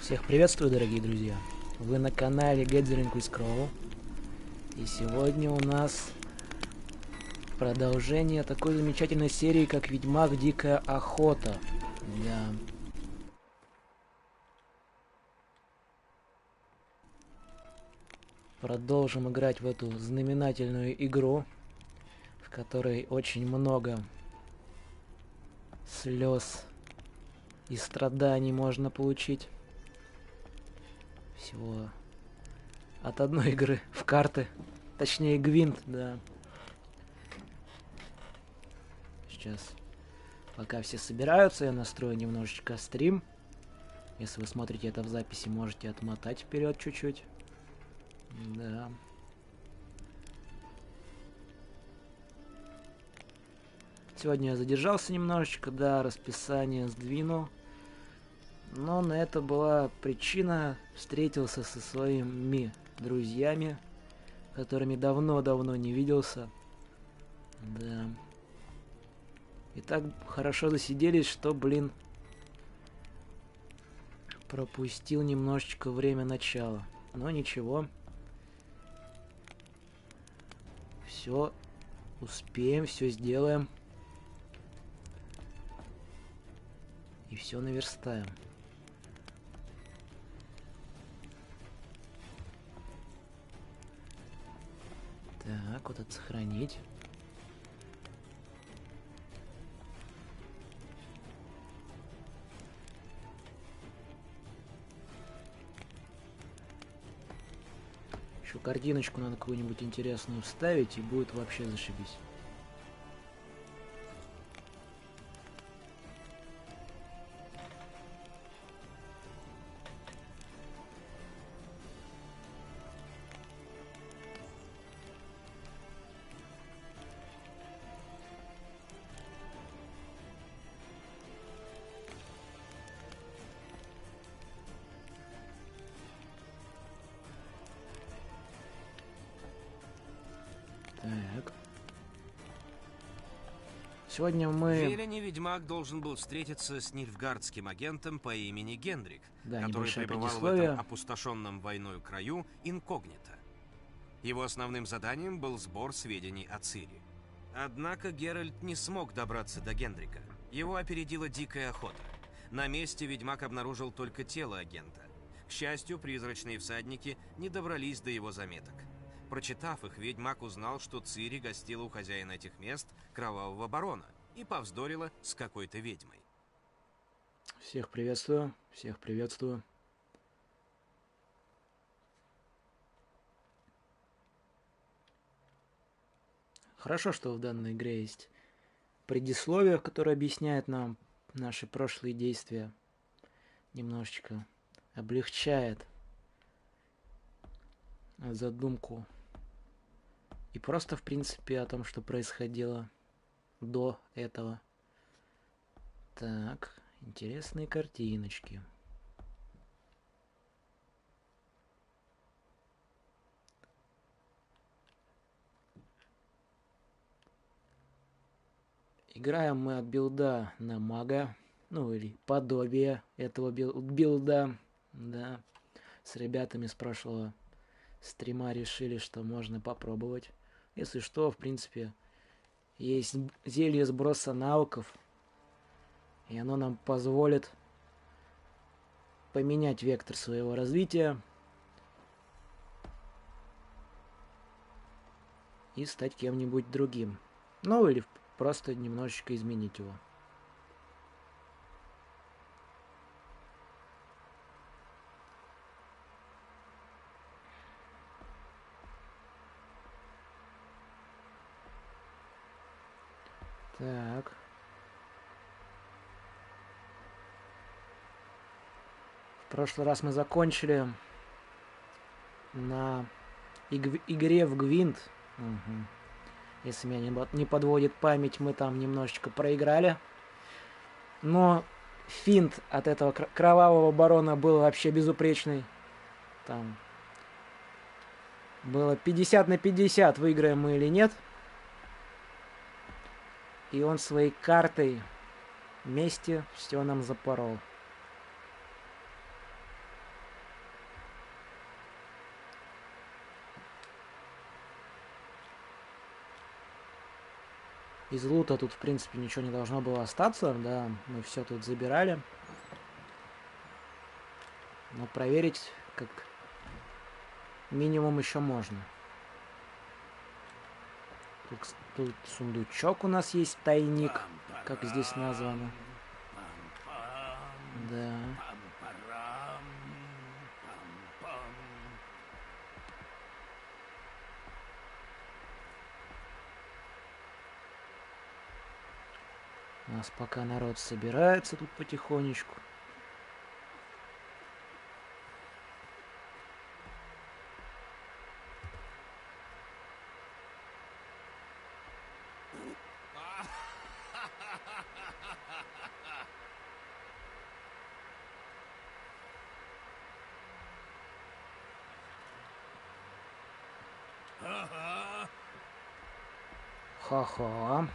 Всех приветствую, дорогие друзья! Вы на канале Gathering with Crow. И сегодня у нас продолжение такой замечательной серии, как Ведьмак Дикая Охота. Да. Продолжим играть в эту знаменательную игру, в которой очень много слез и страданий можно получить. Всего от одной игры в карты. Точнее, гвинт, да. Сейчас, пока все собираются, я настрою немножечко стрим. Если вы смотрите это в записи, можете отмотать вперед чуть-чуть. Да. Сегодня я задержался немножечко, да, расписание сдвинул. Но на это была причина. Встретился со своими друзьями, которыми давно-давно не виделся. Да. И так хорошо засиделись, что, блин, пропустил немножечко время начала. Но ничего. Все успеем, все сделаем. И все наверстаем. Так, вот это сохранить. Еще картиночку надо какую-нибудь интересную вставить, и будет вообще зашибись. Так. Сегодня В мы... Велене ведьмак должен был встретиться с нильфгардским агентом по имени Гендрик, Да, который небольшое пребывал в предисловие. этом опустошенном войной краю инкогнито. Его основным заданием был сбор сведений о Цири. Однако Геральт не смог добраться до Гендрика. Его опередила дикая охота. На месте ведьмак обнаружил только тело агента. К счастью, призрачные всадники не добрались до его заметок. Прочитав их, ведьмак узнал, что Цири гостила у хозяина этих мест, Кровавого Барона, и повздорила с какой-то ведьмой. Всех приветствую, всех приветствую. Хорошо, что в данной игре есть предисловие, которое объясняет нам наши прошлые действия. Немножечко облегчает задумку. И просто, в принципе, о том, что происходило до этого. Так, интересные картиночки. Играем мы от билда на мага. Ну, или подобие этого билда. Да. С ребятами с прошлого стрима решили, что можно попробовать. Если что, в принципе, есть зелье сброса навыков. И оно нам позволит поменять вектор своего развития. И стать кем-нибудь другим. Ну, или просто немножечко изменить его. Так. В прошлый раз мы закончили на игре в Гвинт. Угу. Если меня не подводит память, мы там немножечко проиграли. Но финт от этого Кровавого Барона был вообще безупречный. Там было 50 на 50, выиграем мы или нет. И он своей картой вместе все нам запорол. Из лута тут, в принципе, ничего не должно было остаться. Да, мы все тут забирали. Но проверить как минимум еще можно. Тут сундучок у нас есть, тайник, как здесь названо. Да. У нас пока народ собирается тут потихонечку. Ха-ха.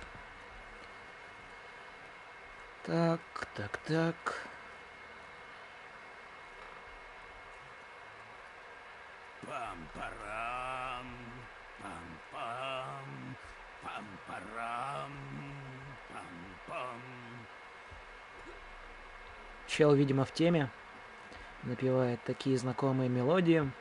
Так. Пам-парам, пам-пам, пам-парам, пам-пам. Чел, видимо, в теме. Напевает такие знакомые мелодии.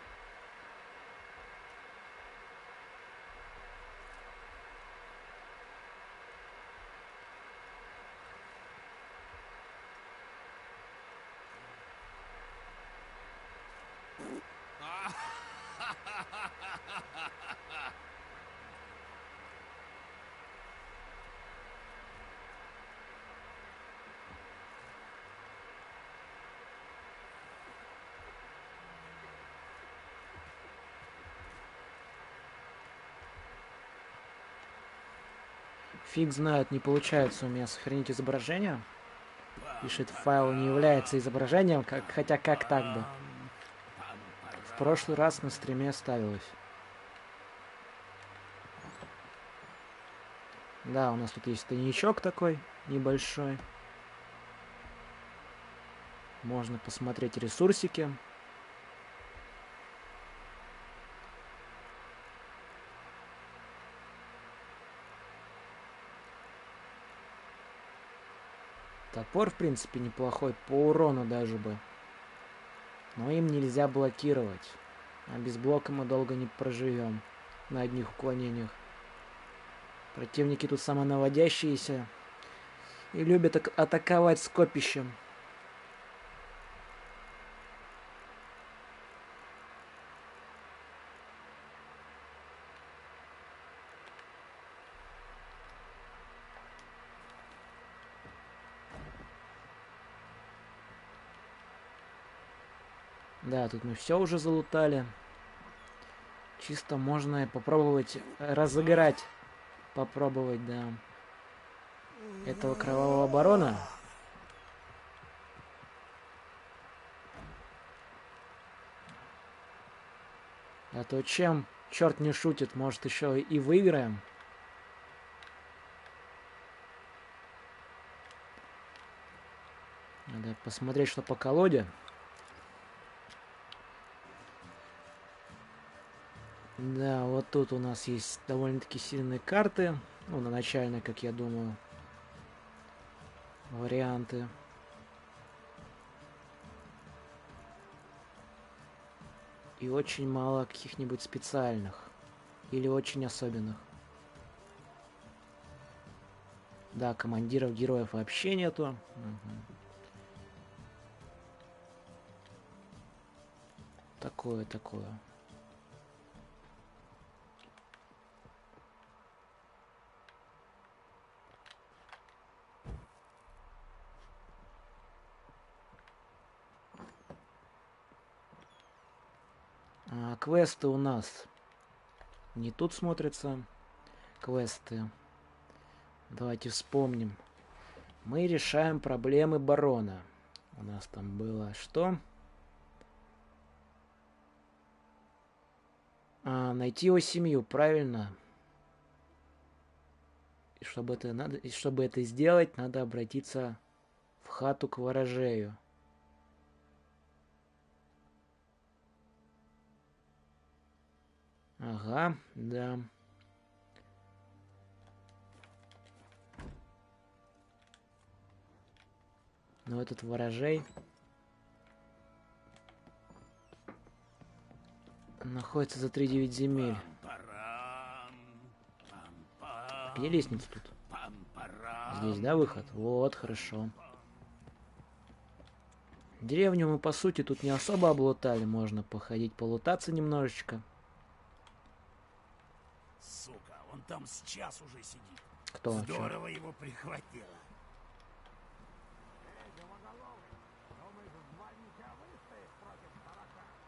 Фиг знает, не получается у меня сохранить изображение. Пишет, файл не является изображением, хотя как так бы. В прошлый раз на стриме ставилось. Да, у нас тут есть тайничок такой небольшой. Можно посмотреть ресурсики. Топор, в принципе, неплохой, по урону даже бы. Но им нельзя блокировать. А без блока мы долго не проживем на одних уклонениях. Противники тут самонаводящиеся и любят атаковать скопищем. Да, тут мы все уже залутали. Чисто можно попробовать разыграть. Попробовать, да. Этого кровавого барона. А то чем черт не шутит, может еще и выиграем. Надо посмотреть, что по колоде. Да, вот тут у нас есть довольно-таки сильные карты. Ну, на начальной, как я думаю, варианты. И очень мало каких-нибудь специальных. Или очень особенных. Да, командиров героев вообще нету. Угу. Такое. Квесты у нас не тут смотрятся. Квесты. Давайте вспомним. Мы решаем проблемы барона. У нас там было что? Найти его семью, правильно? И чтобы это сделать, надо обратиться в хату к ворожею. Ага, да. Но этот ворожей находится за 3-9 земель. Пам-парам, пам-пам, Где лестница тут? пам-парам. Здесь, да, выход? Вот, хорошо. Деревню мы, по сути, тут не особо облутали. Можно походить, полутаться немножечко. Сука, он там с час уже сидит. Кто? Чё? Здорово его прихватило.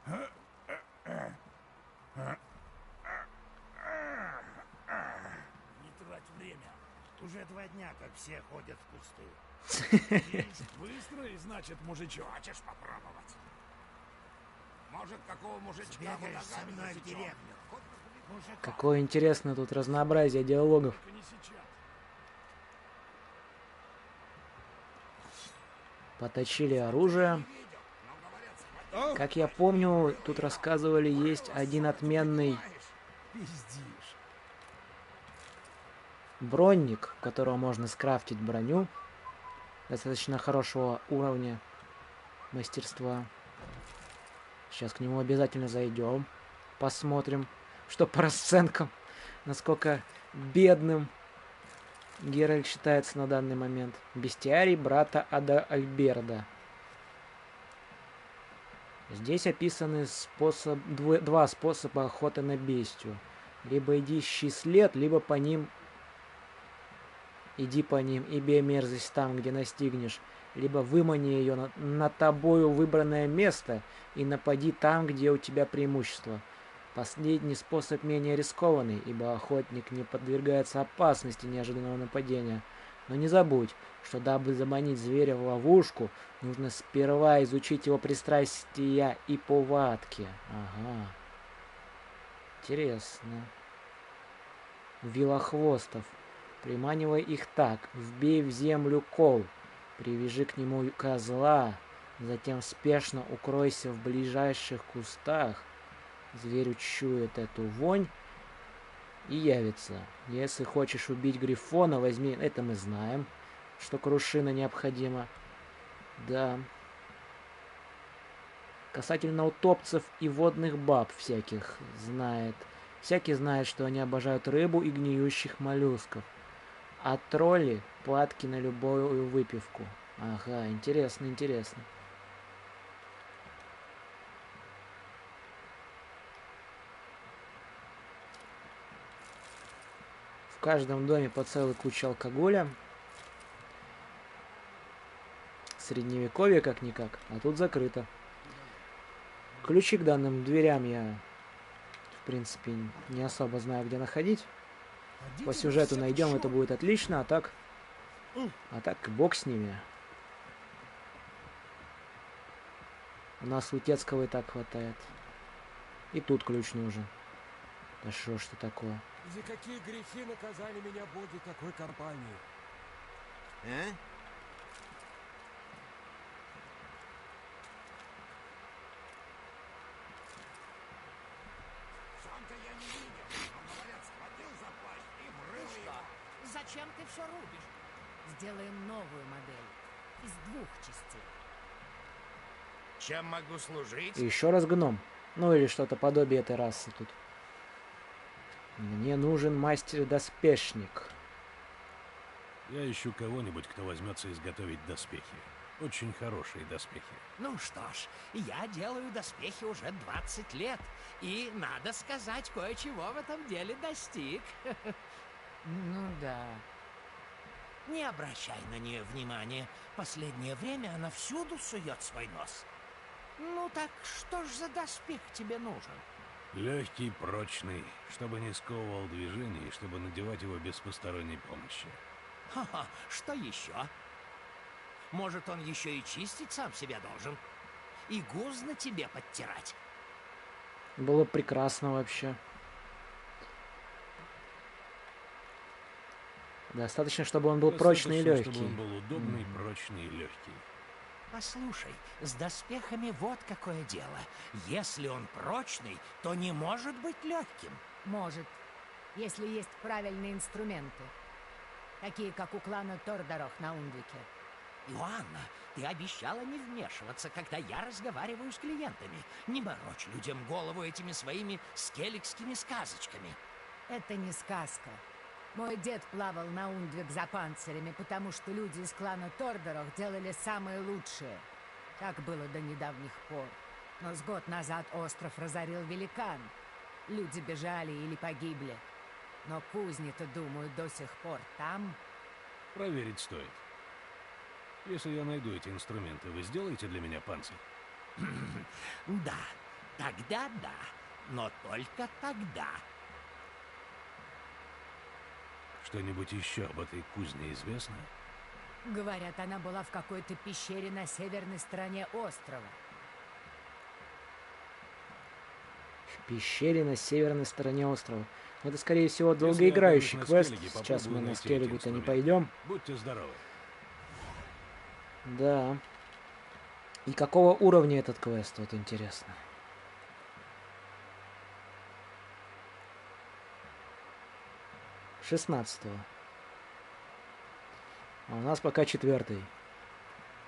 Не трать время. Уже 2 дня, как все ходят в кусты. Есть быстрый, значит, мужичок. Хочешь попробовать? Может, какого мужичка Бегаешь со ногами мной в засечем? деревню. Мужика. Какое интересное тут разнообразие диалогов. Только не сейчас. Поточили оружие. Как я помню, тут рассказывали, есть один отменный Пиздишь. бронник, у которого можно скрафтить броню. Достаточно хорошего уровня мастерства. Сейчас к нему обязательно зайдем. Посмотрим, что по расценкам. Насколько бедным Геральт считается на данный момент. Бестиарий брата Адальберда. Здесь описаны два способа охоты на бестию. Либо иди ищи след, либо по ним иди по ним и бей мерзость там, где настигнешь. Либо вымани ее на тобою выбранное место и напади там, где у тебя преимущество. Последний способ менее рискованный, ибо охотник не подвергается опасности неожиданного нападения. Но не забудь, что дабы заманить зверя в ловушку, нужно сперва изучить его пристрастия и повадки. Ага. Интересно. Вилохвостов. Приманивай их так. Вбей в землю кол. Привяжи к нему козла. Затем спешно укройся в ближайших кустах. Зверь учует эту вонь и явится. Если хочешь убить грифона, возьми... Это мы знаем, что крушина необходима. Да. Касательно утопцев и водных баб всяких знает. Всякий знает, что они обожают рыбу и гниющих моллюсков. А тролли падки на любую выпивку. Ага, интересно, интересно. В каждом доме по целой куче алкоголя. Средневековье как-никак, а тут закрыто. Ключи к данным дверям я, в принципе, не особо знаю, где находить. По сюжету найдем, это будет отлично, а так бог с ними. У нас Лутецкого и так хватает. И тут ключ нужен. Да шо ж ты такое? За какие грехи наказали меня боги такой компании? А? Сам-то я не видел, но, говорят, схватил за плащ и врыл его. Зачем ты все рубишь? Сделаем новую модель из 2 частей. Чем могу служить? И еще раз гном. Ну или что-то подобие этой расы тут. Мне нужен мастер-доспешник. Я ищу кого-нибудь, кто возьмется изготовить доспехи. Очень хорошие доспехи. Ну что ж, я делаю доспехи уже 20 лет. И, надо сказать, кое-чего в этом деле достиг. Ну да. Не обращай на нее внимания. Последнее время она всюду сует свой нос. Ну так что ж за доспех тебе нужен? Легкий, прочный, чтобы не сковывал движение и чтобы надевать его без посторонней помощи. Ха-ха, что еще? Может, он еще и чистить сам себя должен? И гузно тебе подтирать? Было прекрасно вообще. Достаточно, чтобы он был прочный и Достаточно, легкий. чтобы он был удобный, прочный и легкий. Послушай, с доспехами вот какое дело. Если он прочный, то не может быть легким. Может, если есть правильные инструменты. Такие, как у клана Тордорох на Ундвике. Иоанна, ты обещала не вмешиваться, когда я разговариваю с клиентами. Не морочь людям голову этими своими скеллигскими сказочками. Это не сказка. Мой дед плавал на Ундвик за панцирями, потому что люди из клана Тордорох делали самые лучшие. Так было до недавних пор. Но с год назад остров разорил великан. Люди бежали или погибли. Но кузни-то, думаю, до сих пор там. Проверить стоит. Если я найду эти инструменты, вы сделаете для меня панцирь? Да, тогда да. Но только тогда. Что-нибудь еще об этой кузне известно? Говорят, она была в какой-то пещере на северной стороне острова. В пещере на северной стороне острова. Это, скорее всего, Если я долгоиграющий окажусь на квест. Скеллиге, Сейчас мы попробую на найти Скеллигу-то эти не инструменты. пойдем. Будьте здоровы. Да. И какого уровня этот квест, вот интересно. Шестнадцатого. А у нас пока 4-й.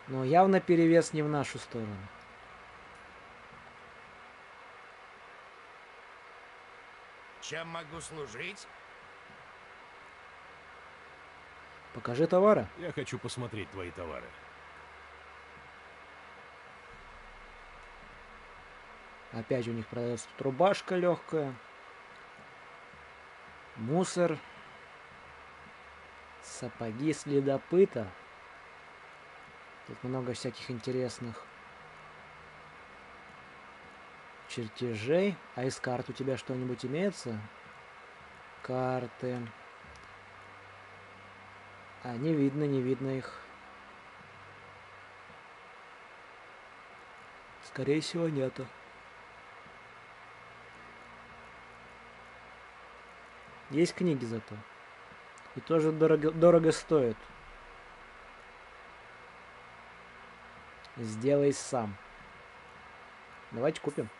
Но явно перевес не в нашу сторону. Чем могу служить? Покажи товары. Я хочу посмотреть твои товары. Опять у них продается тут рубашка легкая. Мусор. Сапоги следопыта. Тут много всяких интересных чертежей. А из карт у тебя что-нибудь имеется? Карты. А, не видно их. Скорее всего, нету. Есть книги зато. И тоже дорого стоит. Сделай сам. Давайте купим.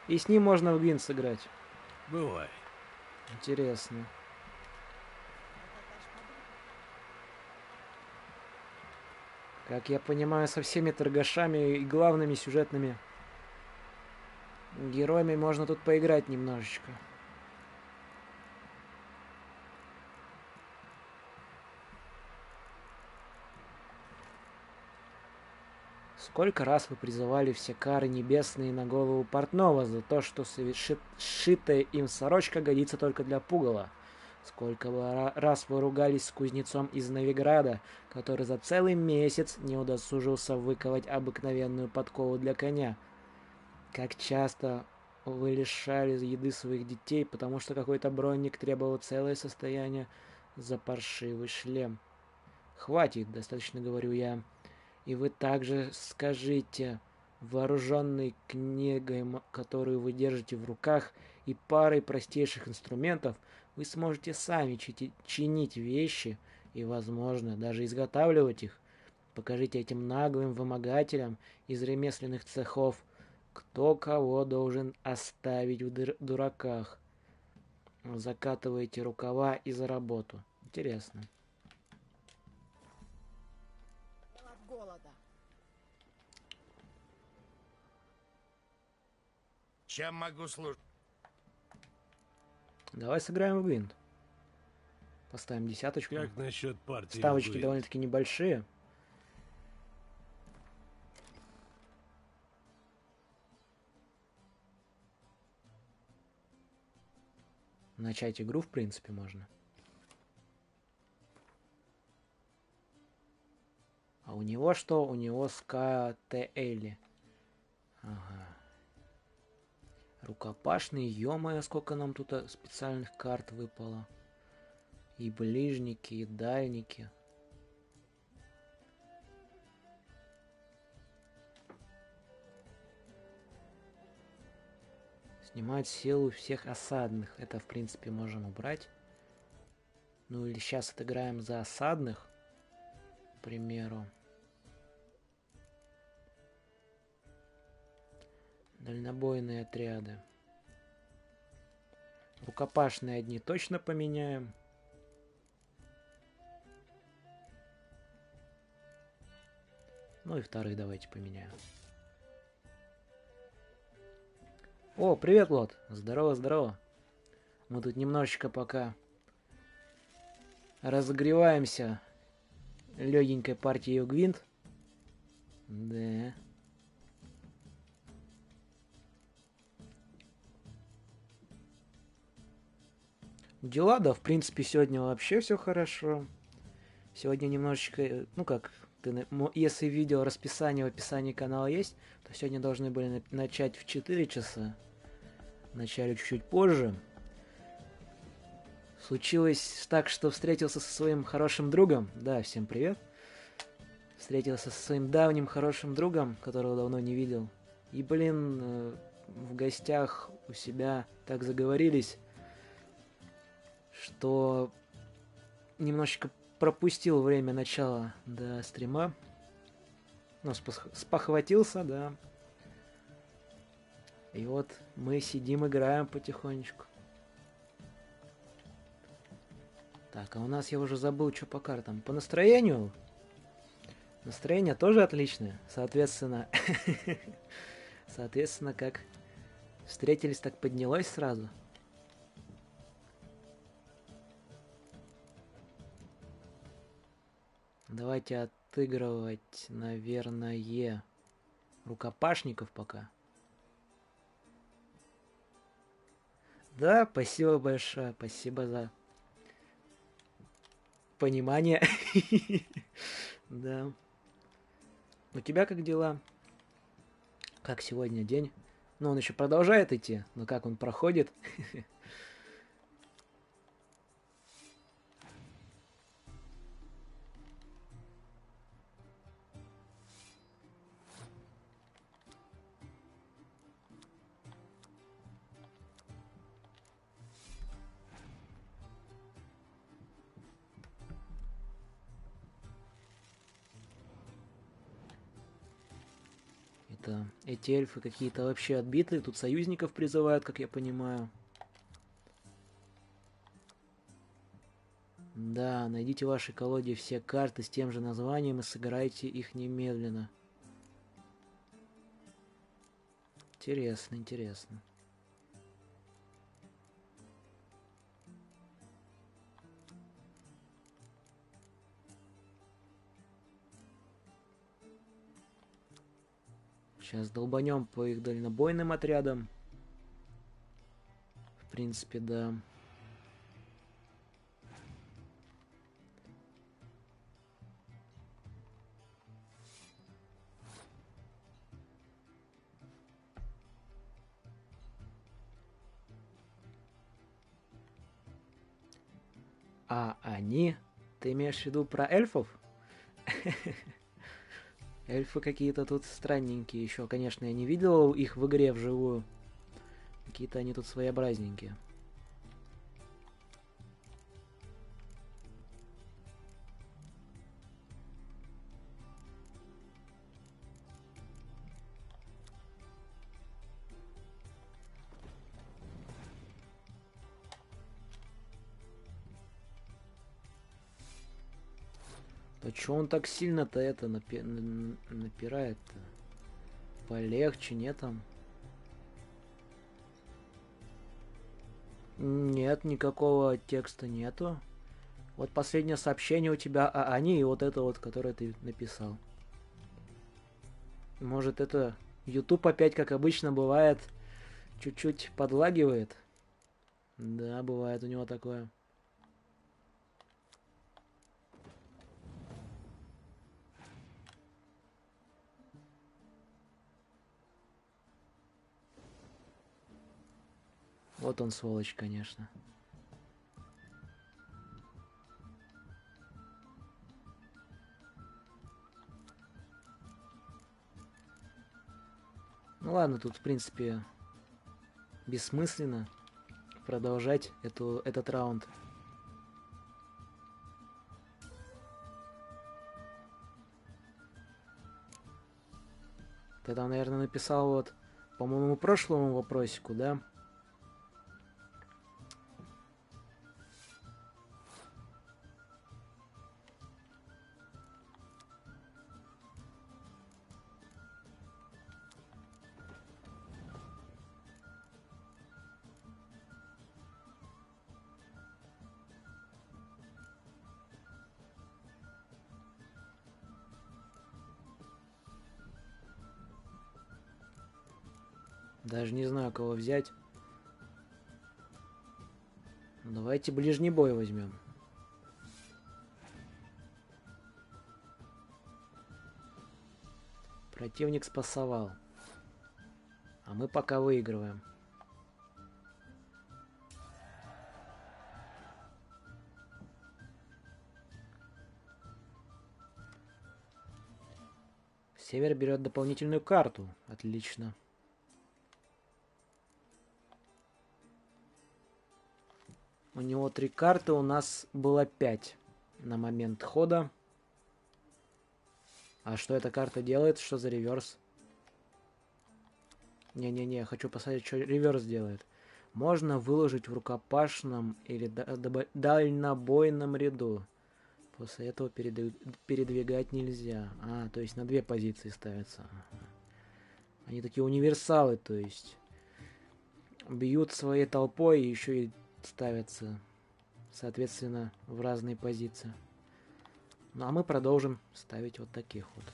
И с ним можно в гвинт сыграть. Бывай. Интересно. Как я понимаю, со всеми торгашами и главными сюжетными героями можно тут поиграть немножечко. Сколько раз вы призывали все кары небесные на голову портного за то, что сшитая им сорочка годится только для пугала? Сколько раз вы ругались с кузнецом из Новиграда, который за целый месяц не удосужился выковать обыкновенную подкову для коня? Как часто вы лишали еды своих детей, потому что какой-то бронник требовал целое состояние за паршивый шлем? Хватит, достаточно, говорю я. И вы также скажите, вооруженный книгой, которую вы держите в руках, и парой простейших инструментов, вы сможете сами чинить вещи и, возможно, даже изготавливать их. Покажите этим наглым вымогателям из ремесленных цехов, кто кого должен оставить в дураках. Закатываете рукава и за работу. Интересно. От голода. Чем могу служить? Давай сыграем в гвинт. Поставим 10. Как насчет партии? Ставочки в гвинт? довольно-таки небольшие. Начать игру, в принципе, можно. А у него что? У него СКТЛ. Ага. Рукопашный, ё-моё, сколько нам тут специальных карт выпало. И ближники, и дальники. Снимать силу всех осадных. Это, в принципе, можем убрать. Ну или сейчас отыграем за осадных. К примеру. Дальнобойные отряды. Рукопашные одни точно поменяем. Ну и вторые давайте поменяю. О, привет, Лот. Здорово, здорово. Мы тут немножечко пока разогреваемся легенькой партией Гвинт. Да. Дела, да, в принципе, сегодня вообще все хорошо. Сегодня немножечко, ну как, если видео расписание в описании канала есть, то сегодня должны были начать в 4 часа. Начали чуть-чуть позже. Случилось так, что встретился со своим хорошим другом. Да, всем привет. Встретился со своим давним хорошим другом, которого давно не видел. И, блин, в гостях у себя так заговорились, что немножечко пропустил время начала до стрима. Ну, спохватился, да. И вот мы сидим, играем потихонечку. Так, а у нас я уже забыл, что по картам. По настроению? Настроение тоже отличное. Соответственно, как встретились, так поднялось сразу. Давайте отыгрывать, наверное, рукопашников пока. Да, спасибо большое. Спасибо за понимание. Да. У тебя как дела? Как сегодня день? Ну, он еще продолжает идти, но как он проходит? Эти эльфы какие-то вообще отбитые. Тут союзников призывают, как я понимаю. Да, найдите в вашей колоде все карты с тем же названием и сыграйте их немедленно. Интересно, интересно. Сейчас долбанем по их дальнобойным отрядам. В принципе, да. А они? Ты имеешь в виду про эльфов? Эльфы какие-то тут странненькие. Еще, конечно, я не видел их в игре вживую. Какие-то они тут своеобразненькие. Да чё он так сильно-то это напирает-то? Полегче, нет там? Нет, никакого текста нету. Вот последнее сообщение у тебя о они и вот это вот, которое ты написал. Может, это YouTube опять, как обычно бывает, чуть-чуть подлагивает? Да, бывает у него такое. Вот он, сволочь, конечно. Ну ладно, тут, в принципе, бессмысленно продолжать этот раунд. Ты там, наверное, написал вот, по-моему, прошлому вопросику, да? Даже не знаю, кого взять. Давайте ближний бой возьмем. Противник спасовал. А мы пока выигрываем. Север берет дополнительную карту. Отлично. У него 3 карты, у нас было 5 на момент хода. А что эта карта делает? Что за реверс? Не-не-не, хочу посмотреть, что реверс делает. Можно выложить в рукопашном или дальнобойном ряду. После этого передвигать нельзя. А, то есть на 2 позиции ставятся. Они такие универсалы, то есть бьют своей толпой и еще и ставятся, соответственно, в разные позиции. Ну а мы продолжим ставить вот таких вот.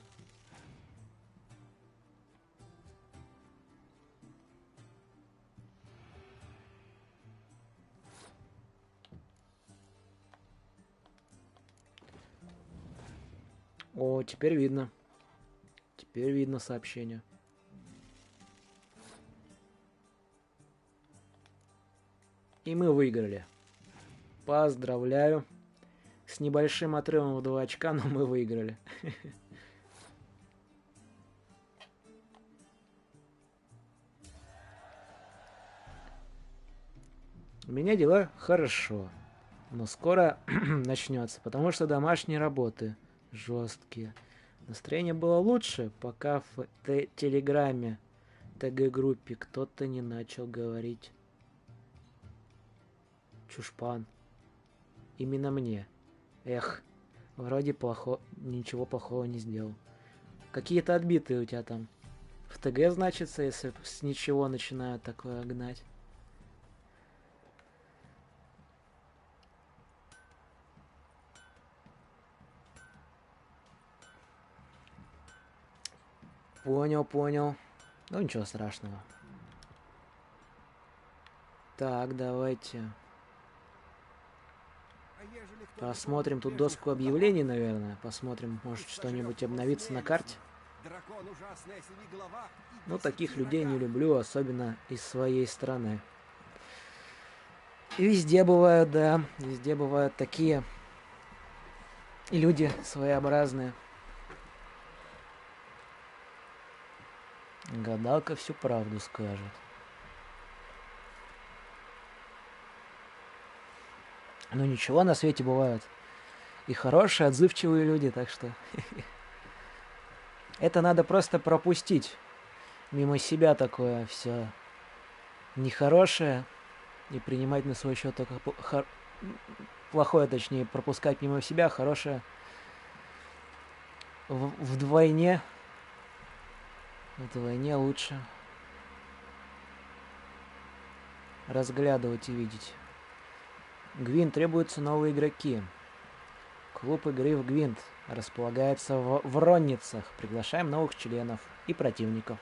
О, теперь видно. Теперь видно сообщение. И мы выиграли. Поздравляю. С небольшим отрывом в 2 очка, но мы выиграли. У меня дела хорошо. Но скоро начнется, потому что домашние работы жесткие. Настроение было лучше, пока в телеграме, ТГ-группе кто-то не начал говорить чушпан. Именно мне. Эх, вроде ничего плохого не сделал. Какие-то отбитые у тебя там в ТГ значится, если с ничего начинают такое гнать. Понял. Ну ничего страшного. Так, давайте посмотрим тут доску объявлений, наверное. Посмотрим, может что-нибудь обновится на карте. Ну, таких людей не люблю, особенно из своей страны. И везде бывают, да, везде бывают такие люди своеобразные. Гадалка всю правду скажет. Ну ничего, на свете бывают и хорошие, отзывчивые люди, так что это надо просто пропустить мимо себя такое все нехорошее и принимать на свой счет только плохое, точнее, пропускать мимо себя, хорошее вдвойне лучше разглядывать и видеть. Гвинт, требуются новые игроки. Клуб игры в Гвинт располагается в Ронницах. Приглашаем новых членов и противников.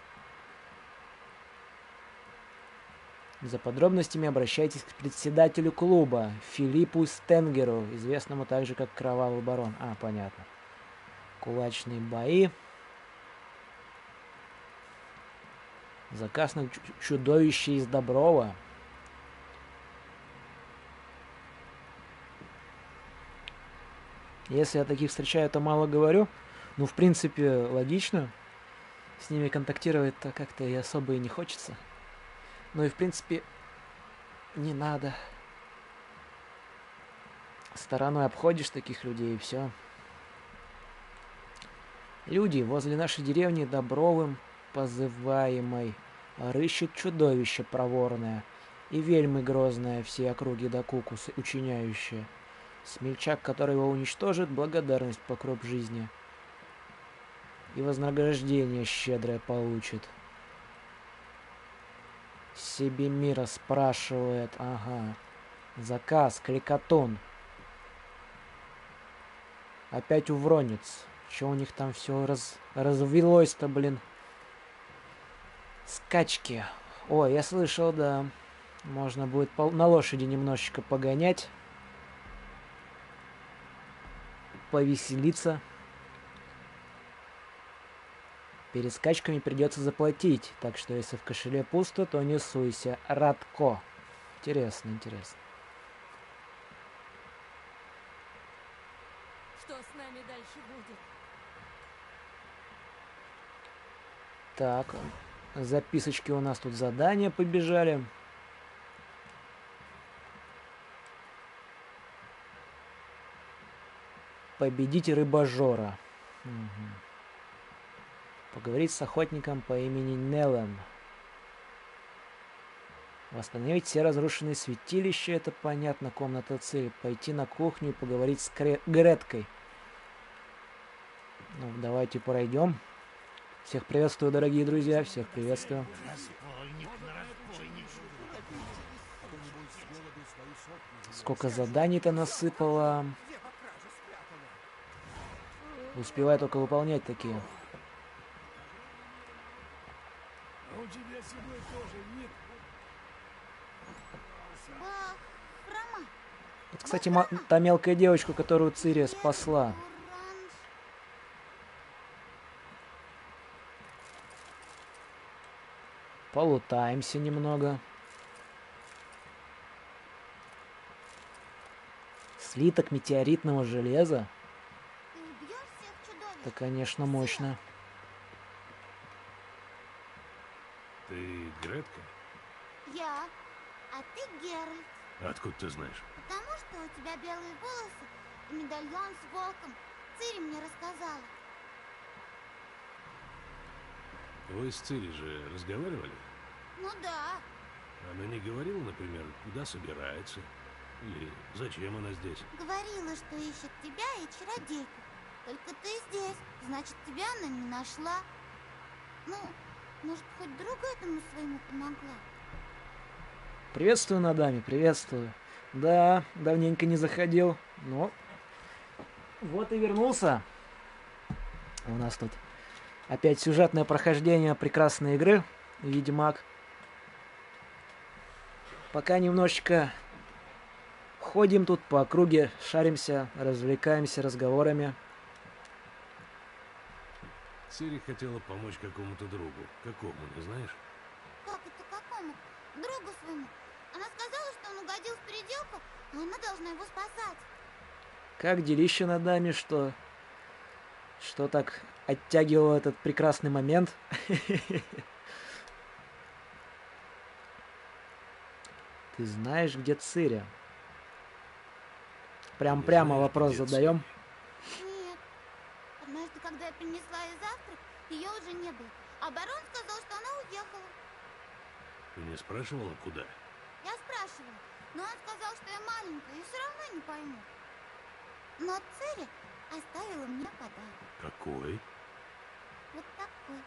За подробностями обращайтесь к председателю клуба Филиппу Стенгеру, известному также как Кровавый Барон. А, понятно. Кулачные бои. Заказ на чудовище из Доброва. Если я таких встречаю, то мало говорю. Ну, в принципе, логично. С ними контактировать-то как-то и особо и не хочется. Ну и, в принципе, не надо. Стороной обходишь таких людей, и все. Люди возле нашей деревни Добровым, позываемой, рыщет чудовище проворное и вельмы грозное все округи до куку учиняющее. Смельчак, который его уничтожит, благодарность по кроп жизни. И вознаграждение щедрое получит. Себе мира спрашивает. Ага. Заказ, кликатон. Опять у Вронец. Че у них там все развелось-то, блин? Скачки. Ой, я слышал, да. Можно будет на лошади немножечко погонять. Повеселиться. Перед скачками придется заплатить. Так что если в кошеле пусто, то не суйся. Радко. Интересно, интересно. Что с нами дальше будет? Так, записочки у нас тут задания побежали. Победить рыбожора. Угу. Поговорить с охотником по имени Неллен. Восстановить все разрушенные святилища, это понятно, комната цель. Пойти на кухню и поговорить с Греткой. Ну, давайте пройдем. Всех приветствую, дорогие друзья, всех приветствую. Сколько заданий-то насыпало. Успеваю только выполнять такие. А у тебя седой тоже нет? Вот, кстати, та мелкая девочка, которую Цири спасла. Полутаемся немного. Слиток метеоритного железа. Это, конечно, мощно. Ты Гретка? Я. А ты Геральт. Откуда ты знаешь? Потому что у тебя белые волосы и медальон с волком. Цири мне рассказала. Вы с Цири же разговаривали? Ну да. Она не говорила, например, куда собирается? Или зачем она здесь? Говорила, что ищет тебя и чародейку. Только ты здесь, значит, тебя она не нашла. Ну, может, хоть другу этому своему помогла? Приветствую, Надами, приветствую. Да, давненько не заходил. Но вот и вернулся. У нас тут опять сюжетное прохождение прекрасной игры Ведьмак. Пока немножечко ходим тут по округе, шаримся, развлекаемся разговорами. Цири хотела помочь какому-то другу. Какому, не знаешь? Как это какому? Другу своему. Она сказала, что он угодил в переделку, а она должна его спасать. Как делище над нами, что так оттягивало этот прекрасный момент. Ты знаешь, где Цири? Прямо вопрос задаем. Нет. Однажды, когда я принесла ей завтрак, ее уже не было. А барон сказал, что она уехала. Ты не спрашивала, куда? Я спрашивала, но он сказал, что я маленькая и все равно не пойму. Но Цири оставила мне подарок. Какой? Вот такой.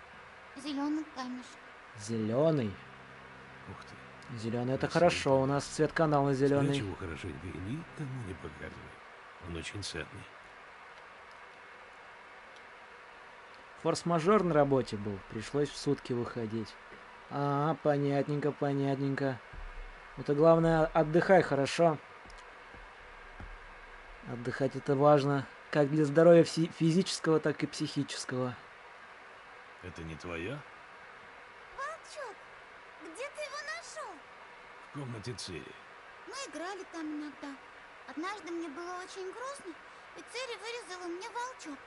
Зеленый камешек. Зеленый. Ух ты. Зеленый это хорошо. У нас цвет канала зеленый. Спрячь его хорошенько и никому не показывай. Он очень ценный. Форс-мажор на работе был. Пришлось в сутки выходить. А, понятненько, понятненько. Это главное, отдыхай хорошо. Отдыхать это важно. Как для здоровья физического, так и психического. Это не твоя? Волчок, где ты его нашел? В комнате Цири. Мы играли там иногда. Однажды мне было очень грустно, и Цири вырезала мне волчок.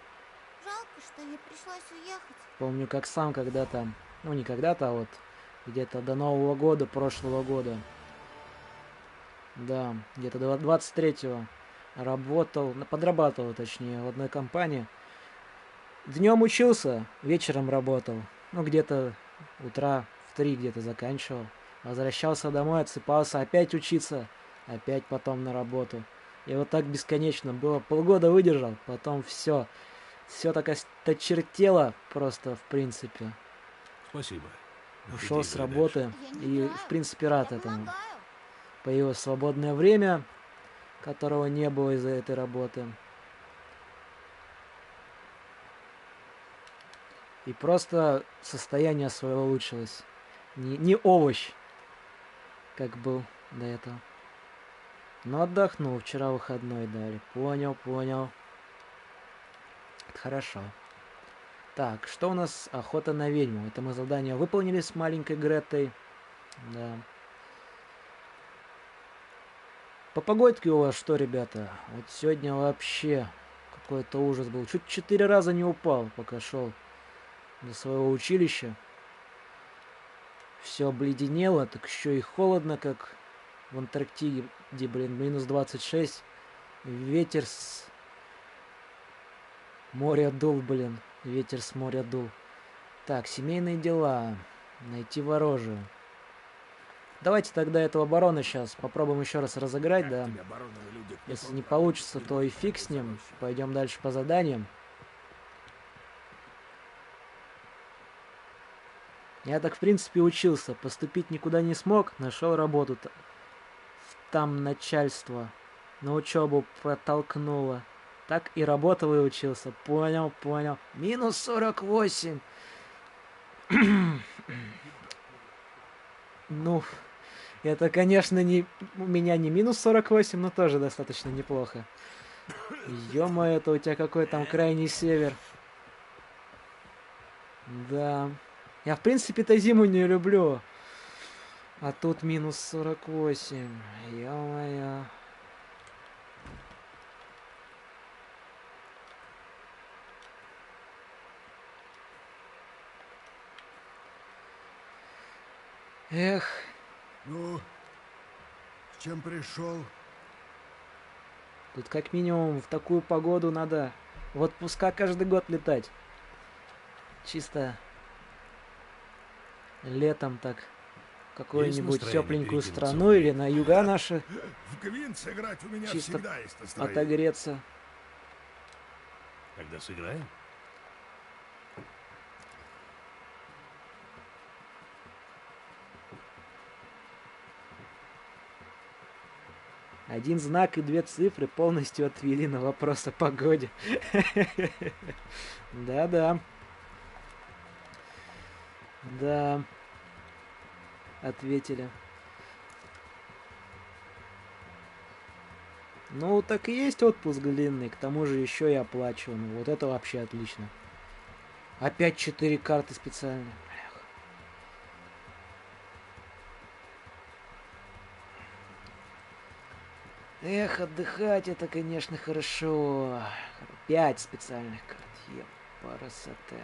Жалко, что ей пришлось уехать. Помню, как сам когда-то, ну не когда-то, а вот где-то до Нового года, прошлого года. Да, где-то 23-го работал, подрабатывал точнее, в одной компании. Днем учился, вечером работал. Ну, где-то утра в 3 где-то заканчивал. Возвращался домой, отсыпался, опять учиться, опять потом на работу. И вот так бесконечно было. Полгода выдержал, потом все так осточертело просто, в принципе. Спасибо. Ушел Иди с играй работы Я не и, играю, в принципе, рад я этому. помогаю. Появилось свободное время, которого не было из-за этой работы. И просто состояние свое улучшилось. Не овощ, как был до этого. Но отдохнул, вчера выходной дали. Понял, понял. Это хорошо. Так, что у нас? Охота на ведьму. Это мы задание выполнили с маленькой Гретой. Да. По погодке у вас что, ребята? Вот сегодня вообще какой-то ужас был. Чуть 4 раза не упал, пока шел до своего училища. Все обледенело, так еще и холодно, как в Антарктиде, блин, минус 26. Ветер с моря дул, блин. Ветер с моря дул. Так, семейные дела. Найти ворожию. Давайте тогда этого барона сейчас попробуем еще раз разыграть, да. Если не получится, то и фиг с ним. Пойдем дальше по заданиям. Я так, в принципе, учился. Поступить никуда не смог. Нашел работу. Там начальство на учебу протолкнуло. Так и работал и учился. Понял, понял. Минус 48. Ну, это, конечно, не у меня не минус 48, но тоже достаточно неплохо. Ё-моё, это у тебя какой там крайний север. Да. Я, в принципе-то, зиму не люблю. А тут минус 48. Ё-моё. Эх. Ну, с чем пришел? Тут как минимум в такую погоду надо в отпуска каждый год летать. Чисто летом так какую-нибудь тепленькую страну или на юга наши. В Квин сыграть у меня чисто всегда есть настроение. отогреться. Когда сыграем? Один знак и 2 цифры полностью отвели на вопрос о погоде. Да-да. Да. Ответили. Ну, так и есть отпуск длинный, к тому же еще и оплачиваемый. Вот это вообще отлично. Опять 4 карты специальные. Эх, отдыхать это, конечно, хорошо. 5 специальных карт. Епарасоте.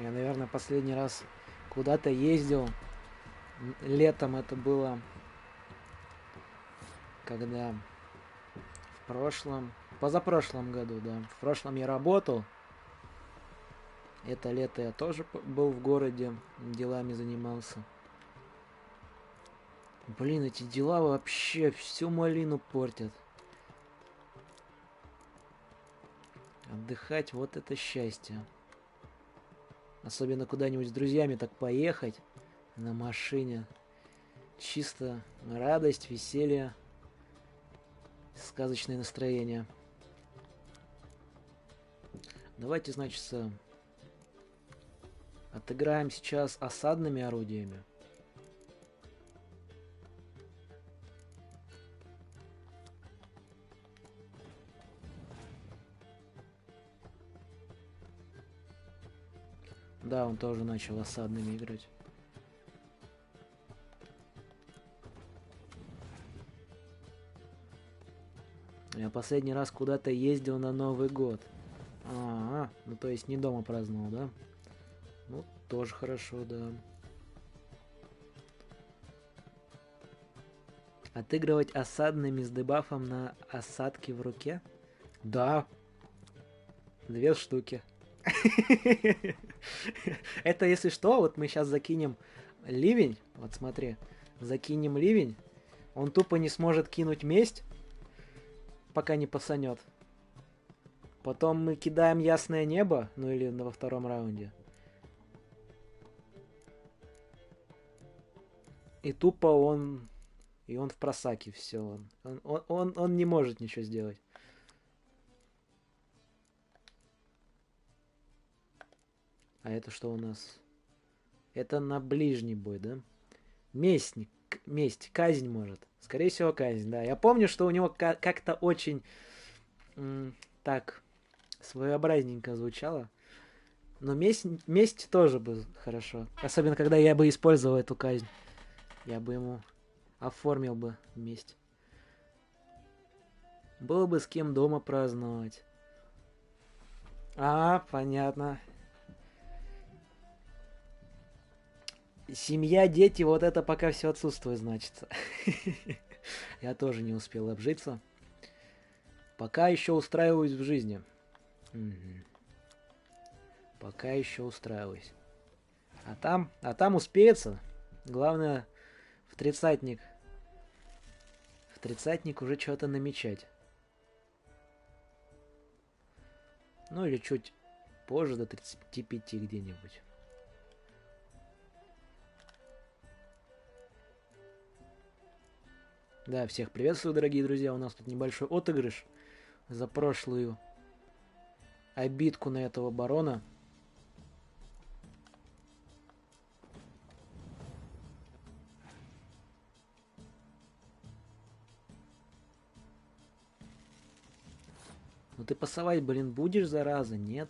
Я, наверное, последний раз куда-то ездил. Летом это было, когда в прошлом, позапрошлом году, да. В прошлом я работал. Это лето я тоже был в городе, делами занимался. Блин, эти дела вообще всю малину портят. Отдыхать, вот это счастье. Особенно куда-нибудь с друзьями так поехать на машине. Чисто радость, веселье, сказочное настроение. Давайте, значит, отыграем сейчас осадными орудиями. Да, он тоже начал осадными играть. Я последний раз куда-то ездил на Новый год. Ну то есть не дома праздновал, да? Ну, тоже хорошо, да. Отыгрывать осадными с дебафом на осадки в руке? Да. 2 штуки. Это если что, вот мы сейчас закинем ливень. Вот смотри. Закинем ливень. Он тупо не сможет кинуть месть, пока не пасанет. Потом мы кидаем ясное небо. Ну или во втором раунде. И тупо он... И он в просаке, все. Он не может ничего сделать. А это что у нас? Это на ближний бой, да? Месть, казнь может. Скорее всего, казнь, да. Я помню, что у него как-то очень так своеобразненько звучало. Но месть тоже бы хорошо. Особенно, когда я бы использовал эту казнь. Я бы ему оформил бы месть. Было бы с кем дома праздновать. А, понятно. Семья, дети, вот это пока все отсутствует, значится. Я тоже не успел обжиться. Пока еще устраиваюсь в жизни. Пока еще устраиваюсь. А там успеется. Главное в тридцатник уже что-то намечать. Ну или чуть позже, до 35 где-нибудь. Да, всех приветствую, дорогие друзья. У нас тут небольшой отыгрыш за прошлую обидку на этого барона. Ну ты пасовать, блин, будешь, зараза? Нет.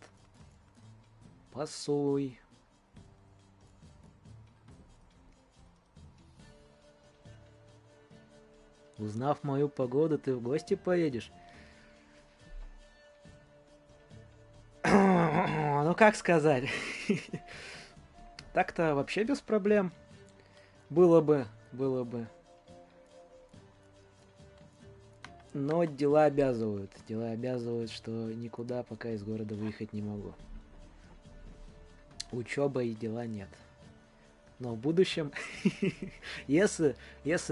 Пасуй. Узнав мою погоду, ты в гости поедешь? Ну как сказать? Так-то вообще без проблем. Было бы. Но дела обязывают. Что никуда пока из города выехать не могу. Учеба и дела нет. Но в будущем, если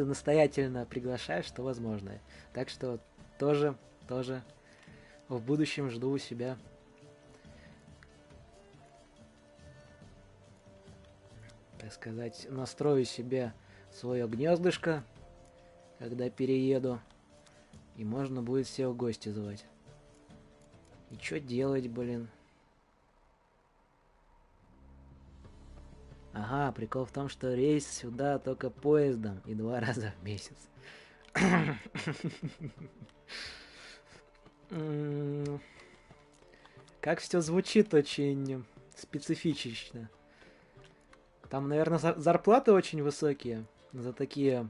настоятельно приглашаешь, то возможно. Так что тоже в будущем жду у себя. Так сказать, настрою себе свое гнездышко, когда перееду. И можно будет всех в гости звать. И что делать, блин? Ага, прикол в том, что рейс сюда только поездом и 2 раза в месяц. Как все звучит очень специфично. Там, наверное, зарплаты очень высокие за такие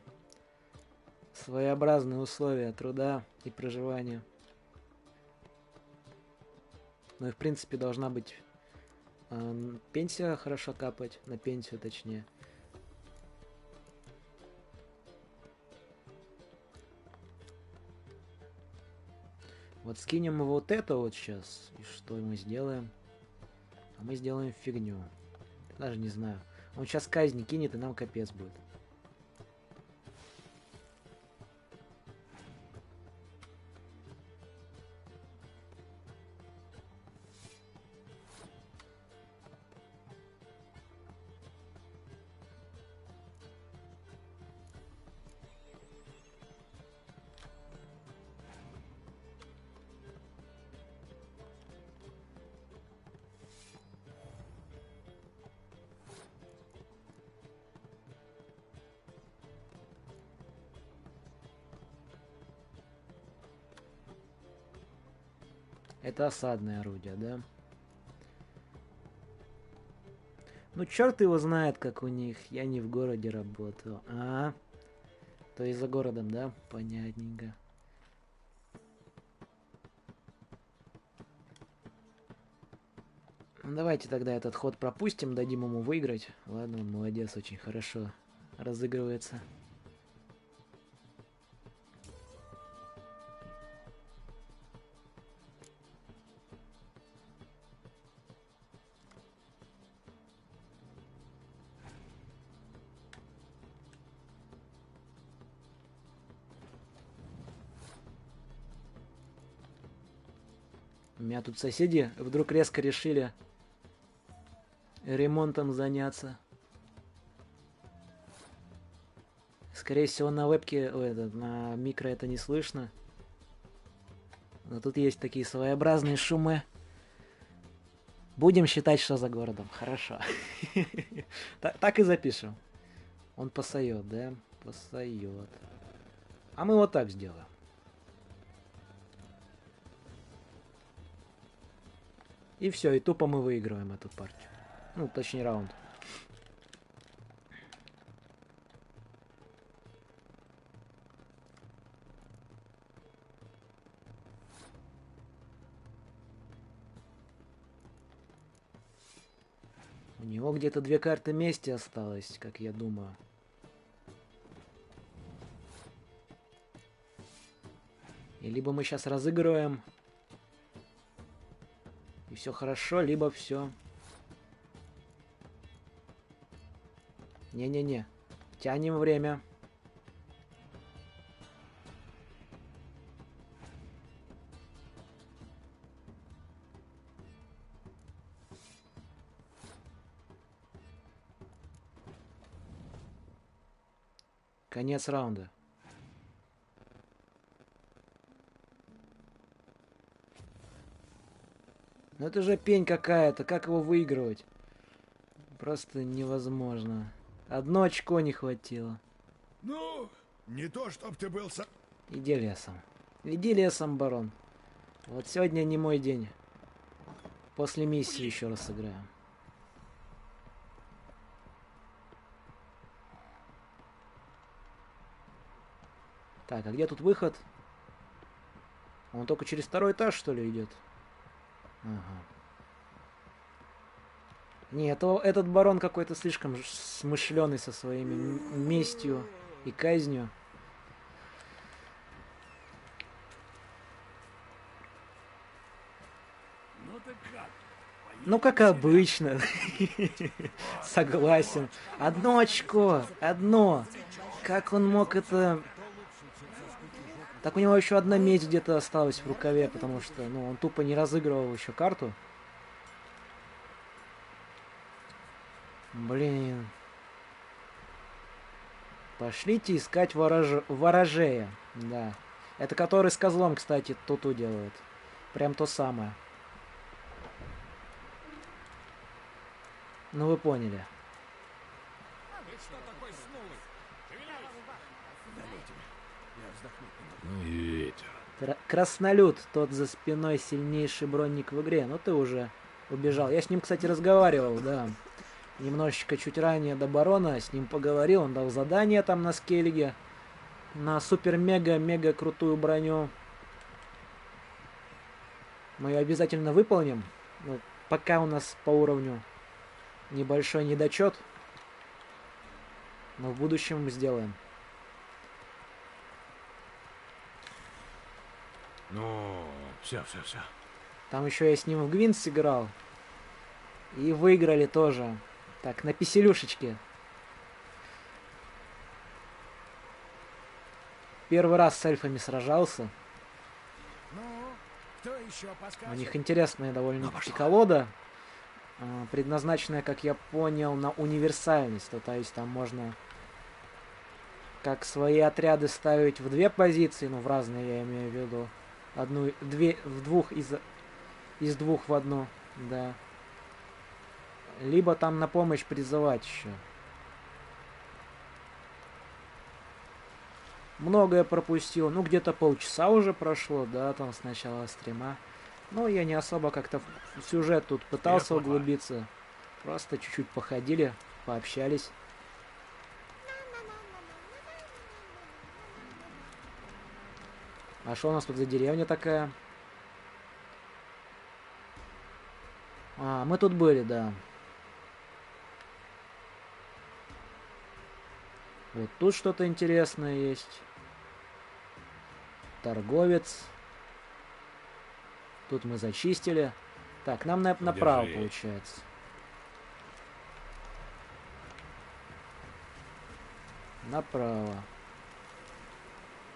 своеобразные условия труда и проживания. Ну и в принципе должна быть пенсия хорошо капать, на пенсию точнее. Вот скинем мы вот это вот сейчас. И что мы сделаем? А мы сделаем фигню. Даже не знаю. Он сейчас казни кинет, и нам капец будет. Это осадное орудие, да? Ну, черт его знает, как у них. Я не в городе работаю. А, то и за городом, да? Понятненько. Ну, давайте тогда этот ход пропустим, дадим ему выиграть. Ладно, он молодец, очень хорошо разыгрывается. У меня тут соседи вдруг резко решили ремонтом заняться. Скорее всего, на вебке, на микро это не слышно. Но тут есть такие своеобразные шумы. Будем считать, что за городом. Хорошо. Так и запишем. Он посоет, да? Посоет. А мы вот так сделаем. И все, и тупо мы выигрываем эту партию. Ну, точнее, раунд. У него где-то 2 карты мести осталось, как я думаю. И либо мы сейчас разыгрываем, и все хорошо, либо все. Не-не-не. Тянем время. Конец раунда. Ну это же пень какая-то, как его выигрывать? Просто невозможно. Одно очко не хватило. Ну, не то, чтоб ты был Иди лесом. Иди лесом, барон. Вот сегодня не мой день. После миссии еще раз сыграем. Так, а где тут выход? Он только через 2-й этаж, что ли, идет? Ага. Нет, этот барон какой-то слишком смышленый со своими местью и казнью. Ну, как обычно. Согласен. Одно очко. Одно. Как он мог это... Так у него еще одна медь где-то осталась в рукаве, потому что, ну, он тупо не разыгрывал еще карту. Блин. Пошлите искать ворожея. Да. Это который с козлом, кстати, туту делает. Прям то самое. Ну вы поняли. Ну и ветер. Краснолюд, тот за спиной сильнейший бронник в игре. Ну ты уже убежал. Я с ним, кстати, разговаривал, да. Немножечко чуть ранее до барона с ним поговорил. Он дал задание там на скеллиге. На супер-мега-мега крутую броню. Мы ее обязательно выполним. Ну, пока у нас по уровню небольшой недочет. Но в будущем мы сделаем. Ну, все. Там еще я с ним в Гвинс играл. И выиграли тоже. Так, на писелюшечке. Первый раз с эльфами сражался. У них интересная довольно-таки колода. Предназначенная, как я понял, на универсальность. То есть там можно как свои отряды ставить в 2 позиции. Ну, в разные, я имею в виду. Из двух в одну. Да. Либо там на помощь призывать еще. Многое пропустил. Ну, где-то полчаса уже прошло, да, там с начала стрима. Но я не особо как-то в сюжет тут пытался углубиться. Просто чуть-чуть походили, пообщались. А что у нас тут за деревня такая? А, мы тут были, да. Вот тут что-то интересное есть. Торговец. Тут мы зачистили. Так, нам направо получается. Направо.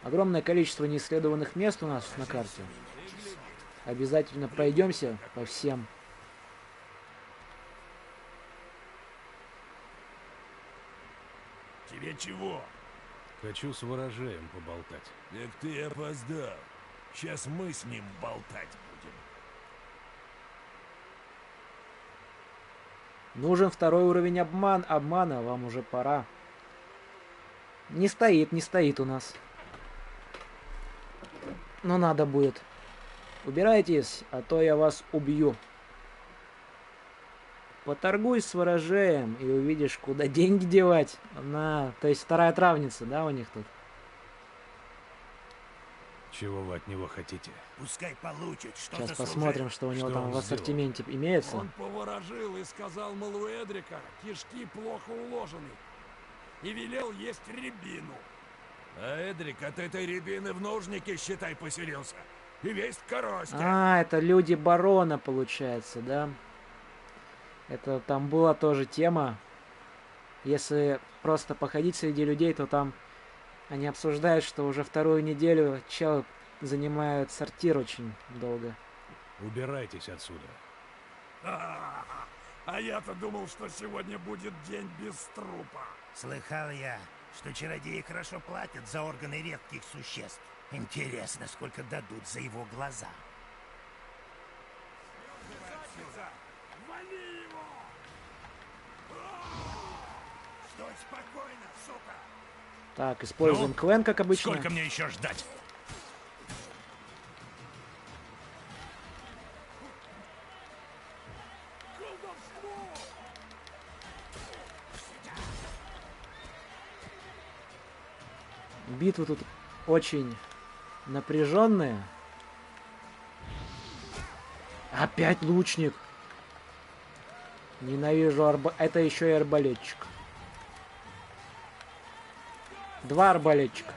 Огромное количество неисследованных мест у нас на карте. обязательно пройдемся по всем. Тебе чего? Хочу с ворожеем поболтать. Так ты опоздал. Сейчас мы с ним болтать будем. Нужен второй уровень обмана, вам уже пора. Не стоит у нас. Но надо будет. Убирайтесь, а то я вас убью. Поторгуй с ворожеем и увидишь, куда деньги девать. То есть вторая травница, да, у них тут? Чего вы от него хотите? Пускай получит, что Сейчас заслужил. посмотрим, что у него Что там он в ассортименте имеется. Он поворожил и сказал, мол, у Эдрика кишки плохо уложены. И велел есть рябину. А Эдрик от этой рябины в нужнике, считай, поселился. И весь в коросте. А, это люди барона, получается, да? Это там была тоже тема. Если просто походить среди людей, то там они обсуждают, что уже вторую неделю чел занимает сортир очень долго. Убирайтесь отсюда. А я-то думал, что сегодня будет день без трупа. Слыхал я, что чародеи хорошо платят за органы редких существ. Интересно, сколько дадут за его глаза. Вали его! Стой спокойно, сука! Так, используем Квен, как обычно. Сколько мне еще ждать? Битвы тут очень напряженные. Опять лучник. Ненавижу это еще и арбалетчик. Два арбалетчика.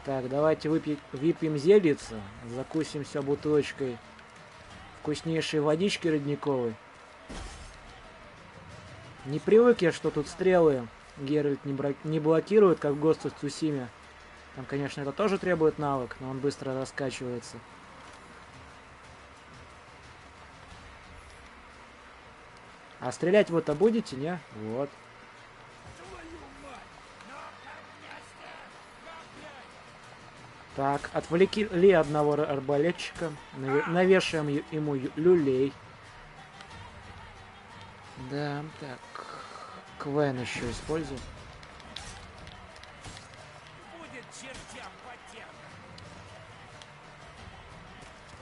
Так, давайте выпьем зельица. Закусимся бутылочкой вкуснейшей водички родниковой. Не привык я, что тут стрелы Геральт не блокирует, как в Ghost of Tsushima. Там, конечно, это тоже требует навык, но он быстро раскачивается. А стрелять вы-то будете, не? Вот. Так, отвлекли одного арбалетчика. Навешаем ему люлей. Да, так. Квен еще использую.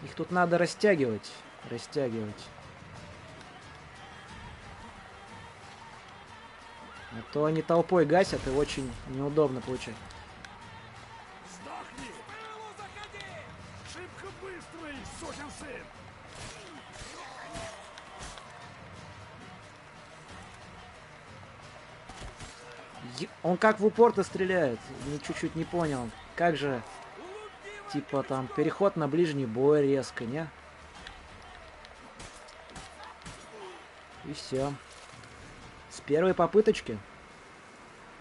Их тут надо растягивать. Растягивать. А то они толпой гасят и очень неудобно получается. Сдохни! Заходи! Шибко быстрый, сукин сын! Он как в упор-то стреляет? Я чуть-чуть не понял. Как же, типа там, переход на ближний бой резко, не? И все. С первой попыточки.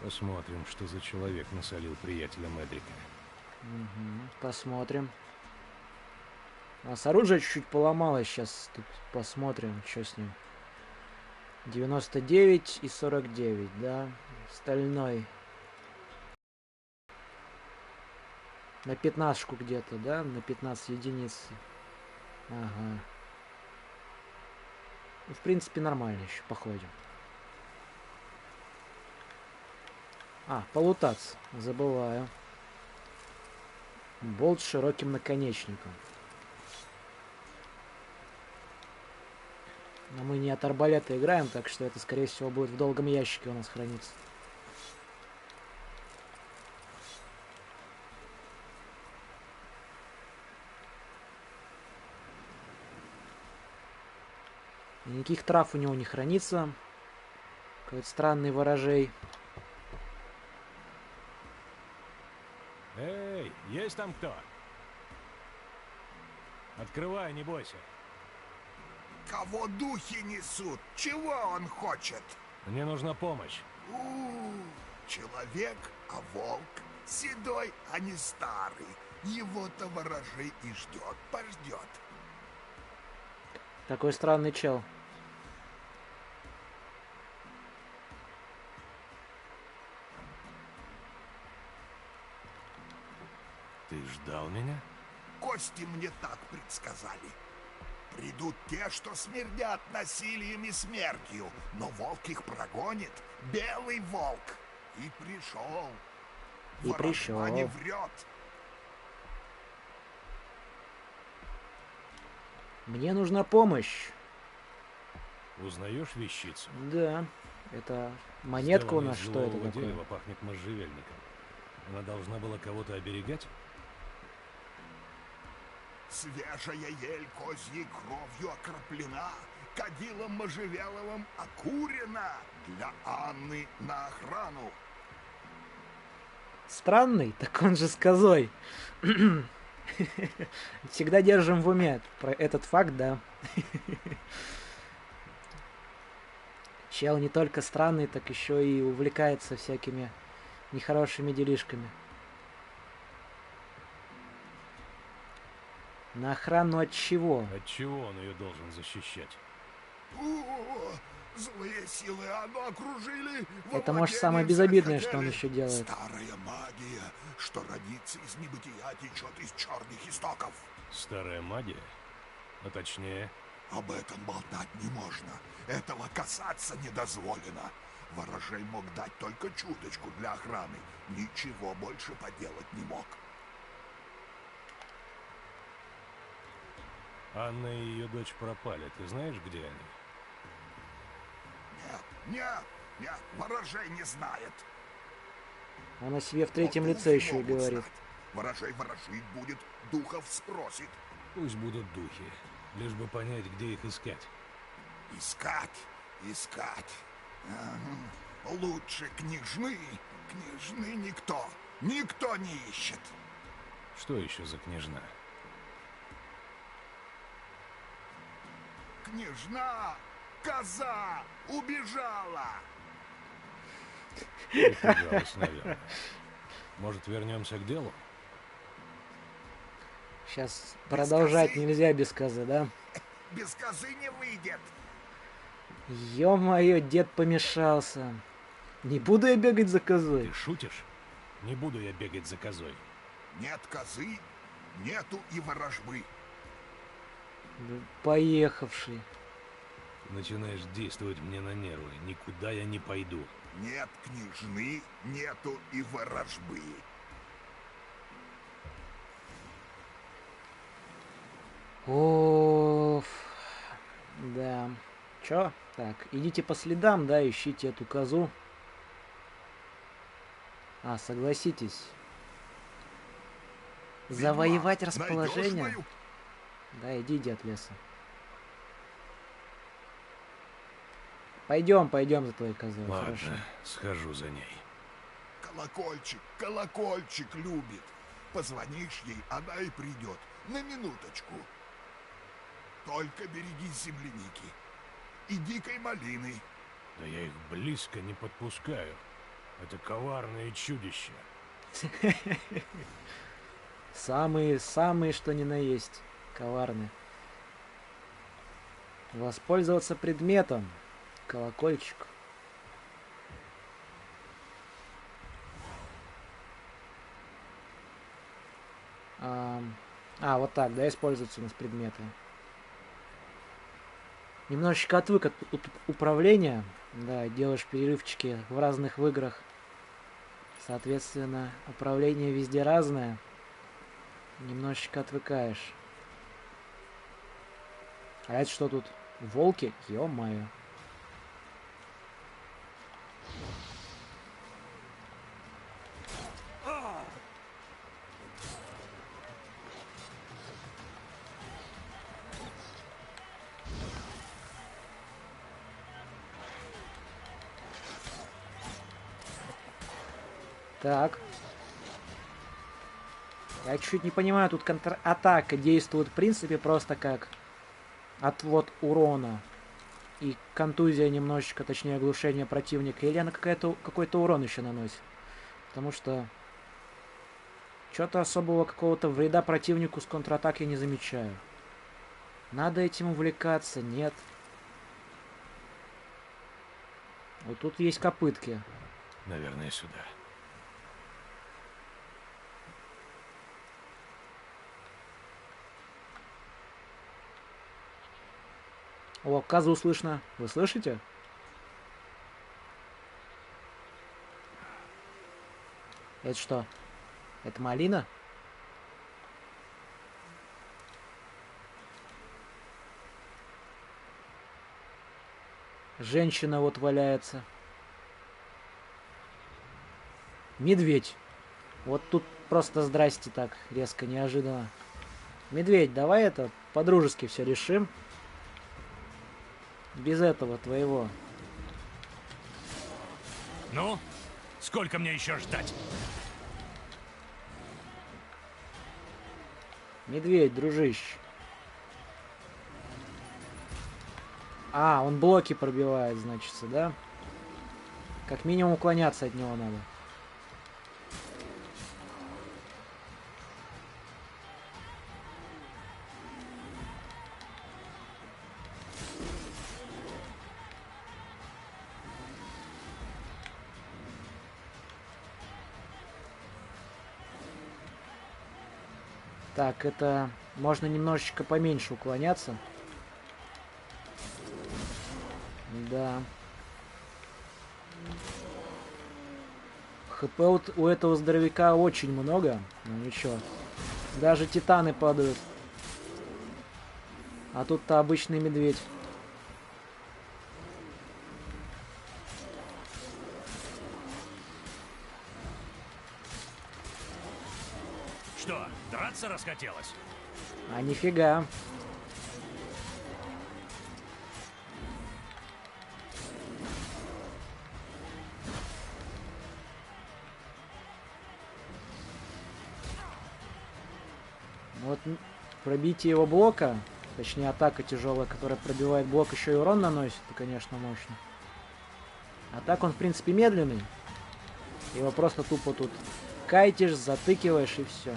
Посмотрим, что за человек насолил приятелям Эдрика. Угу, посмотрим. А с оружия чуть-чуть поломалось. Сейчас тут посмотрим, что с ним. 99 и 49, да? Стальной. На 15-шку где-то, да? На 15 единиц. Ага. Ну, в принципе, нормально еще. Походим. А, полутаться. Забываю. Болт с широким наконечником. Но мы не от арбалета играем, так что это, скорее всего, будет в долгом ящике у нас храниться. И никаких трав у него не хранится. Какой-то странный ворожей. Эй, есть там кто? Открывай, не бойся. Кого духи несут? Чего он хочет? Мне нужна помощь. человек, а волк. Седой, а не старый. Его-то ворожей и ждет, пождет. Такой странный чел. Ты ждал меня? Кости мне так предсказали. Придут те, что смердят насилием и смертью, но волк их прогонит. Белый волк. И пришел. И пришел. Ворожба не врет. Мне нужна помощь. Узнаешь вещицу? Да, это монетка у Сделанная нас, из что это елового такое? дерева, пахнет можжевельником. Она должна была кого-то оберегать? Свежая ель козьей кровью окроплена, кадилом можжевеловым окурена, для Анны на охрану. Странный, так он же с козой. Всегда держим в уме про этот факт, да. Чел не только странный, так еще и увлекается всякими нехорошими делишками. На охрану от чего? От чего он ее должен защищать? О, злые силы Анну окружили. Это, может, во самое владение безобидное, взять что он хотели. еще делает. Старая магия, что родится из небытия, течет из черных истоков. Старая магия? А точнее... Об этом болтать не можно. Этого касаться не дозволено. Ворожей мог дать только чуточку для охраны. Ничего больше поделать не мог. Анна и ее дочь пропали. Ты знаешь, где они? Нет, ворожей не знает. Он о себе в третьем Но лице духи еще и могут говорит. знать. Ворожей ворожить будет, духов спросит. Пусть будут духи. Лишь бы понять, где их искать. Искать. Ага. Лучше княжны. Княжны никто не ищет. Что еще за княжна? Княжна, коза, убежала. Испугалась, наверное. Может, вернемся к делу? Сейчас продолжать козы? нельзя без козы, да? Без козы не выйдет. Ё-моё, дед помешался. Не буду я бегать за козой. Ты шутишь? Не буду я бегать за козой. Нет козы, нету и ворожбы. Да поехавший. Ты начинаешь действовать мне на нервы. Никуда я не пойду. Нет княжны, нету и ворожбы. Оф. Да. Чё? Так, идите по следам, да, ищите эту козу. А, согласитесь. Завоевать Ведьмак, расположение. найдёшь мою? Да, иди, дед леса. Пойдем за твоей козой. Ладно, Хорошо. схожу за ней. Колокольчик любит. Позвонишь ей, она и придет. На минуточку. Только береги земляники. И дикой малины. Да я их близко не подпускаю. Это коварные чудища. Самые, что ни на есть. Коварные. Воспользоваться предметом. Колокольчик. Вот так, да, используются у нас предметы. Немножечко отвык от управления. Да, делаешь перерывчики в разных играх. Соответственно, управление везде разное. Немножечко отвыкаешь. А это что тут? Волки? Ё-моё. Так. Я чуть не понимаю, тут контратака действует в принципе просто как отвод урона. и контузия немножечко, точнее оглушение противника, или она какой-то урон еще наносит. Потому что что-то особого какого-то вреда противнику с контратак я не замечаю. Надо этим увлекаться, нет. Вот тут есть копытки. Наверное, сюда. О, козу слышно. Вы слышите? Это что? Это малина? Женщина вот валяется. Медведь. Вот тут просто здрасте так, резко, неожиданно. Медведь, давай это по-дружески все решим. Без этого твоего. Ну, сколько мне еще ждать? Медведь, дружище. А, он блоки пробивает, значится, да? Как минимум уклоняться от него надо. Так, это можно немножечко поменьше уклоняться. Да. ХП вот у этого здоровяка очень много. Ну ничего. Даже титаны падают. А тут-то обычный медведь. Что, драться расхотелось? А нифига. Вот пробитие его блока, точнее атака тяжелая, которая пробивает блок, еще и урон наносит, это, конечно, мощно. А так он, в принципе, медленный. Его просто тупо тут кайтишь, затыкиваешь и все.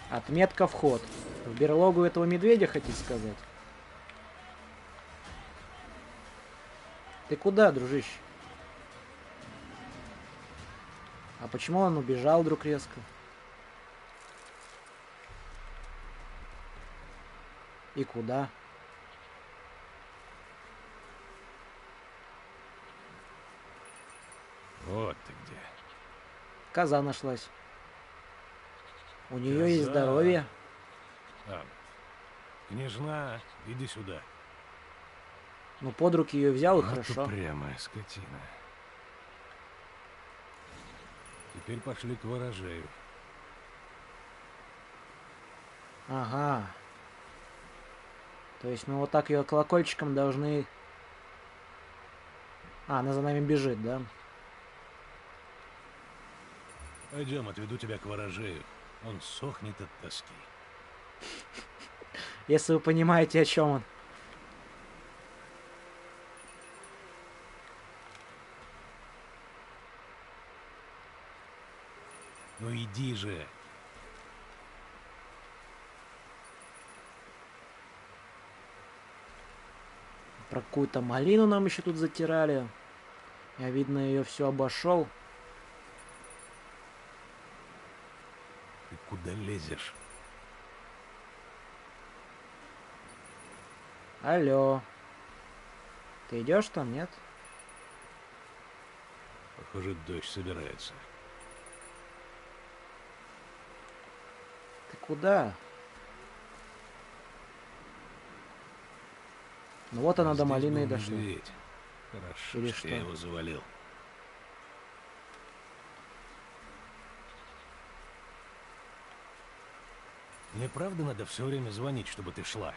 Отметка вход. В берлогу этого медведя, хотите сказать? Ты куда, дружище? А почему он убежал вдруг резко? И куда? Вот ты где. Коза нашлась. У нее есть здоровье. А, княжна, иди сюда. Ну, под руки ее взял, и Вот хорошо. упрямая скотина. Теперь пошли к ворожею. Ага. То есть мы вот так ее колокольчиком должны... А, она за нами бежит, да? Пойдем, отведу тебя к ворожею. Он сохнет от тоски. Если вы понимаете, о чем он. Ну иди же. Про какую-то малину нам еще тут затирали. Я, видно, ее все обошел. Ты куда лезешь? Алло. Ты идешь там, нет? Похоже, дождь собирается. Ты куда? Ну вот она до Здесь малины и был дошла. медведь. Хорошо, Или что что? я его завалил. Мне правда надо все время звонить, чтобы ты шла?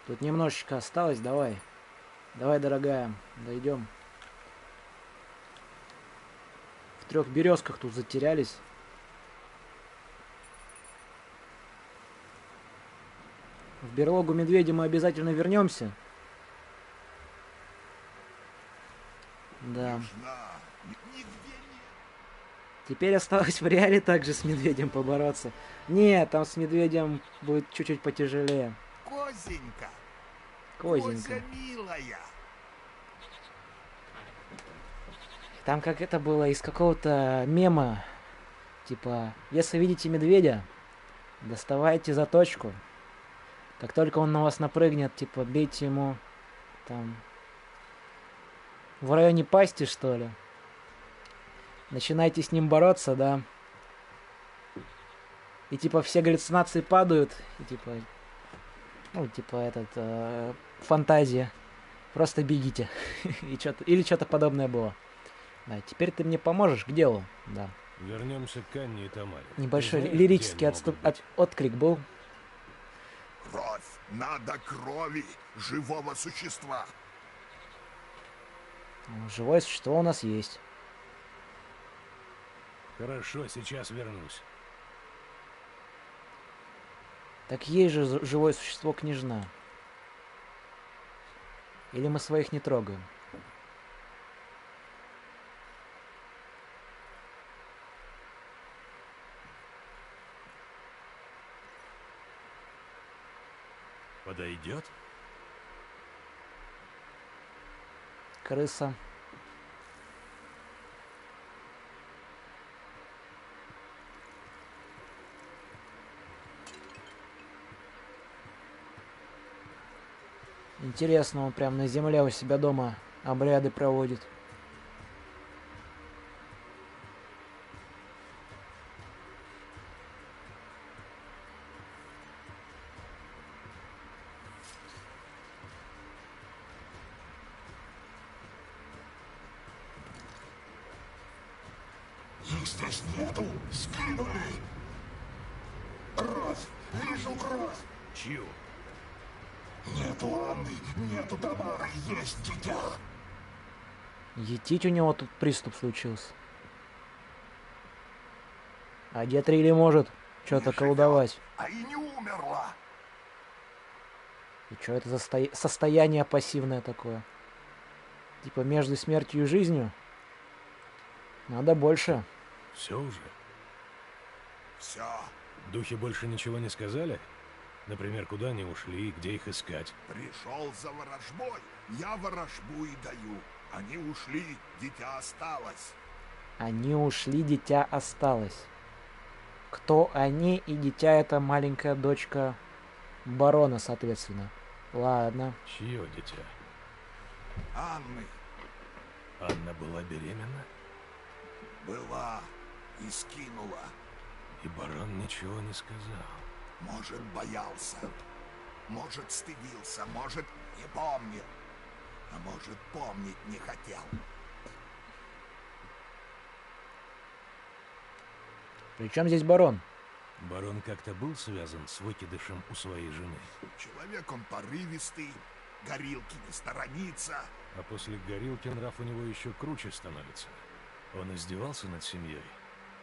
Тут немножечко осталось, давай. Давай, дорогая, дойдем. В 3 березках тут затерялись. В берлогу медведя мы обязательно вернемся. Да. Теперь осталось в реале также с медведем побороться. Нет, там с медведем будет чуть-чуть потяжелее. Козенька. Козенька. Козя милая. Там как это было из какого-то мема. Типа, если видите медведя, доставайте заточку. Как только он на вас напрыгнет, типа, бейте ему там в районе пасти, что ли. Начинайте с ним бороться, да. И типа все галлюцинации падают. И типа, ну, типа фантазия. Просто бегите. И или что-то подобное было. Да, теперь ты мне поможешь к делу, да. Вернемся к Анне и Тамаре. Небольшой Знаешь, лирический где они могут быть? отклик был. Кровь. Надо крови живого существа. Живое существо у нас есть. Хорошо, сейчас вернусь. Так есть же живое существо княжна. Или мы своих не трогаем? Подойдет? Крыса. Интересно, он прям на земле у себя дома обряды проводит. Их здесь нету. Скинули. Кровь. Вижу кровь. Чью? Нету Анны, нету Тамары, есть дитя. Етить у него тут приступ случился. А дед Рили может что-то колдовать. А и не умерла. И что это за состояние пассивное такое? Типа между смертью и жизнью? Надо больше. Все уже? Все. Духи больше ничего не сказали? Например, куда они ушли, где их искать? Пришел за ворожбой. Я ворожбу и даю. Они ушли, дитя осталось. Они ушли, дитя осталось. Кто они и дитя это маленькая дочка барона, соответственно. Ладно. Чье дитя? Анны Анна была беременна? была и скинула. И барон ничего не сказал. Может, боялся. Может, стыдился. Может, не помнил. А может, помнить не хотел. При чем здесь барон? Барон как-то был связан с выкидышем у своей жены. Человек он порывистый, горилки не сторонится. А после горилки нрав у него еще круче становится. Он издевался над семьей.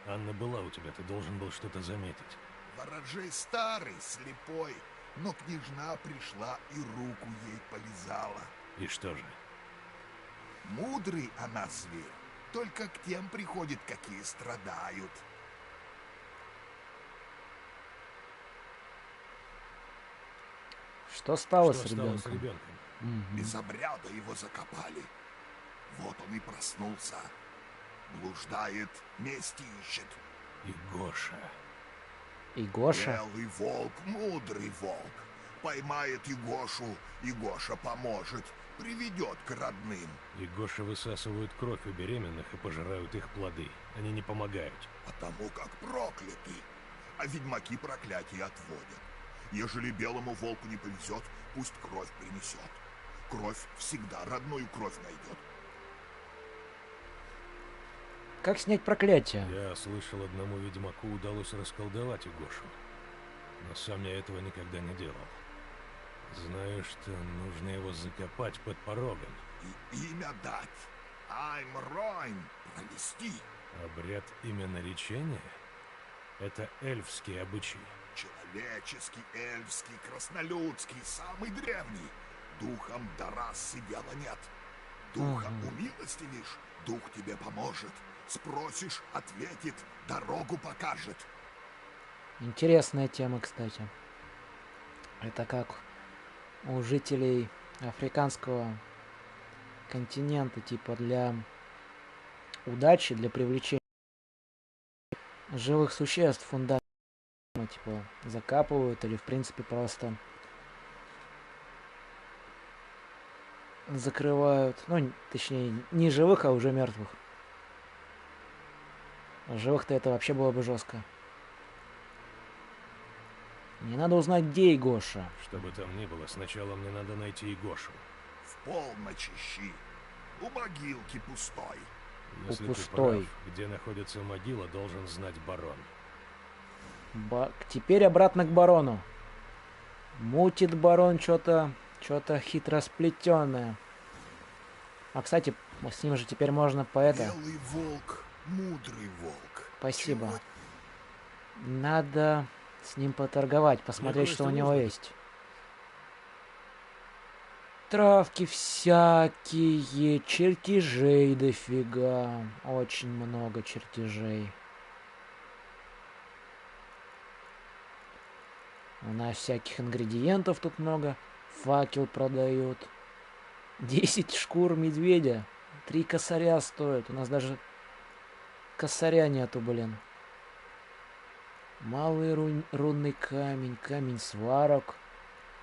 Анна была у тебя, ты должен был что-то заметить. Ворожей старый, слепой, но княжна пришла и руку ей полизала. И что же? Мудрый она зверь, только к тем приходит, какие страдают. Что стало Что с стало ребенком? с ребенком? Без обряда его закопали. Вот он и проснулся. Блуждает, мести ищет. И Гоша. И Гоша? Белый волк, мудрый волк. Поймает Егошу, и Гоша поможет. Приведет к родным. И Гоша высасывают кровь у беременных и пожирают их плоды. Они не помогают. Потому как прокляты. А ведьмаки проклятие отводят. Ежели белому волку не повезет, пусть кровь принесет. Кровь всегда родную кровь найдет. Как снять проклятие? Я слышал, одному ведьмаку удалось расколдовать Гошу. Но сам я этого никогда не делал. Знаю, что нужно его закопать под порогом. И имя дать. Аймройн провести. Обряд именоречения? Это эльфский обычай. Человеческий, эльфский, краснолюдский, самый древний. Духом до расы дела нет. Духом умилостивишь, дух тебе поможет. Спросишь, ответит, дорогу покажет. Интересная тема, кстати. Это как у жителей африканского континента, типа для удачи, для привлечения живых существ фундамент, типа закапывают или в принципе просто закрывают, ну точнее не живых, а уже мертвых. Живых-то это вообще было бы жестко. Мне надо узнать, где Егоша. Что бы там ни было, сначала мне надо найти Егошу. В полночь ищи. У могилки пустой. Если пустой. ты прав, где находится могила, должен знать барон. Теперь обратно к барону. Мутит барон что-то хитросплетенное. А, кстати, с ним же теперь можно по это... Белый волк, мудрый волк. Спасибо. Чего? Надо с ним поторговать, посмотреть, что у него есть. Травки всякие, чертежей дофига. Очень много чертежей. У нас всяких ингредиентов тут много. Факел продают. 10 шкур медведя. 3 косаря стоят. У нас даже косаря нету, блин. Малый рунный камень. Камень сварок.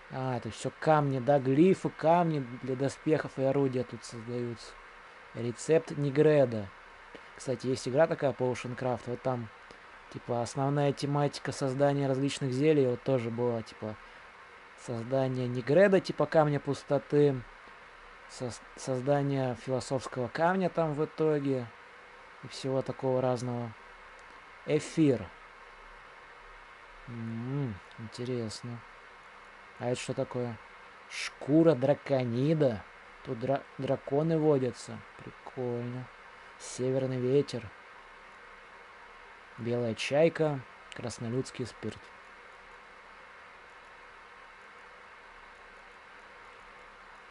А, это все камни, да, глифы, камни для доспехов и орудия тут создаются. Рецепт Нигреда. Кстати, есть игра такая, Potioncraft, вот там, типа, основная тематика создания различных зелий, вот тоже была, типа, создание Нигреда, типа, камня пустоты, создание философского камня там в итоге, и всего такого разного. Эфир. Интересно. А это что такое? Шкура драконида. Тут драконы водятся. Прикольно. Северный ветер. Белая чайка. Краснолюдский спирт.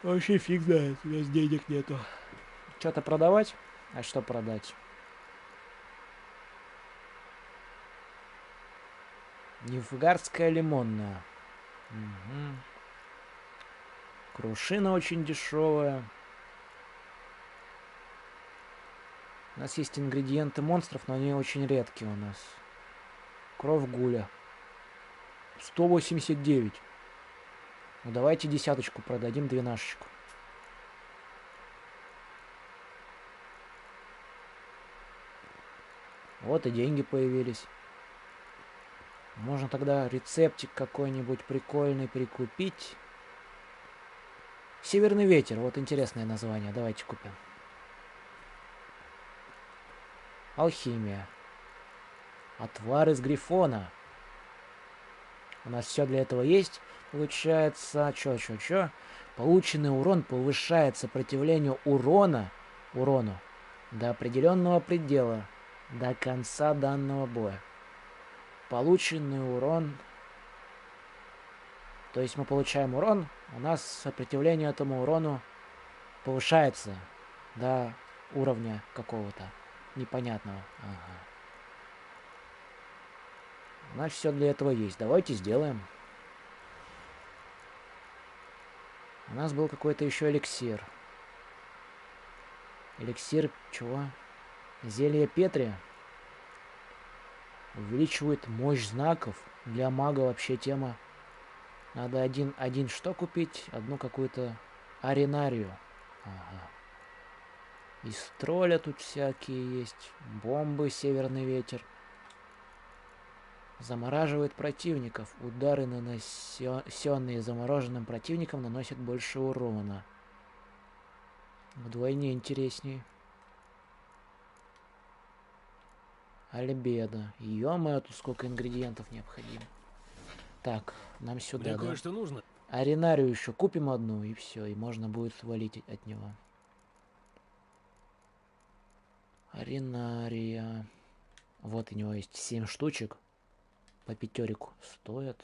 Вообще фиг знает. У нас денег нету. Что-то продавать? А что продать? Нильфгардская лимонная. Угу. Крушина очень дешевая. У нас есть ингредиенты монстров, но они очень редкие у нас. Кровь гуля. 189. Ну давайте десяточку продадим, 12. Вот и деньги появились. Можно тогда рецептик какой-нибудь прикольный прикупить. Северный ветер. Вот интересное название. Давайте купим. Алхимия. Отвар из грифона. У нас все для этого есть. Получается, чё. Полученный урон повышает сопротивление урону до определенного предела. До конца данного боя. Полученный урон. То есть мы получаем урон, у нас сопротивление этому урону повышается до уровня какого-то непонятного. Ага. У нас все для этого есть. Давайте сделаем. У нас был какой-то еще эликсир. Эликсир чего? Зелье Петри. Увеличивает мощь знаков. Для мага вообще тема. Надо один что купить? Одну какую-то аренарию. Ага. Из тролля тут всякие есть. Бомбы, северный ветер. Замораживает противников. Удары, нанесенные замороженным противником, наносят больше урона. Вдвойне интереснее. Альбедо. Ё-моё, тут сколько ингредиентов необходимо. Так, нам сюда, Мне да? кое-что нужно. Аренарию еще купим одну, и все, и можно будет свалить от него. Аренария. Вот у него есть 7 штучек. По 5 стоят.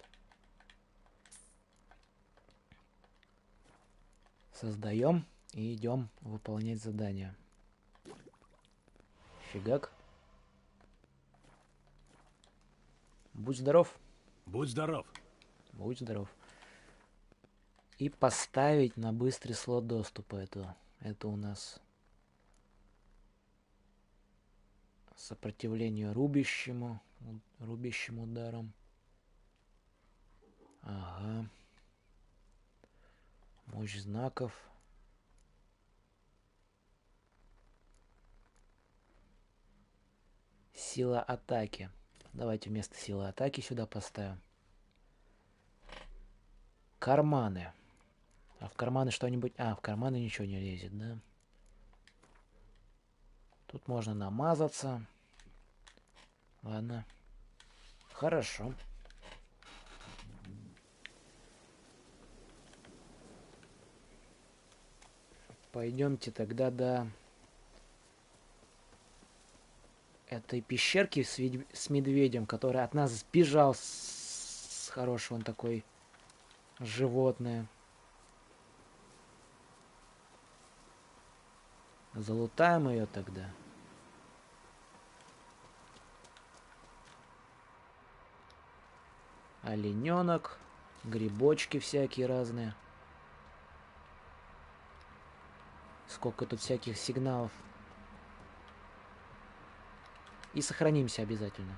Создаем и идем выполнять задание. Фигак. Будь здоров. Будь здоров. Будь здоров. И поставить на быстрый слот доступа это у нас сопротивление рубящим ударом. Ага. Мощь знаков. Сила атаки. Давайте вместо силы атаки сюда поставим. Карманы. А в карманы что-нибудь... А, в карманы ничего не лезет, да? Тут можно намазаться. Ладно. Хорошо. Пойдемте тогда до этой пещерки с медведем, который от нас сбежал с хорошего, он такой животное. Залутаем ее тогда. Олененок, грибочки всякие разные. Сколько тут всяких сигналов. И сохранимся обязательно.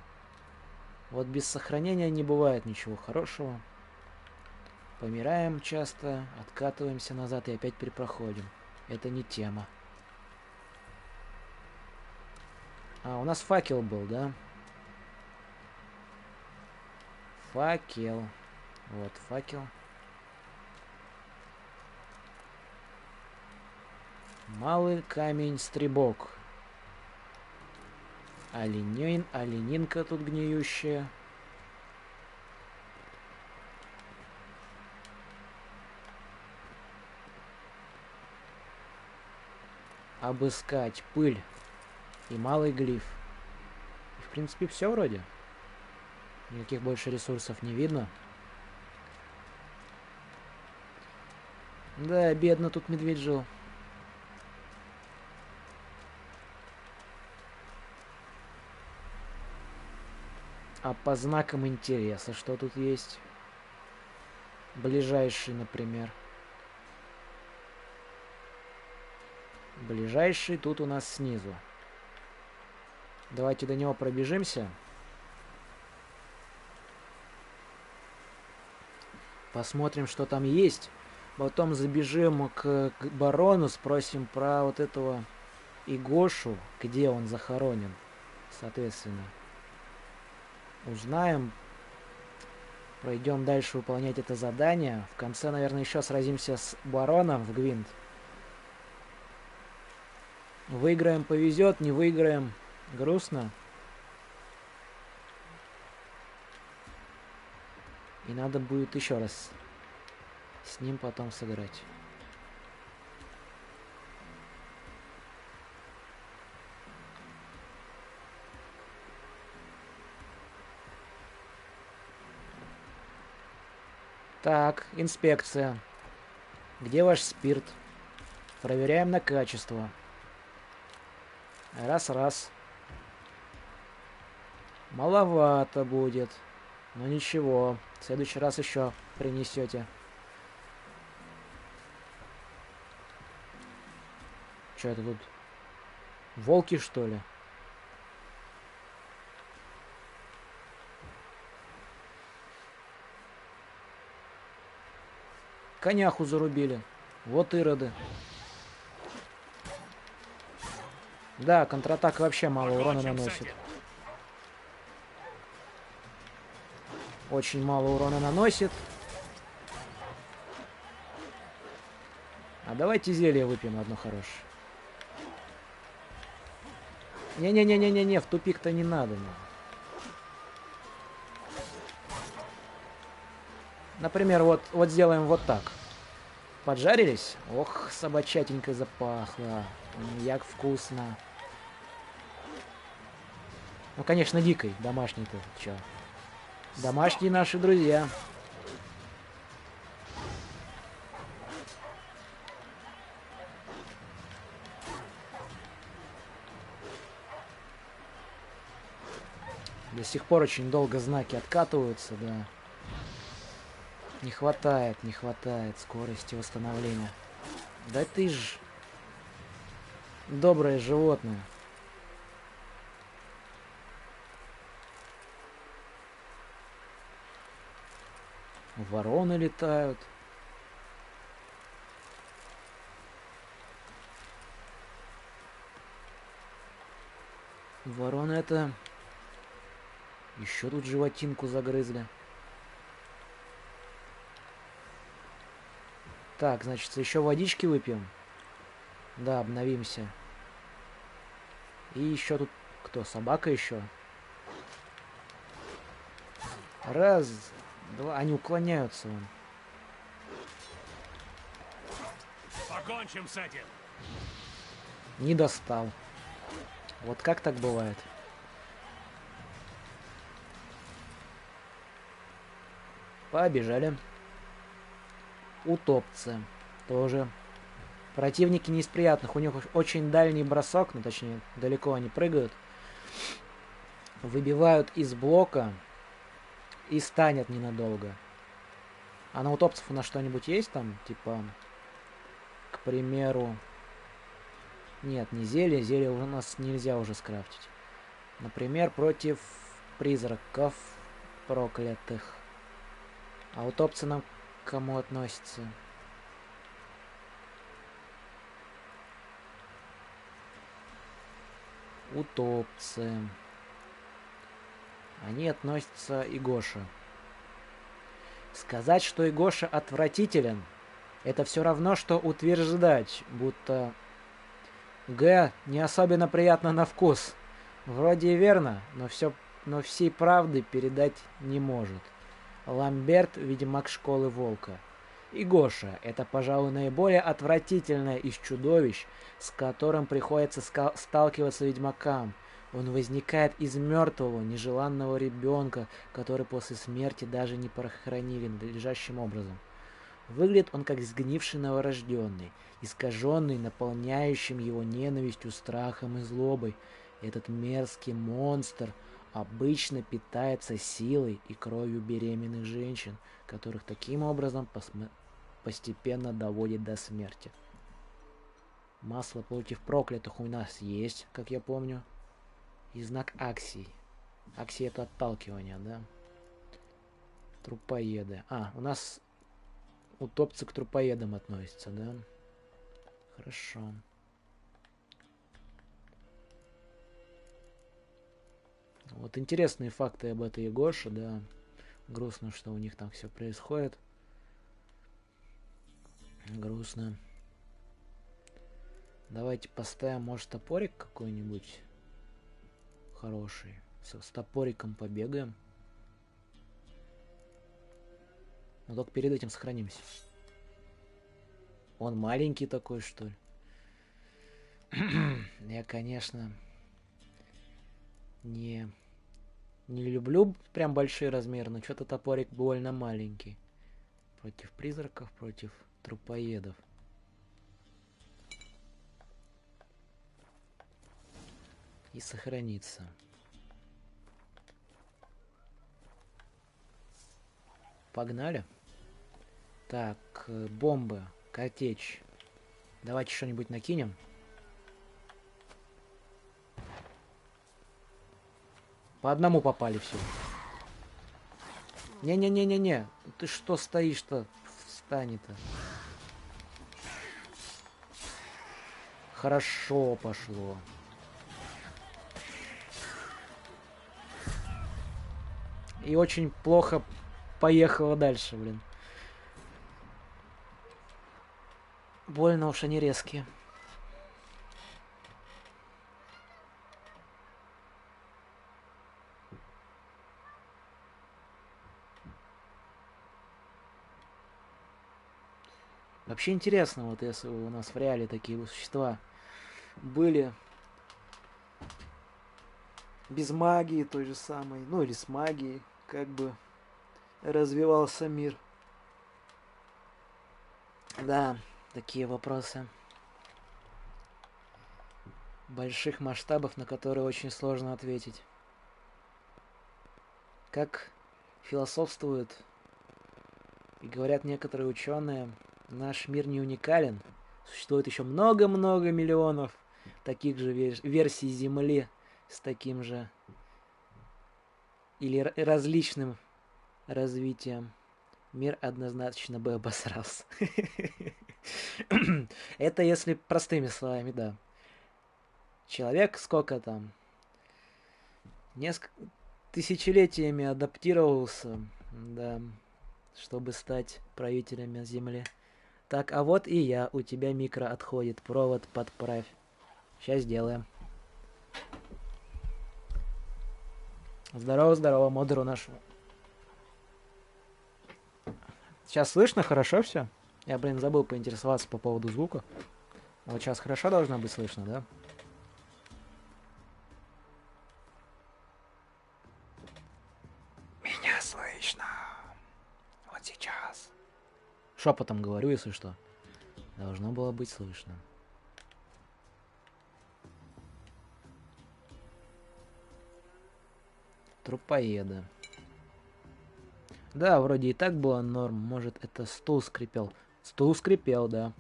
Вот без сохранения не бывает ничего хорошего. Помираем часто, откатываемся назад и опять перепроходим. Это не тема. А, у нас факел был, да? Факел. Вот, факел. Малый камень-стрибок. Оленинка тут гниющая. Обыскать пыль и малый глиф. И, в принципе, все вроде. Никаких больше ресурсов не видно. Да, бедно тут медведь жил. А по знакам интереса, что тут есть? Ближайший, например. Ближайший тут у нас снизу. Давайте до него пробежимся. Посмотрим, что там есть. Потом забежим к барону, спросим про вот этого Игошу, где он захоронен, соответственно. Узнаем. Пройдем дальше выполнять это задание. В конце, наверное, еще сразимся с бароном в Гвинт. Выиграем, повезет, не выиграем, грустно. И надо будет еще раз с ним потом сыграть. Так, инспекция. Где ваш спирт? Проверяем на качество. Раз. Маловато будет. Но ничего. В следующий раз еще принесете. Что это тут? Волки, что ли? Коняху зарубили. Вот ироды. Да, контратака вообще мало урона наносит. Очень мало урона наносит. А давайте зелье выпьем одно хорошее. Не-не-не-не-не-не, в тупик-то не надо. Например, вот сделаем вот так. Поджарились? Ох, собачатенько запахло. Як вкусно. Ну, конечно, дикой. Домашний-то. Чё? Домашние наши друзья. До сих пор очень долго знаки откатываются, да. Не хватает скорости восстановления. Да ты ж доброе животное. Вороны летают. Вороны это... Еще тут животинку загрызли. Так, значит, еще водички выпьем. Да, обновимся. И еще тут кто? Собака еще? Раз, два. Они уклоняются. Вон. Покончим с этим. Не достал. Вот как так бывает? Побежали. Утопцы. Тоже. Противники не из приятных. У них очень дальний бросок. Ну, точнее, далеко они прыгают. Выбивают из блока. И станет ненадолго. А на утопцев у нас что-нибудь есть там? Типа, к примеру... Нет, не зелье. Зелье у нас нельзя уже скрафтить. Например, против призраков проклятых. А утопцы нам к кому относятся? Утопцы. Они относятся Игоша. Сказать, что Игоша отвратителен, это все равно, что утверждать, будто Г не особенно приятно на вкус. Вроде и верно, но всей правды передать не может. Ламберт, ведьмак школы Волка. И Гоша – это, пожалуй, наиболее отвратительное из чудовищ, с которым приходится сталкиваться ведьмакам. Он возникает из мертвого, нежеланного ребенка, который после смерти даже не похоронили надлежащим образом. Выглядит он как сгнивший новорожденный, искаженный, наполняющим его ненавистью, страхом и злобой. Этот мерзкий монстр обычно питается силой и кровью беременных женщин, которых таким образом постепенно доводит до смерти. Масло против проклятых у нас есть, как я помню. И знак Аксии. Аксия — это отталкивание, да? Трупоеды. А, у нас утопцы к трупоедам относятся, да? Хорошо. Вот интересные факты об этой Егоше, да. Грустно, что у них там все происходит. Грустно. Давайте поставим, может, топорик какой-нибудь хороший. С топориком побегаем. Но только перед этим сохранимся. Он маленький такой, что ли? Я, конечно, не люблю прям большие размеры, но что-то топорик больно маленький. Против призраков, против трупоедов. И сохранится. Погнали. Так, бомбы, картечь. Давайте что-нибудь накинем. По одному попали все. Не-не-не-не-не. Ты что стоишь-то? Встань-то. Хорошо пошло. И очень плохо поехала дальше, блин. Больно уж они резкие. Вообще интересно, вот если у нас в реале такие существа были без магии той же самой, ну или с магией, как бы развивался мир. Да, такие вопросы больших масштабов, на которые очень сложно ответить. Как философствуют и говорят некоторые ученые, наш мир не уникален. Существует еще много-много миллионов таких же версий Земли с таким же или различным развитием. Мир однозначно бы обосрался. Это если простыми словами, да. Человек сколько там? Несколько тысячелетиями адаптировался, да, чтобы стать правителями Земли. Так, а вот и я. У тебя микро отходит. Провод подправь. Сейчас сделаем. Здорово, здорово, модеру нашему. Сейчас слышно хорошо все? Я, забыл поинтересоваться по поводу звука. Вот сейчас хорошо должно быть слышно, да? Меня слышно. Вот сейчас. Шепотом говорю, если что. Должно было быть слышно. Трупоеда. Да, вроде и так было норм. Может, это стул скрипел. Стул скрипел, да.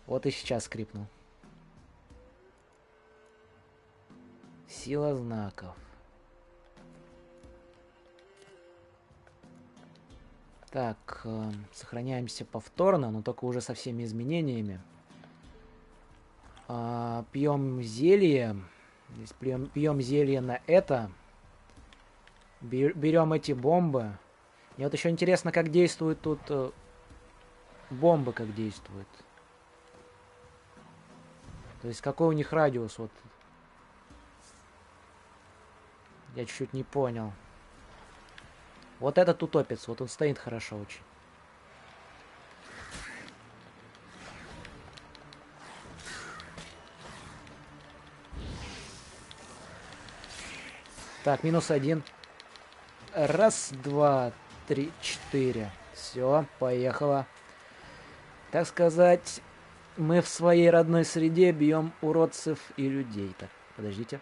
Вот и сейчас скрипнул. Сила знаков. Так, сохраняемся повторно, но только уже со всеми изменениями. Пьем зелье. Пьем зелье на это. Берем эти бомбы. Мне вот еще интересно, как действуют тут бомбы, как действуют. То есть какой у них радиус, вот. Я чуть-чуть не понял. Вот этот утопец, вот он стоит хорошо очень. Так, -1. Раз, два, три, 4. Все, поехало. Так сказать, мы в своей родной среде бьем уродцев и людей. Так, подождите.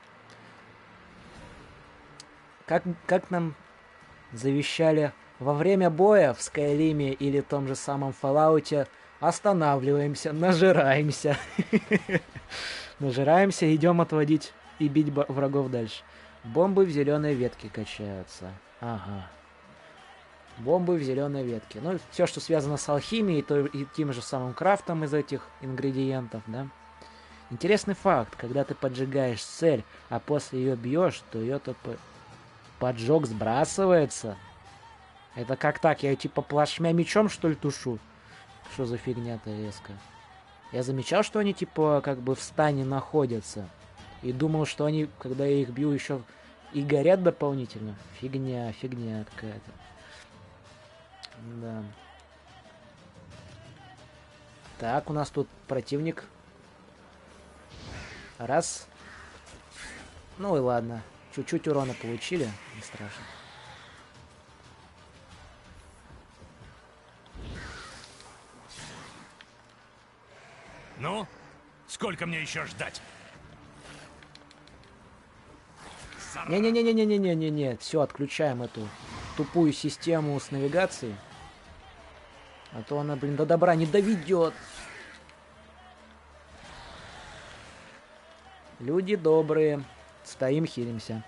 Как нам завещали во время боя в Скайлиме или том же самом Fallout, останавливаемся, нажираемся. Нажираемся, идем отводить и бить врагов дальше. Бомбы в зеленой ветке качаются. Ага. Бомбы в зеленой ветке. Ну, все, что связано с алхимией, то и тем же самым крафтом из этих ингредиентов, да. Интересный факт, когда ты поджигаешь цель, а после ее бьешь, то ее поджог сбрасывается. Это как так? Я типа плашмя мечом, что ли, тушу? Что за фигня-то резко? Я замечал, что они типа как бы в стане находятся. И думал, что они, когда я их бью, еще и горят дополнительно. Фигня какая-то. Да. Так, у нас тут противник. Раз. Ну и ладно. Чуть-чуть урона получили. Не страшно. Ну, сколько мне еще ждать? Не-не-не-не-не-не-не-не. Все, отключаем эту тупую систему с навигацией. А то она, блин, до добра не доведет. Люди добрые. Стоим, хилимся.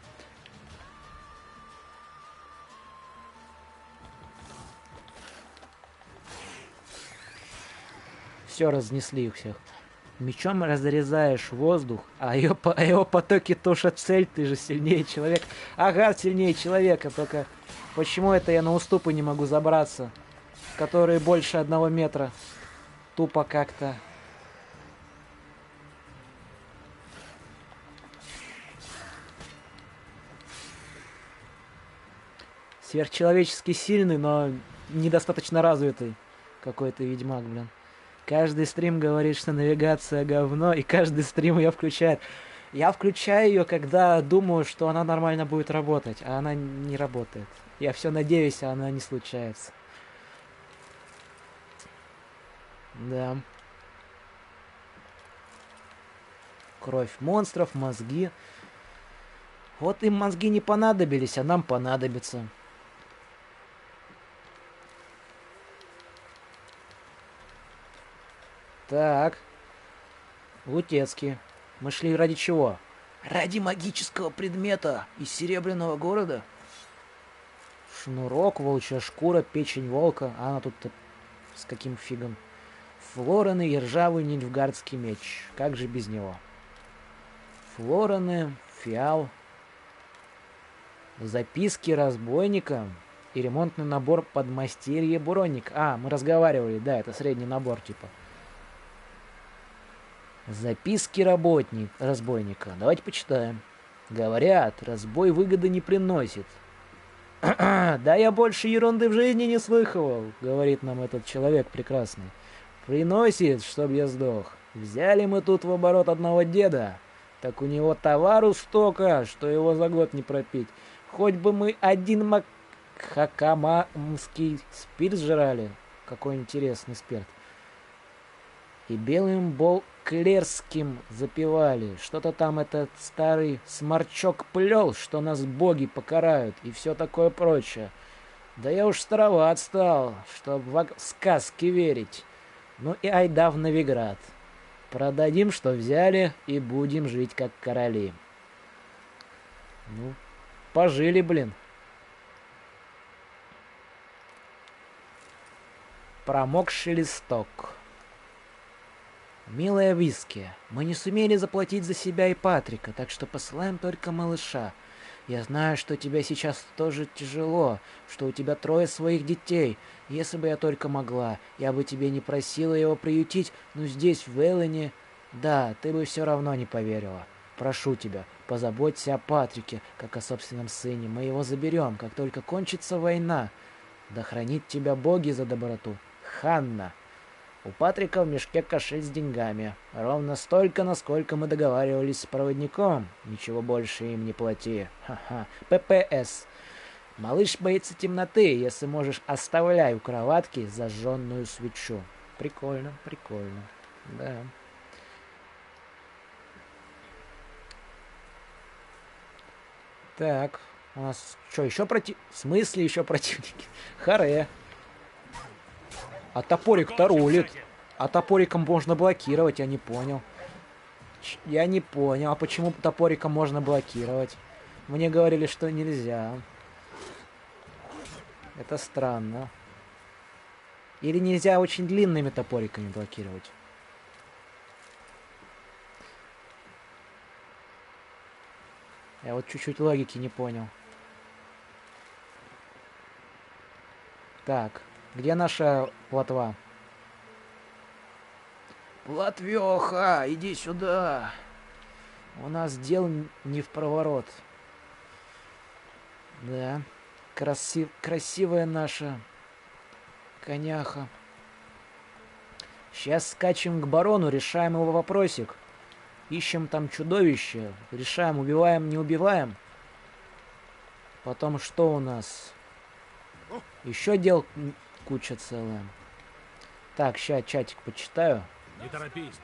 Все, разнесли их всех. Мечом разрезаешь воздух, а его потоки тушат цель, ты же сильнее человека. Ага, сильнее человека, только почему это я на уступы не могу забраться, которые больше 1 метра? Тупо как-то. Сверхчеловечески сильный, но недостаточно развитый. какой-то ведьмак, блин. Каждый стрим говорит, что навигация говно, и каждый стрим ее включает. Я включаю ее, когда думаю, что она нормально будет работать, а она не работает. Я все надеюсь, а она не случается. Да. Кровь монстров, мозги. Вот им мозги не понадобились, а нам понадобятся. Так. Лутецкий. Мы шли ради чего? Ради магического предмета из Серебряного города? Шнурок, волчья шкура, печень волка. А она тут-то с каким фигом? Флораны и ржавый нильфгардский меч. Как же без него? Флораны, фиал. Записки разбойника и ремонтный набор подмастерье буронник. А, мы разговаривали, да, это средний набор типа. Записки разбойника. Давайте почитаем. Говорят, разбой выгоды не приносит. Да я больше ерунды в жизни не слыхивал, говорит нам этот человек прекрасный. Приносит, чтоб я сдох. Взяли мы тут в оборот одного деда. Так у него товару столько, что его за год не пропить. Хоть бы мы один хакамамский спирт жрали. Какой интересный спирт. И белым болклерским запивали. Что-то там этот старый сморчок плел, что нас боги покарают, и все такое прочее. Да я уж староват стал, чтоб в сказки верить. Ну и айда в Новиград. Продадим, что взяли, и будем жить как короли. Ну, пожили, блин. Промокший листок. Милая Виски, мы не сумели заплатить за себя и Патрика, так что посылаем только малыша. Я знаю, что тебе сейчас тоже тяжело, что у тебя 3 своих детей. Если бы я только могла, я бы тебе не просила его приютить, но здесь, в Эллене... Да, ты бы все равно не поверила. Прошу тебя, позаботься о Патрике, как о собственном сыне. Мы его заберем, как только кончится война. Да хранит тебя боги за доброту. Ханна. У Патрика в мешке кошель с деньгами. Ровно столько, насколько мы договаривались с проводником. Ничего больше им не плати. Ха-ха. ППС. Малыш боится темноты. Если можешь, оставляй у кроватки зажженную свечу. Прикольно, прикольно. Да. Так. У нас что, еще В смысле еще противники? Харе. А топорик-то рулит. А топориком можно блокировать, я не понял. Я не понял, а почему топориком можно блокировать? Мне говорили, что нельзя. Это странно. Или нельзя очень длинными топориками блокировать? Я вот чуть-чуть логики не понял. Так. Где наша плотва? Плотвёха, иди сюда. У нас дел не в проворот. Да. Красивая наша коняха. Сейчас скачем к барону, решаем его вопросик. Ищем там чудовище. Решаем, убиваем, не убиваем. Потом что у нас? Еще дел... Куча целая. Так, сейчас чатик почитаю. Не торопись.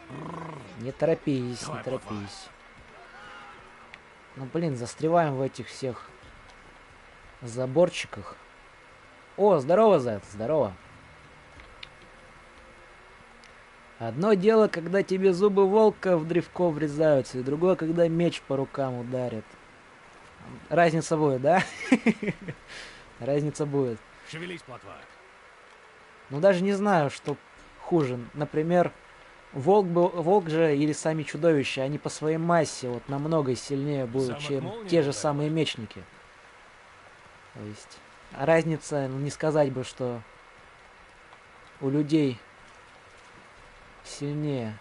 Не торопись, давай, не торопись. Ну, блин, застреваем в этих всех заборчиках. О, здорово, Зет, здорово. Одно дело, когда тебе зубы волка в древко врезаются, и другое, когда меч по рукам ударит. Разница будет, да? Разница будет. Шевелись, плотва. Ну, даже не знаю, что хуже. Например, волк же или сами чудовища, они по своей массе вот намного сильнее будут, чем те же самые мечники. То есть, разница, ну, не сказать бы, что у людей сильнее.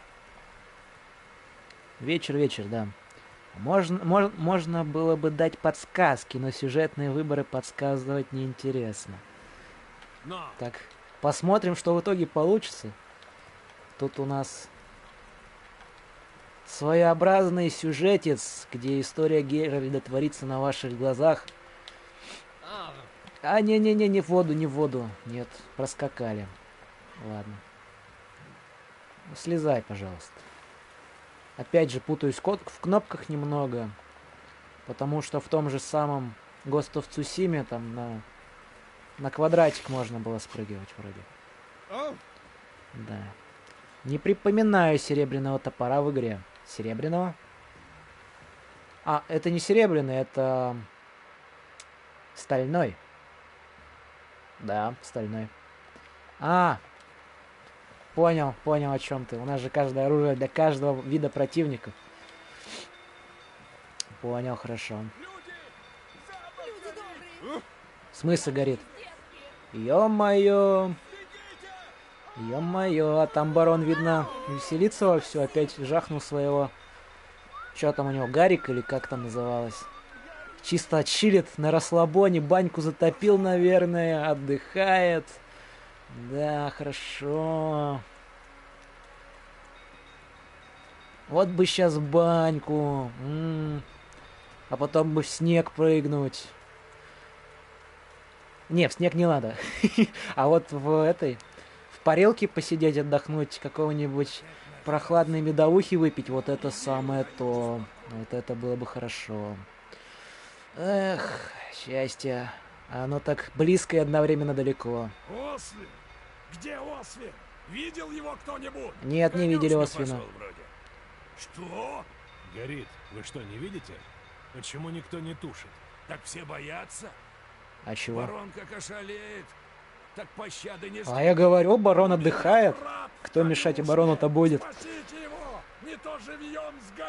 Вечер, да. Можно было бы дать подсказки, но сюжетные выборы подсказывать неинтересно. Так, Посмотрим, что в итоге получится. Тут у нас своеобразный сюжетец, где история Геральда творится на ваших глазах. А, не-не-не, не в воду, не в воду. Нет, проскакали. Ладно. Ну, слезай, пожалуйста. Опять же, путаюсь в кнопках немного. Потому что в том же самом Ghost of Tsushima там на квадратик можно было спрыгивать вроде. Да. Не припоминаю серебряного топора в игре. Серебряного? А, это не серебряный, это стальной. Да, стальной. А, понял, о чем ты. У нас же каждое оружие для каждого вида противника. Понял, хорошо. Смысл горит. Ё-моё. Ё-моё, а там барон, видно, веселится во всё. Опять жахнул своего... Чё там у него, Гарик или как там называлось? Чисто отчилит на расслабоне, баньку затопил, наверное, отдыхает. Да, хорошо. Вот бы сейчас баньку. А потом бы в снег прыгнуть. Не, в снег не надо. А вот в парилке посидеть, отдохнуть, какого-нибудь прохладной медовухи выпить, вот это самое то. Вот это было бы хорошо. Эх, счастье. Оно так близко и одновременно далеко. Освин! Где Освин? Видел его кто-нибудь? Нет, не видели Освина. Что? Горит. Вы что, не видите? Почему никто не тушит? Так все боятся? А чего? Барон как ошалеет. Так пощады не... А я говорю, барон отдыхает. Кто мешать и барону-то будет?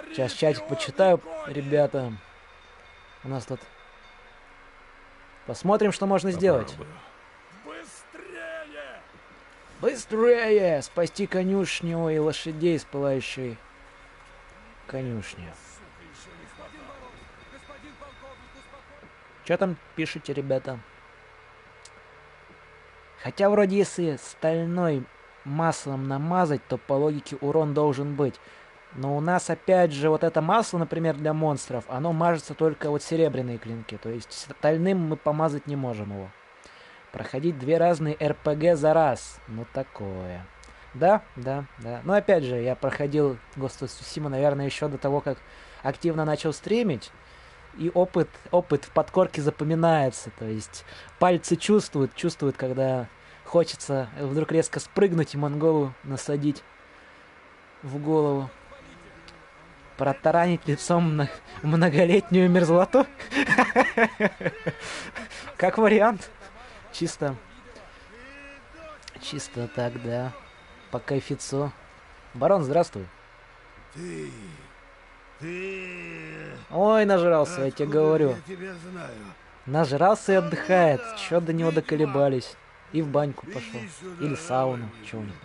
Сейчас чатик почитаю, ребята. У нас тут... Посмотрим, что можно сделать. Быстрее! Быстрее! Спасти конюшню и лошадей с пылающей конюшни. Что там пишете, ребята? Хотя вроде если стальной маслом намазать, то по логике урон должен быть. Но у нас опять же вот это масло, например, для монстров, оно мажется только вот серебряные клинки. То есть стальным мы помазать не можем его. Проходить 2 разные РПГ за раз. Ну такое. Да. Но опять же, я проходил Ghost of Tsushima, наверное, еще до того, как активно начал стримить. И опыт в подкорке запоминается. То есть пальцы чувствуют, когда хочется вдруг резко спрыгнуть и монголу насадить в голову. Протаранить лицом многолетнюю мерзлоту? Как вариант. Чисто так, да. По кайфицу. Барон, здравствуй. Ты... Ой, нажрался, я тебе говорю. Я тебя знаю. Нажрался и отдыхает. Чё до него доколебались. И в баньку пошел. Или сауну. Чё у них.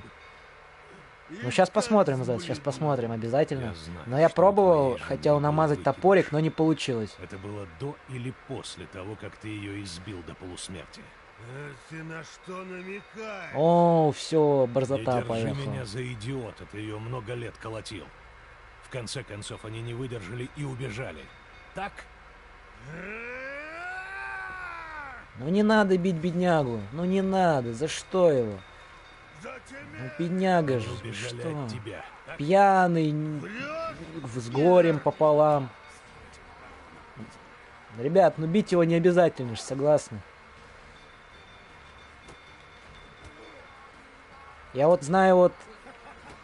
Ну, сейчас посмотрим, Зет, сейчас посмотрим обязательно. Но я пробовал, хотел намазать топорик, но не получилось. Это было до или после того, как ты ее избил до полусмерти? Ты на что намекаешь? О, все, борзота Не держи поехала. меня за идиота, ты ее много лет колотил. В конце концов, они не выдержали и убежали. Так? Ну не надо бить беднягу. Ну не надо, за что его? Ну бедняга же, что? Пьяный, с горем пополам. Ребят, ну бить его не обязательно, же согласны? Я вот знаю вот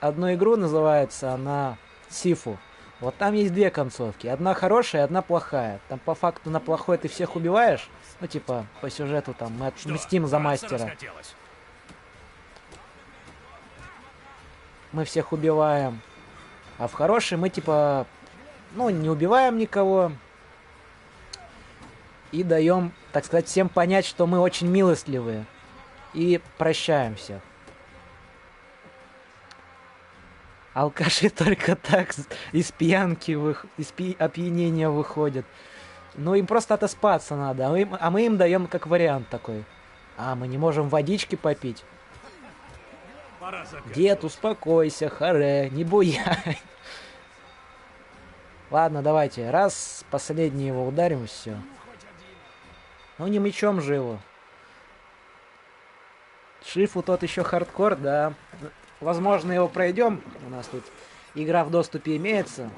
одну игру, называется она Сифу. Вот там есть 2 концовки. Одна хорошая, одна плохая. Там по факту на плохой ты всех убиваешь. Ну типа по сюжету там мы отмстим за мастера. Мы всех убиваем. А в хорошей мы типа, ну не убиваем никого. И даем, так сказать, всем понять, что мы очень милостливые. И прощаем всех. Алкаши только так из пьянки, из опьянения выходят. Ну, им просто отоспаться надо, а мы им даем как вариант такой. А, мы не можем водички попить. пора заканчивать. Дед, успокойся, харе, не буяй. Ладно, давайте. Раз, последний его ударим, все. Ну, не мечом же его. Шифу тот еще хардкор, да. Возможно, его пройдем. У нас тут игра в доступе имеется.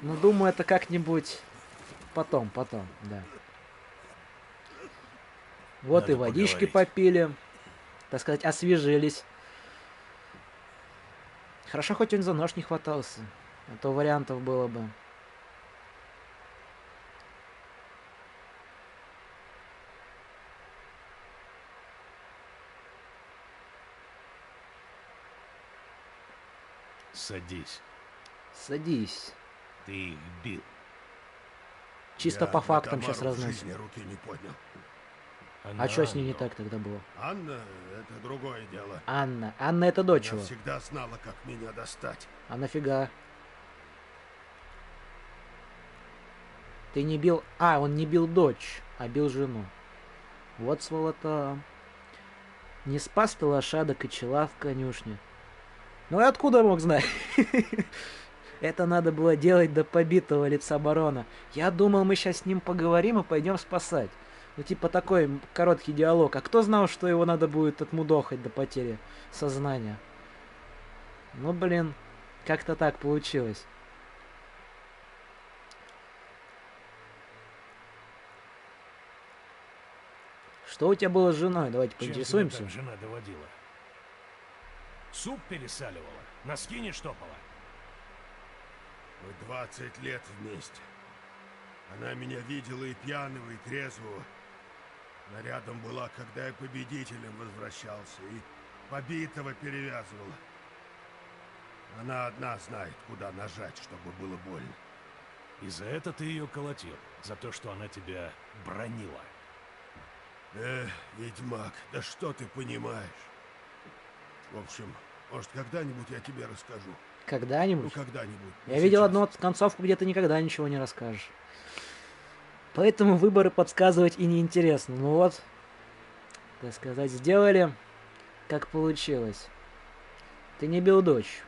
Но думаю, это как-нибудь потом, да. Вот Надо и водички поговорить. попили. Так сказать, освежились. Хорошо, хоть он за нож не хватался. А то вариантов было бы. Садись. Садись. Ты их бил. Чисто Я по на фактам Тамару сейчас в разносим. жизни руки не поднял. А что с ней не так тогда было? Анна — это другое дело. Анна. Анна это дочь Она его. всегда знала, как меня достать. А нафига? Ты не бил... А, он не бил дочь, а бил жену. Вот сволота. Не спас ты лошадок и чела в конюшне. Ну и откуда мог знать? Это надо было делать до побитого лица барона. Я думал, мы сейчас с ним поговорим и пойдем спасать. Ну типа такой короткий диалог. А кто знал, что его надо будет отмудохать до потери сознания? Ну блин, как-то так получилось. Что у тебя было с женой? Давайте Чем поинтересуемся. тебя так жена доводила? Суп пересаливала? Носки не штопала? Мы 20 лет вместе. Она меня видела и пьяного, и трезвого. Она рядом была, когда я победителем возвращался, и побитого перевязывала. Она одна знает, куда нажать, чтобы было больно. И за это ты ее колотил? За то, что она тебя бронила? Ведьмак, да что ты понимаешь? В общем, может, когда-нибудь я тебе расскажу. Ну, Когда-нибудь? когда-нибудь. Я видел одну концовку, где ты никогда ничего не расскажешь. Поэтому выборы подсказывать и неинтересно. Ну вот, так сказать, сделали, как получилось. Ты не бил дочь.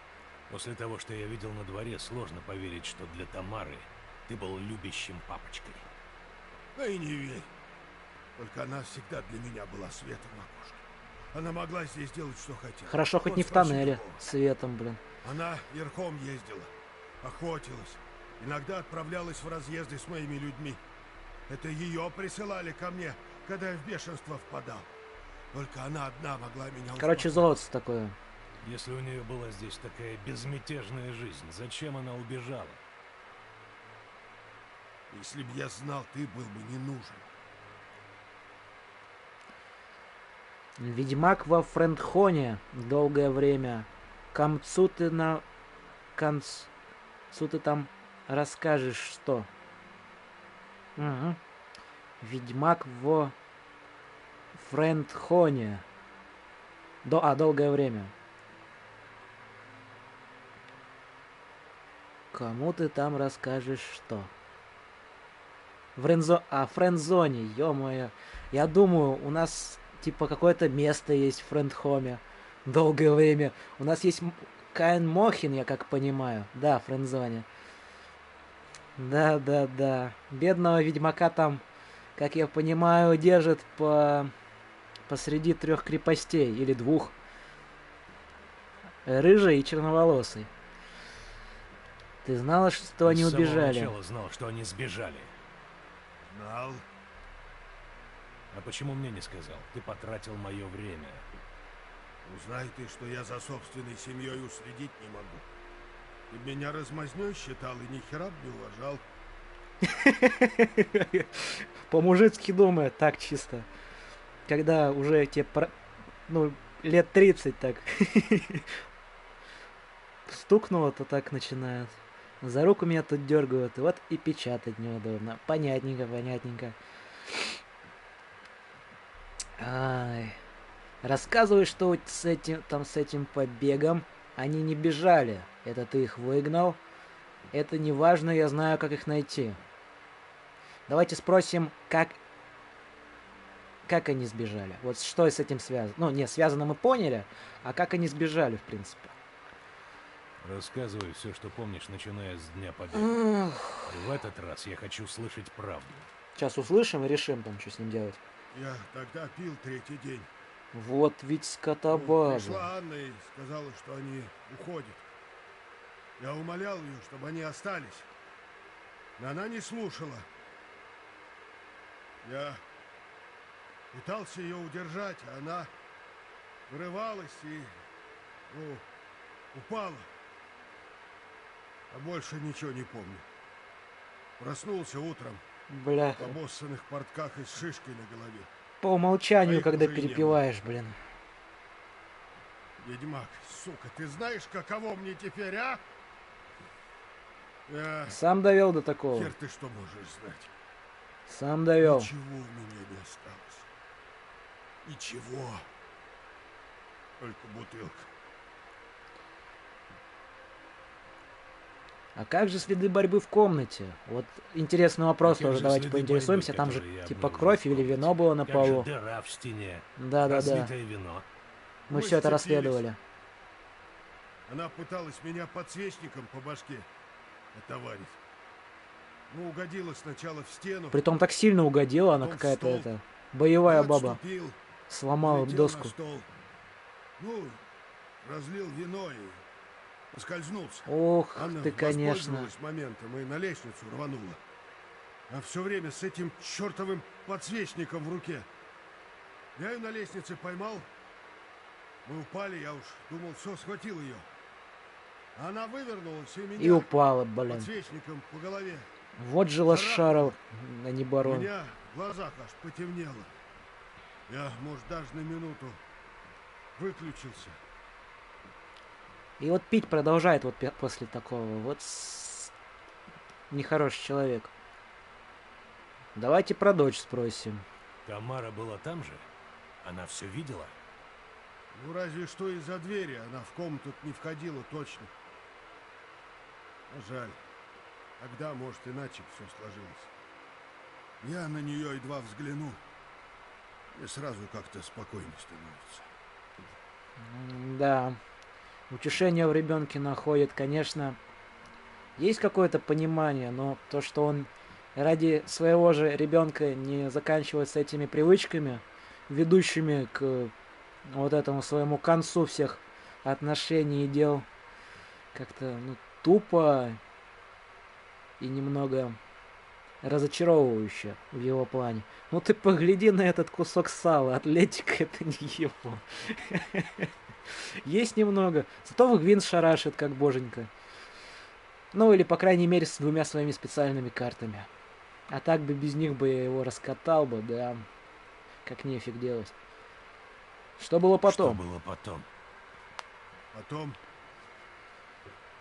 После того, что я видел на дворе, сложно поверить, что для Тамары ты был любящим папочкой. Да и не верь. Только она всегда для меня была светом в окошке. Она могла здесь делать, что хотела. Хорошо, хоть Вот не в спроси тоннеле. другого. Светом, блин. Она верхом ездила, охотилась. Иногда отправлялась в разъезды с моими людьми. Это ее присылали ко мне, когда я в бешенство впадал. Только она одна могла меня Короче, успокоить. золото такое. Если у нее была здесь такая безмятежная жизнь, зачем она убежала? Если б я знал, ты был бы не нужен. Ведьмак во Френдхоне долгое время. Концу ты там расскажешь, что? Угу. Ведьмак во Френдхоне. Долгое время. Кому ты там расскажешь, что? Френдзоне, ё-моё. Я думаю, у нас типа какое-то место есть в Френдхоме. Долгое время. У нас есть Каин Мохин, я как понимаю. Да, в Френдзоне. Да. Бедного ведьмака там, как я понимаю, держат посреди 3 крепостей. Или 2. Рыжий и черноволосый. Ты знала, что они убежали? С самого начала знал, что они сбежали. Знал. А почему мне не сказал? Ты потратил мое время. Узнай ты, что я за собственной семьей уследить не могу. Ты меня размазнёй считал и ни хера б не уважал. По-мужицки думаю, так чисто. Когда уже тебе, лет 30 так стукнуло, то так начинают. За руку меня тут дергают, и вот и печатать неудобно. Понятненько. Ай. Рассказывай, что с этим побегом они не бежали. Это ты их выгнал. Это не важно, я знаю, как их найти. Давайте спросим, как как они сбежали? Вот что с этим связано? Ну, не, связано мы поняли, а как они сбежали, в принципе? Рассказывай все, что помнишь, начиная с Дня Победы. В этот раз я хочу слышать правду. Сейчас услышим и решим там, что с ним делать. Я тогда пил третий день. Вот ведь Ну, скотобаза. пришла Анна и сказала, что они уходят. Я умолял ее, чтобы они остались. Но она не слушала. Я пытался ее удержать, а она вырывалась и, упала. А больше ничего не помню. Проснулся утром Бля, в обоссанных портках и с шишкой на голове. по умолчанию, Своих когда уже и не перепиваешь, блин. Ведьмак, сука, ты знаешь, каково мне теперь, а? Сам довел до такого. Хер ты что можешь знать? Сам довел. Ничего у меня не осталось. Ничего. Только бутылка. А как же следы борьбы в комнате? Вот интересный вопрос Какие тоже, же давайте следы поинтересуемся. борьбы, Там же которые я типа обнаружил кровь в или комнате? вино было на Как же полу. дыра в стене? Да-да-да. Разлитое вино. Мы Мы все это сцепились. расследовали. Она пыталась меня подсвечником по башке отоварить. Ну, угодила сначала в стену. Притом так сильно угодила, она Потом в какая-то стол. это боевая Я баба. отступил, Сломала налетел доску. на стол. Ну, разлил вино и поскользнулся. Ох Анна ты, конечно. воспользовалась моментом и на лестницу рванула. А все время с этим чертовым подсвечником в руке. Я ее на лестнице поймал. Мы упали, я уж думал, все, схватил ее. Она вывернулась и меня И упала, блин. подсвечником по голове. Вот же лошара, а не У барон. меня в глазах аж потемнело. Я, может, даже на минуту выключился. И вот пить продолжает вот после такого. Вот нехороший человек. Давайте про дочь спросим. Тамара была там же? Она все видела? Ну, разве что из-за двери. Она в комнату не входила точно. Но жаль. Тогда, может, иначе все сложилось. Я на нее едва взгляну. И сразу как-то спокойнее становится. Да. Утешение в ребенке находит, конечно. Есть какое-то понимание, но то, что он ради своего же ребенка не заканчивает с этими привычками, ведущими к вот этому своему концу всех отношений и дел, как-то тупо и немного разочаровывающе в его плане. Ну ты погляди на этот кусок сала, атлетика это не его. Есть немного, зато в Гвин шарашит как боженька. Ну или по крайней мере с двумя своими специальными картами. А так бы без них бы я его раскатал бы, да. Как нефиг делать. Что было потом? Что было потом?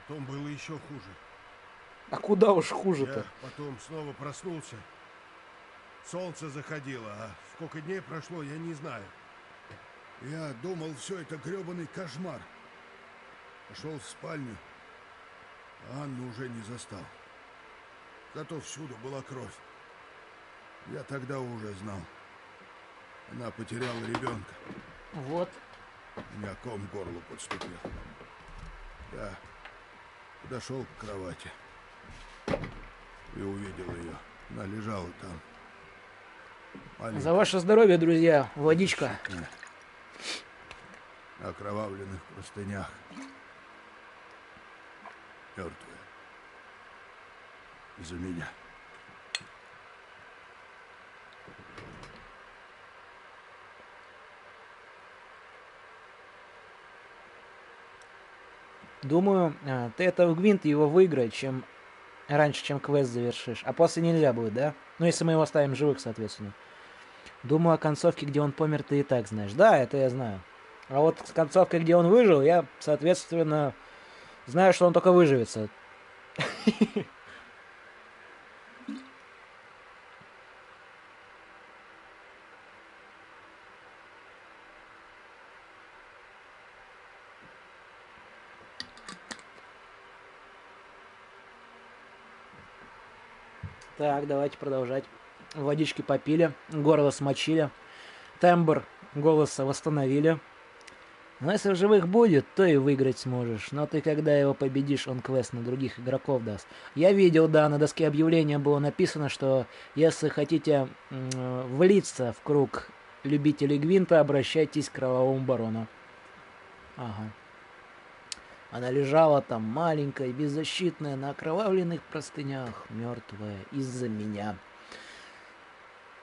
Потом было еще хуже. А куда уж хуже-то? Я потом снова проснулся. Солнце заходило, а сколько дней прошло, я не знаю. Я думал, все это гребаный кошмар. Пошел в спальню, а Анну уже не застал. Зато всюду была кровь. Я тогда уже знал. Она потеряла ребенка. Вот. У меня ком к горлу подступил. Я подошел к кровати и увидел ее. Она лежала там. Маленькая, За ваше здоровье, друзья. Водичка. на окровавленных простынях. Мертвая. За меня. Думаю, ты это в Гвинт его выиграй, чем раньше, чем квест завершишь. А после нельзя будет, да? Ну, если мы его оставим живых, соответственно. Думаю, о концовке, где он помер, ты и так знаешь. Да, это я знаю. А вот с концовкой, где он выжил, я, соответственно, знаю, что он только выживется. Так, давайте продолжать. Водички попили, горло смочили. тембр голоса восстановили. Но если в живых будет, то и выиграть сможешь. Но ты, когда его победишь, он квест на других игроков даст. Я видел, да, на доске объявления было написано, что если хотите влиться в круг любителей Гвинта, обращайтесь к Кровавому Барону. Ага. Она лежала там маленькая, беззащитная, на окровавленных простынях, мертвая из-за меня.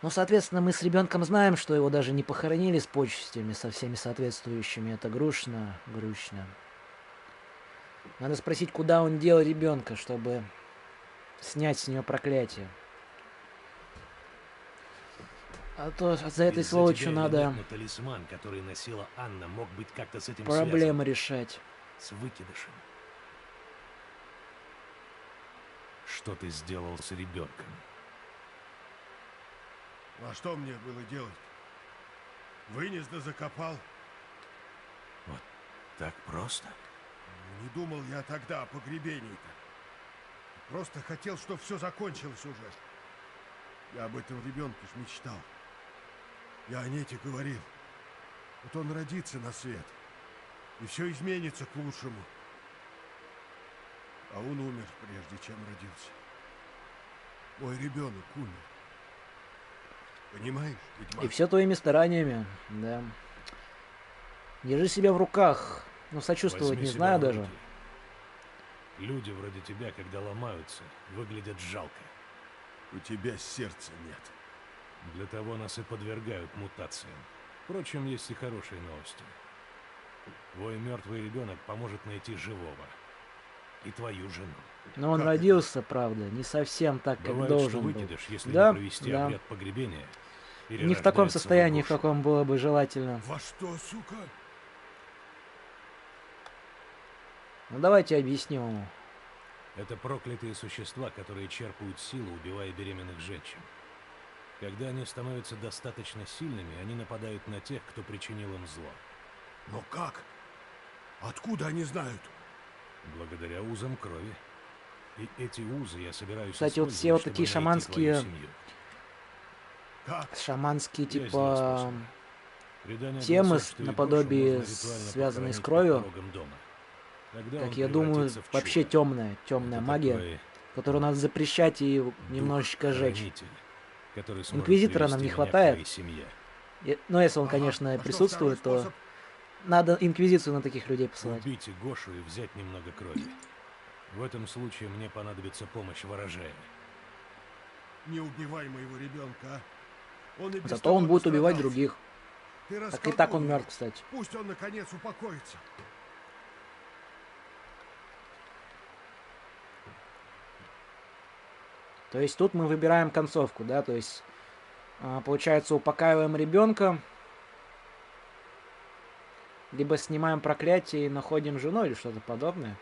Ну, соответственно, мы с ребенком знаем, что его даже не похоронили с почестями, со всеми соответствующими. Это грустно. Надо спросить, куда он дел ребенка, чтобы снять с нее проклятие. А то за этой сволочью надо талисман, который носила Анна, мог быть как-то с этим проблемы решать. С выкидышем. Что ты сделал с ребенком? А что мне было делать? Вынес да закопал. Вот так просто? Не думал я тогда о погребении-то. Просто хотел, чтобы все закончилось уже. Я об этом ребенке ж мечтал. Я о Нете говорил. Вот он родится на свет, и все изменится к лучшему. А он умер, прежде чем родился. Мой ребенок умер. Понимаешь, ведьмак? И все твоими стараниями, да. Держи себя в руках. Ну, сочувствовать Возьми не себя знаю в даже. руки. Люди вроде тебя, когда ломаются, выглядят жалко. У тебя сердца нет. Для того нас и подвергают мутациям. Впрочем, есть и хорошие новости. Твой мертвый ребенок поможет найти живого. И твою жену. Но он родился, правда, не совсем так, как Бывает, должен что был. выкидыш, если Да, не провести да. обряд погребения. Не в таком перерождается состоянии, в душу. каком было бы желательно. Во что, сука? Ну давайте объясним ему. Это проклятые существа, которые черпают силу, убивая беременных женщин. Когда они становятся достаточно сильными, они нападают на тех, кто причинил им зло. Но как? Откуда они знают? Благодаря узам крови. И эти узы я собираюсь Кстати, вот использовать, все вот чтобы такие найти шаманские, твою семью. Как? шаманские Есть два типа способа. Предание темы гласит, что и наподобие душу можно ритуально связанные с похоронить кровью. под порогом дома. Тогда Так он я думаю, превратится в вообще чудо. темная Это магия, такой которую надо запрещать и немножечко жечь. дух-хранитель, который сможет Инквизитора нам привести не меня к хватает. твоей семье. Но если он, Ага, конечно, а что, присутствует, второй то способ? надо инквизицию на таких людей посылать. Убейте Гошу и взять немного крови. В этом случае мне понадобится помощь ворожея. Не убивай моего ребенка, а? Он и без Зато того он будет убивать настрадался. других. Ты Так и так он расколдуй мертв, его. кстати. Пусть он наконец упокоится. То есть тут мы выбираем концовку, да, то есть получается упокаиваем ребенка, либо снимаем проклятие и находим жену или что-то подобное.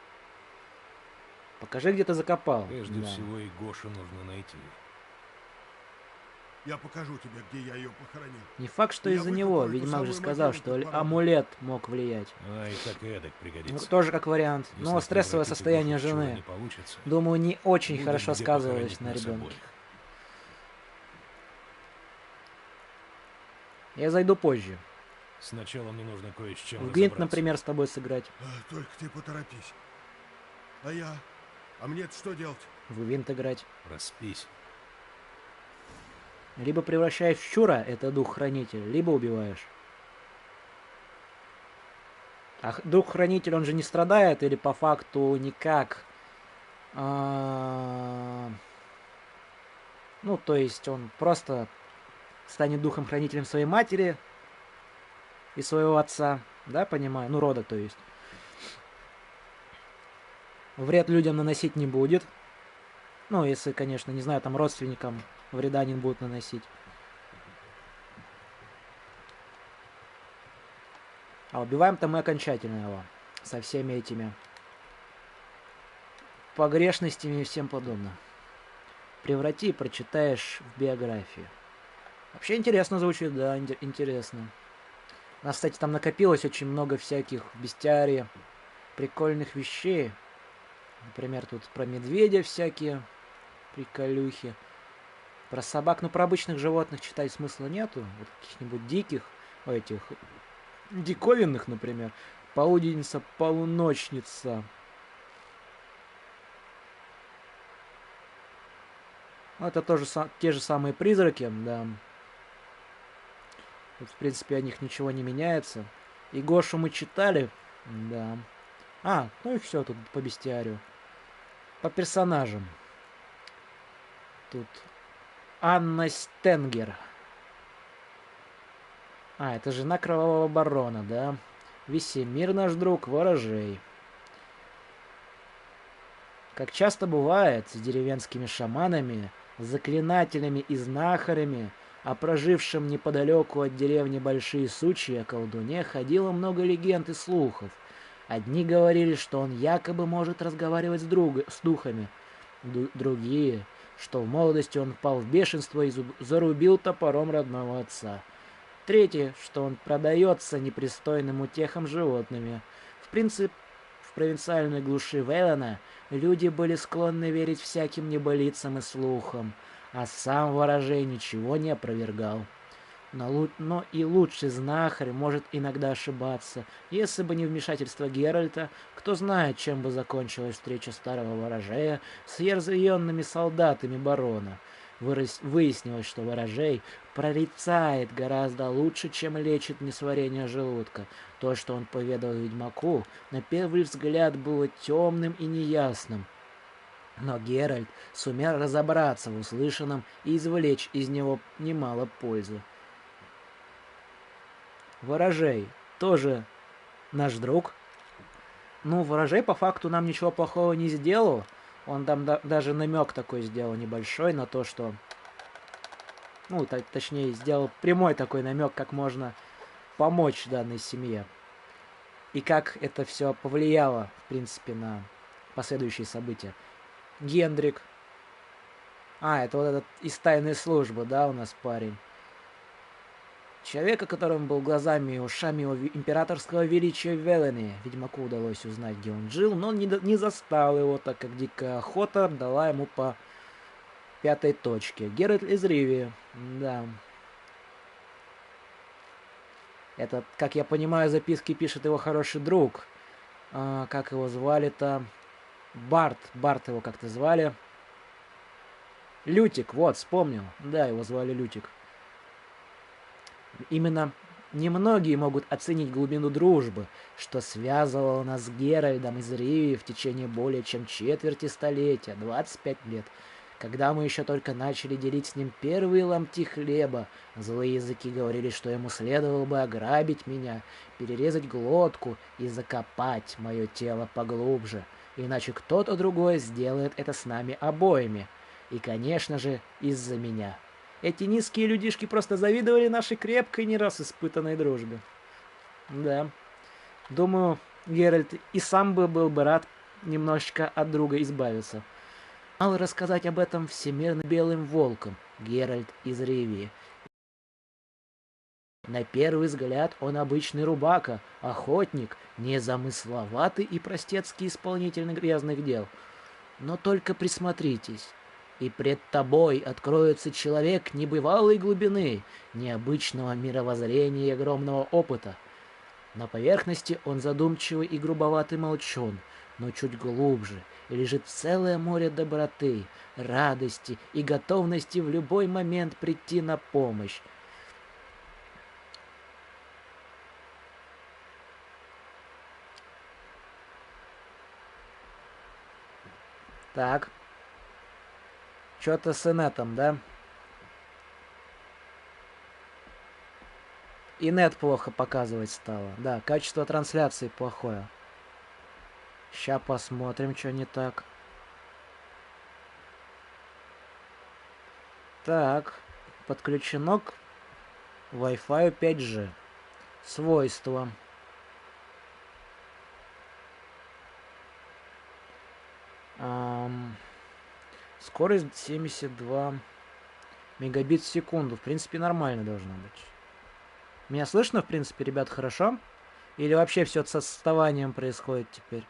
Покажи, где ты закопал. Прежде Да. всего и Гошу нужно найти. Я покажу тебе, где я ее похоронил. Не факт, что Я из-за выкопаю него. эту Ведьмак же самую сказал, могилу что под порогом. амулет мог влиять. А, и так и эдак Ну, пригодится. тоже как вариант. Если Но стрессовое превратить состояние Гошу в чудо жены, не получится, думаю, не очень будет хорошо где сказывалось похоронить на нас ребенке. обоих. Я зайду позже. Сначала мне нужно кое с чем В Гвинт, разобраться. например, с тобой сыграть. Только ты поторопись. А я? А мне-то что делать? В Гвинт играть. Распись. Либо превращаешь в щура, это дух-хранитель, либо убиваешь. А дух-хранитель, он же не страдает или по факту никак? Ну, то есть он просто станет духом-хранителем своей матери и своего отца, да, понимаю? Ну, рода, то есть. Вред людям наносить не будет. Ну, если, конечно, не знаю, там родственникам вреда не будут наносить. А убиваем-то мы окончательно его. Со всеми этими погрешностями и всем подобное. Преврати и прочитаешь в биографии. Вообще интересно звучит, да, интересно. У нас, кстати, там накопилось очень много всяких в бестиарии прикольных вещей. Например, тут про медведя всякие приколюхи. Про собак, ну про обычных животных читать смысла нету. Вот каких-нибудь диких, этих, диковинных, например. Полуденница, полуночница. Ну, это тоже те же самые призраки, да. Тут, в принципе, о них ничего не меняется. И Гошу мы читали, да. Ну и все тут по бестиарию. По персонажам. Тут Анна Стенгер. Это жена Кровавого Барона, да. Весемир наш друг, ворожей. Как часто бывает с деревенскими шаманами, заклинателями и знахарями, о прожившем неподалеку от деревни Большие Сучьи колдуне ходило много легенд и слухов. Одни говорили, что он якобы может разговаривать с духами, другие, что в молодости он впал в бешенство и зарубил топором родного отца. Третьи, что он продается непристойным утехам животными. В принципе, в провинциальной глуши Вейлона люди были склонны верить всяким небылицам и слухам, а сам ворожей ничего не опровергал. Но и лучший знахарь может иногда ошибаться. Если бы не вмешательство Геральта, кто знает, чем бы закончилась встреча старого ворожея с разъяренными солдатами барона. Выяснилось, что ворожей прорицает гораздо лучше, чем лечит несварение желудка. То, что он поведал ведьмаку, на первый взгляд было темным и неясным. Но Геральт сумел разобраться в услышанном и извлечь из него немало пользы. Ворожей тоже наш друг. Ну, ворожей по факту нам ничего плохого не сделал. Он там даже намек такой сделал небольшой на то, что... Ну, точнее, сделал прямой такой намек, как можно помочь данной семье. И как это все повлияло, в принципе, на последующие события. Гендрик. Это вот этот из тайной службы, да, у нас парень. Человека, которым был глазами и ушами его императорского величия в Велене. Ведьмаку удалось узнать, где он жил, но он не застал его, так как дикая охота дала ему по 5-й точке. Геральт из Ривии. Да. Это, как я понимаю, записки пишет его хороший друг. Как его звали-то? Барт. Барт его как-то звали. Лютик, вот, вспомнил. Да, его звали Лютик. Именно немногие могут оценить глубину дружбы, что связывало нас с Геральдом из Ривии в течение более чем четверти столетия, 25 лет. Когда мы еще только начали делить с ним первые ломти хлеба, злые языки говорили, что ему следовало бы ограбить меня, перерезать глотку и закопать мое тело поглубже, иначе кто-то другой сделает это с нами обоими. И, конечно же, из-за меня. Эти низкие людишки просто завидовали нашей крепкой, не раз испытанной дружбе. Да. Думаю, Геральт и сам был бы рад немножечко от друга избавиться. Мало рассказать об этом всемирно белым волком, Геральт из Ривии. На первый взгляд он обычный рубака, охотник, незамысловатый и простецкий исполнитель грязных дел. Но только присмотритесь. И пред тобой откроется человек небывалой глубины, необычного мировоззрения и огромного опыта. На поверхности он задумчивый и грубоватый молчун, но чуть глубже лежит целое море доброты, радости и готовности в любой момент прийти на помощь. Так. Что-то с инетом, да? Инет плохо показывать стало. Да, качество трансляции плохое. Ща посмотрим, что не так. Так. Подключено к Wi-Fi 5G. Свойства. Скорость 72 мегабит в секунду. В принципе, нормально должно быть. Меня слышно, в принципе, ребят, хорошо? Или вообще все с отставанием происходит теперь?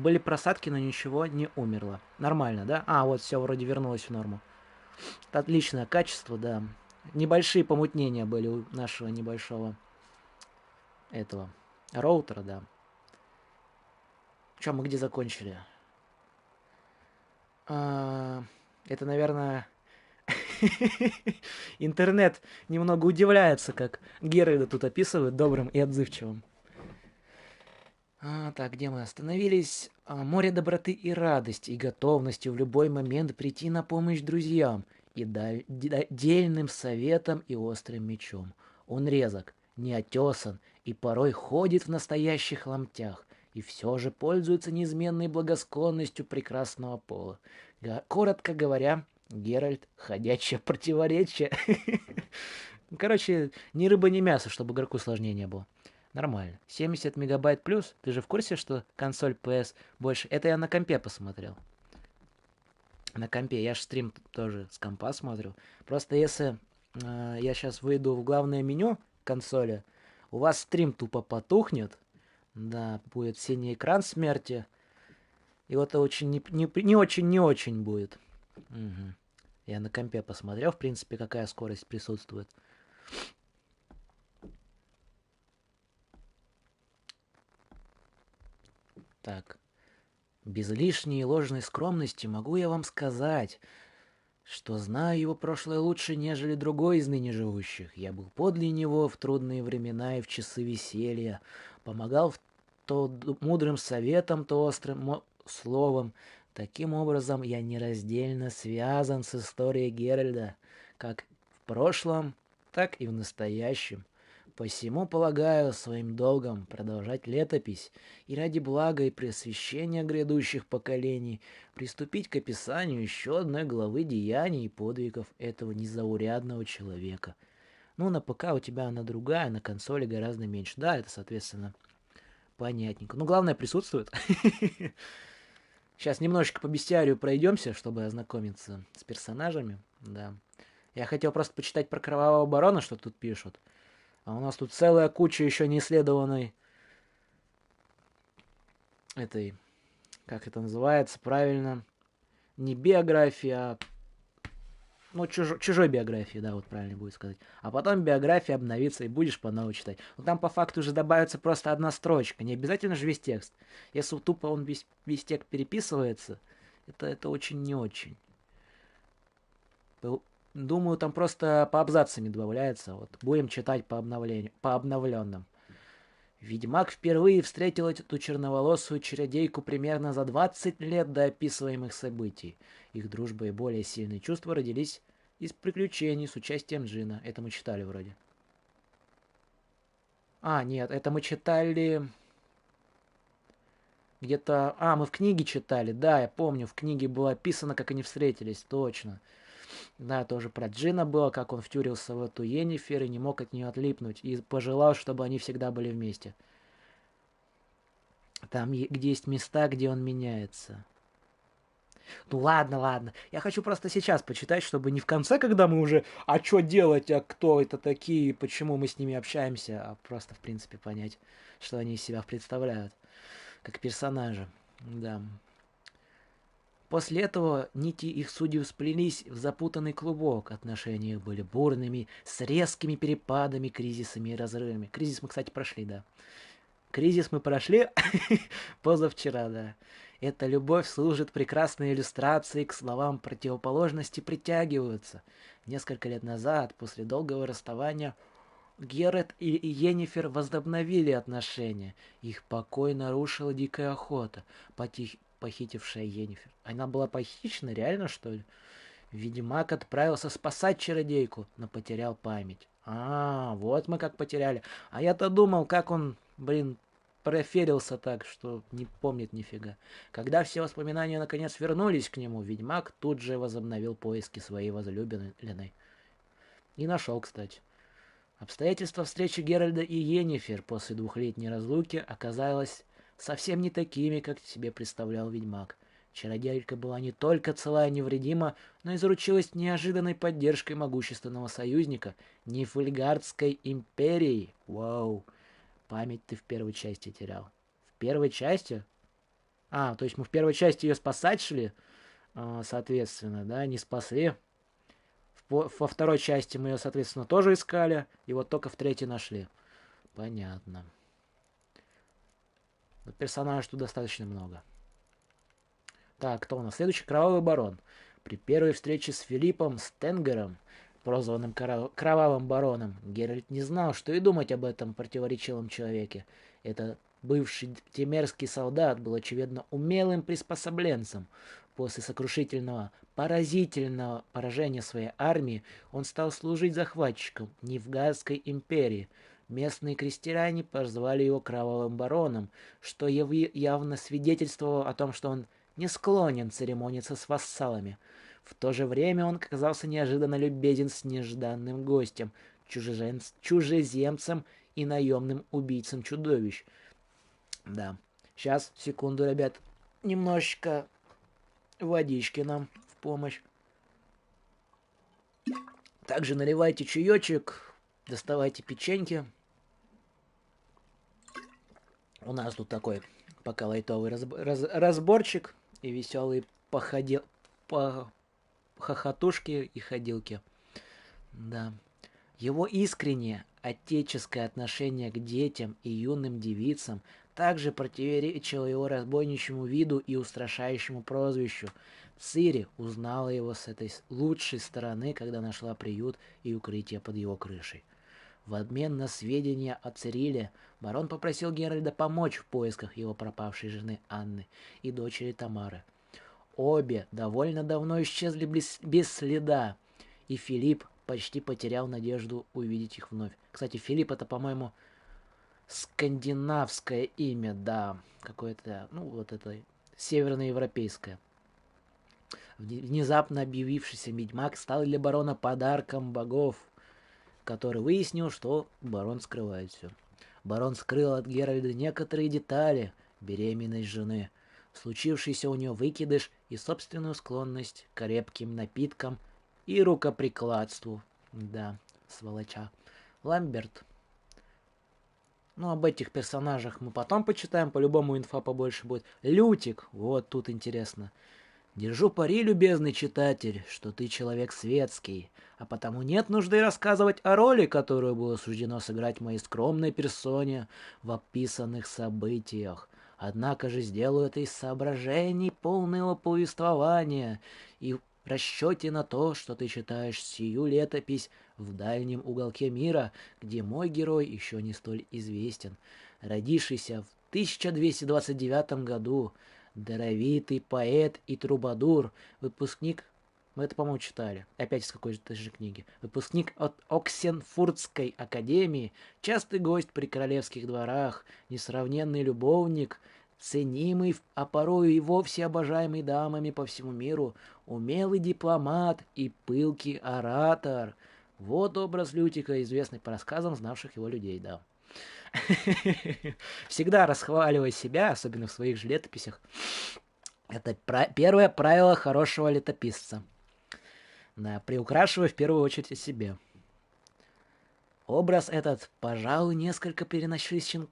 Были просадки, но ничего не умерло. Нормально, да? А, вот все вроде вернулось в норму. Отличное качество, да. Небольшие помутнения были у нашего небольшого этого роутера, да. Че, мы где закончили? Это, наверное, интернет немного удивляется, как Геральда тут описывают добрым и отзывчивым. Так, где мы остановились? Море доброты и радости, и готовности в любой момент прийти на помощь друзьям, и дельным советом и острым мечом. Он резок, неотесан и порой ходит в настоящих ломтях, и все же пользуется неизменной благосклонностью прекрасного пола. Коротко говоря, Геральт — ходячее противоречие. Короче, ни рыба, ни мясо, чтобы игроку сложнее не было. Нормально. 70 мегабайт плюс. Ты же в курсе, что консоль PS больше... Это я на компе посмотрел. На компе. Я же стрим тоже с компа смотрю. Просто если я сейчас выйду в главное меню консоли, у вас стрим тупо потухнет. Да, будет синий экран смерти. И вот это очень не очень будет. Угу. Я на компе посмотрел, в принципе, какая скорость присутствует. Так. Без лишней и ложной скромности могу я вам сказать, что знаю его прошлое лучше, нежели другой из ныне живущих. Я был подле него в трудные времена и в часы веселья, помогал то мудрым советом, то острым словом. Таким образом, я нераздельно связан с историей Геральда, как в прошлом, так и в настоящем. Посему полагаю своим долгом продолжать летопись и ради блага и просвещения грядущих поколений приступить к описанию еще одной главы деяний и подвигов этого незаурядного человека. Ну, на ПК у тебя она другая, на консоли гораздо меньше. Да, это, соответственно, понятненько. Ну, главное, присутствует. Сейчас немножечко по бестиарию пройдемся, чтобы ознакомиться с персонажами. Да. Я хотел просто почитать про Кровавого Барона, что тут пишут. А у нас тут целая куча еще не исследованной этой, как это называется правильно, не биография, а ну, чужой биографии, да, вот правильно будет сказать. А потом биография обновится, и будешь по новой читать. Но там по факту уже добавится просто одна строчка, не обязательно же весь текст. Если тупо он весь текст переписывается, это очень не очень. Думаю, там просто по абзацами добавляется. Вот будем читать по обновленным. Ведьмак впервые встретил эту черноволосую чародейку примерно за 20 лет до описываемых событий. Их дружба и более сильные чувства родились из приключений с участием Джина. Это мы читали вроде. А, нет, это мы читали... Где-то... А, мы в книге читали. Да, я помню, в книге было описано, как они встретились. Точно. Да, тоже про Джина было, как он втюрился в эту Йеннифер и не мог от нее отлипнуть. И пожелал, чтобы они всегда были вместе. Там где есть места, где он меняется. Ну ладно. Я хочу просто сейчас почитать, чтобы не в конце, когда мы уже «А что делать? А кто это такие? Почему мы с ними общаемся?» А просто, в принципе, понять, что они из себя представляют. Как персонажи. Да. После этого нити их судеб сплелись в запутанный клубок. Отношения их были бурными, с резкими перепадами, кризисами и разрывами. Кризис мы, кстати, прошли, да. Кризис мы прошли позавчера, да. Эта любовь служит прекрасной иллюстрацией, к словам противоположности притягиваются. Несколько лет назад, после долгого расставания, Геральт и Йеннифер возобновили отношения. Их покой нарушила дикая охота, похитившая Йеннифер. Она была похищена, реально, что ли? Ведьмак отправился спасать чародейку, но потерял память. А, вот мы как потеряли. А я-то думал, как он, проферился так, что не помнит нифига. Когда все воспоминания наконец вернулись к нему, ведьмак тут же возобновил поиски своей возлюбленной. И нашел, кстати. Обстоятельства встречи Геральда и Йеннифер после 2-летней разлуки оказалось совсем не такими, как себе представлял ведьмак. Чародейка была не только цела и невредима, но и заручилась неожиданной поддержкой могущественного союзника Нифльгардской империи. Вау! Память ты в первой части терял. В первой части? То есть мы в первой части ее спасать шли, соответственно, да, не спасли. Во второй части мы ее, соответственно, тоже искали, и вот только в третьей нашли. Понятно. Персонажей тут достаточно много. Так, кто у нас? Следующий — Кровавый Барон. При первой встрече с Филиппом Стенгером, прозванным Кровавым Бароном, Геральт не знал, что и думать об этом противоречивом человеке. Это бывший темерский солдат был, очевидно, умелым приспособленцем. После сокрушительного, поразительного поражения своей армии он стал служить захватчиком Нивгардской империи. Местные крестьяне прозвали его Кровавым Бароном, что явно свидетельствовало о том, что он не склонен церемониться с вассалами. В то же время он оказался неожиданно любезен с нежданным гостем, чужеземцем и наемным убийцем чудовищ. Да, сейчас, секунду, ребят, немножечко водички нам в помощь. Также наливайте чаечек, доставайте печеньки. У нас тут такой пока лайтовый разборчик и веселые хохотушки и ходилки. Да. Его искреннее отеческое отношение к детям и юным девицам также противоречило его разбойничьему виду и устрашающему прозвищу. Цири узнала его с этой лучшей стороны, когда нашла приют и укрытие под его крышей. В обмен на сведения о Цириле барон попросил Геральда помочь в поисках его пропавшей жены Анны и дочери Тамары. Обе довольно давно исчезли без следа, и Филипп почти потерял надежду увидеть их вновь. Кстати, Филипп — это, по-моему, скандинавское имя, да, какое-то, вот это северноевропейское. Внезапно объявившийся ведьмак стал для барона подарком богов, который выяснил, что барон скрывает все. Барон скрыл от Геральда некоторые детали: беременность жены, случившийся у нее выкидыш и собственную склонность к крепким напиткам и рукоприкладству. Да, сволоча. Ламберт. Об этих персонажах мы потом почитаем, по-любому инфа побольше будет. Лютик, вот тут интересно. Держу пари, любезный читатель, что ты человек светский, а потому нет нужды рассказывать о роли, которую было суждено сыграть моей скромной персоне в описанных событиях. Однако же сделаю это из соображений полного повествования и в расчете на то, что ты читаешь сию летопись в дальнем уголке мира, где мой герой еще не столь известен. Родившийся в 1229 году, даровитый поэт и трубадур, выпускник, мы это, по-моему, читали, опять из какой-то же книги, выпускник от Оксенфуртской академии, частый гость при королевских дворах, несравненный любовник, ценимый, а порою и вовсе обожаемый дамами по всему миру, умелый дипломат и пылкий оратор. Вот образ Лютика, известный по рассказам знавших его людей, да. Всегда расхваливай себя, особенно в своих же летописях. Это первое правило хорошего летописца. Да, приукрашивай в первую очередь о себе. Образ этот, пожалуй, несколько перенасыщен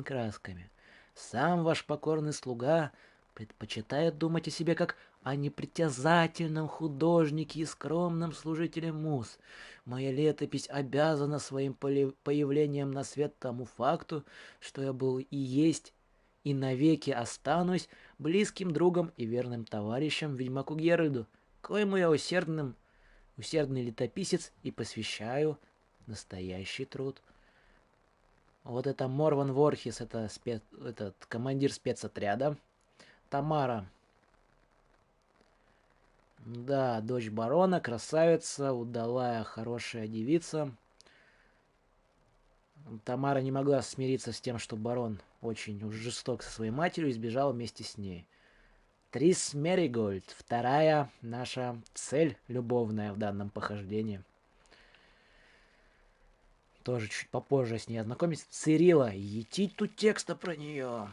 красками. Сам ваш покорный слуга предпочитает думать о себе как о непритязательном художнике и скромном служителе муз. Моя летопись обязана своим появлением на свет тому факту, что я был и есть, и навеки останусь близким другом и верным товарищем ведьмаку Геральду, коему я усердный летописец и посвящаю настоящий труд. Вот это Морван Ворхис, это этот командир спецотряда. Тамара. Да, дочь барона, красавица, удалая, хорошая девица. Тамара не могла смириться с тем, что барон очень уж жесток со своей матерью, и сбежала вместе с ней. Трис Меригольд, вторая наша цель любовная в данном похождении. Тоже чуть попозже с ней ознакомиться. Цирила, етить тут текста про нее.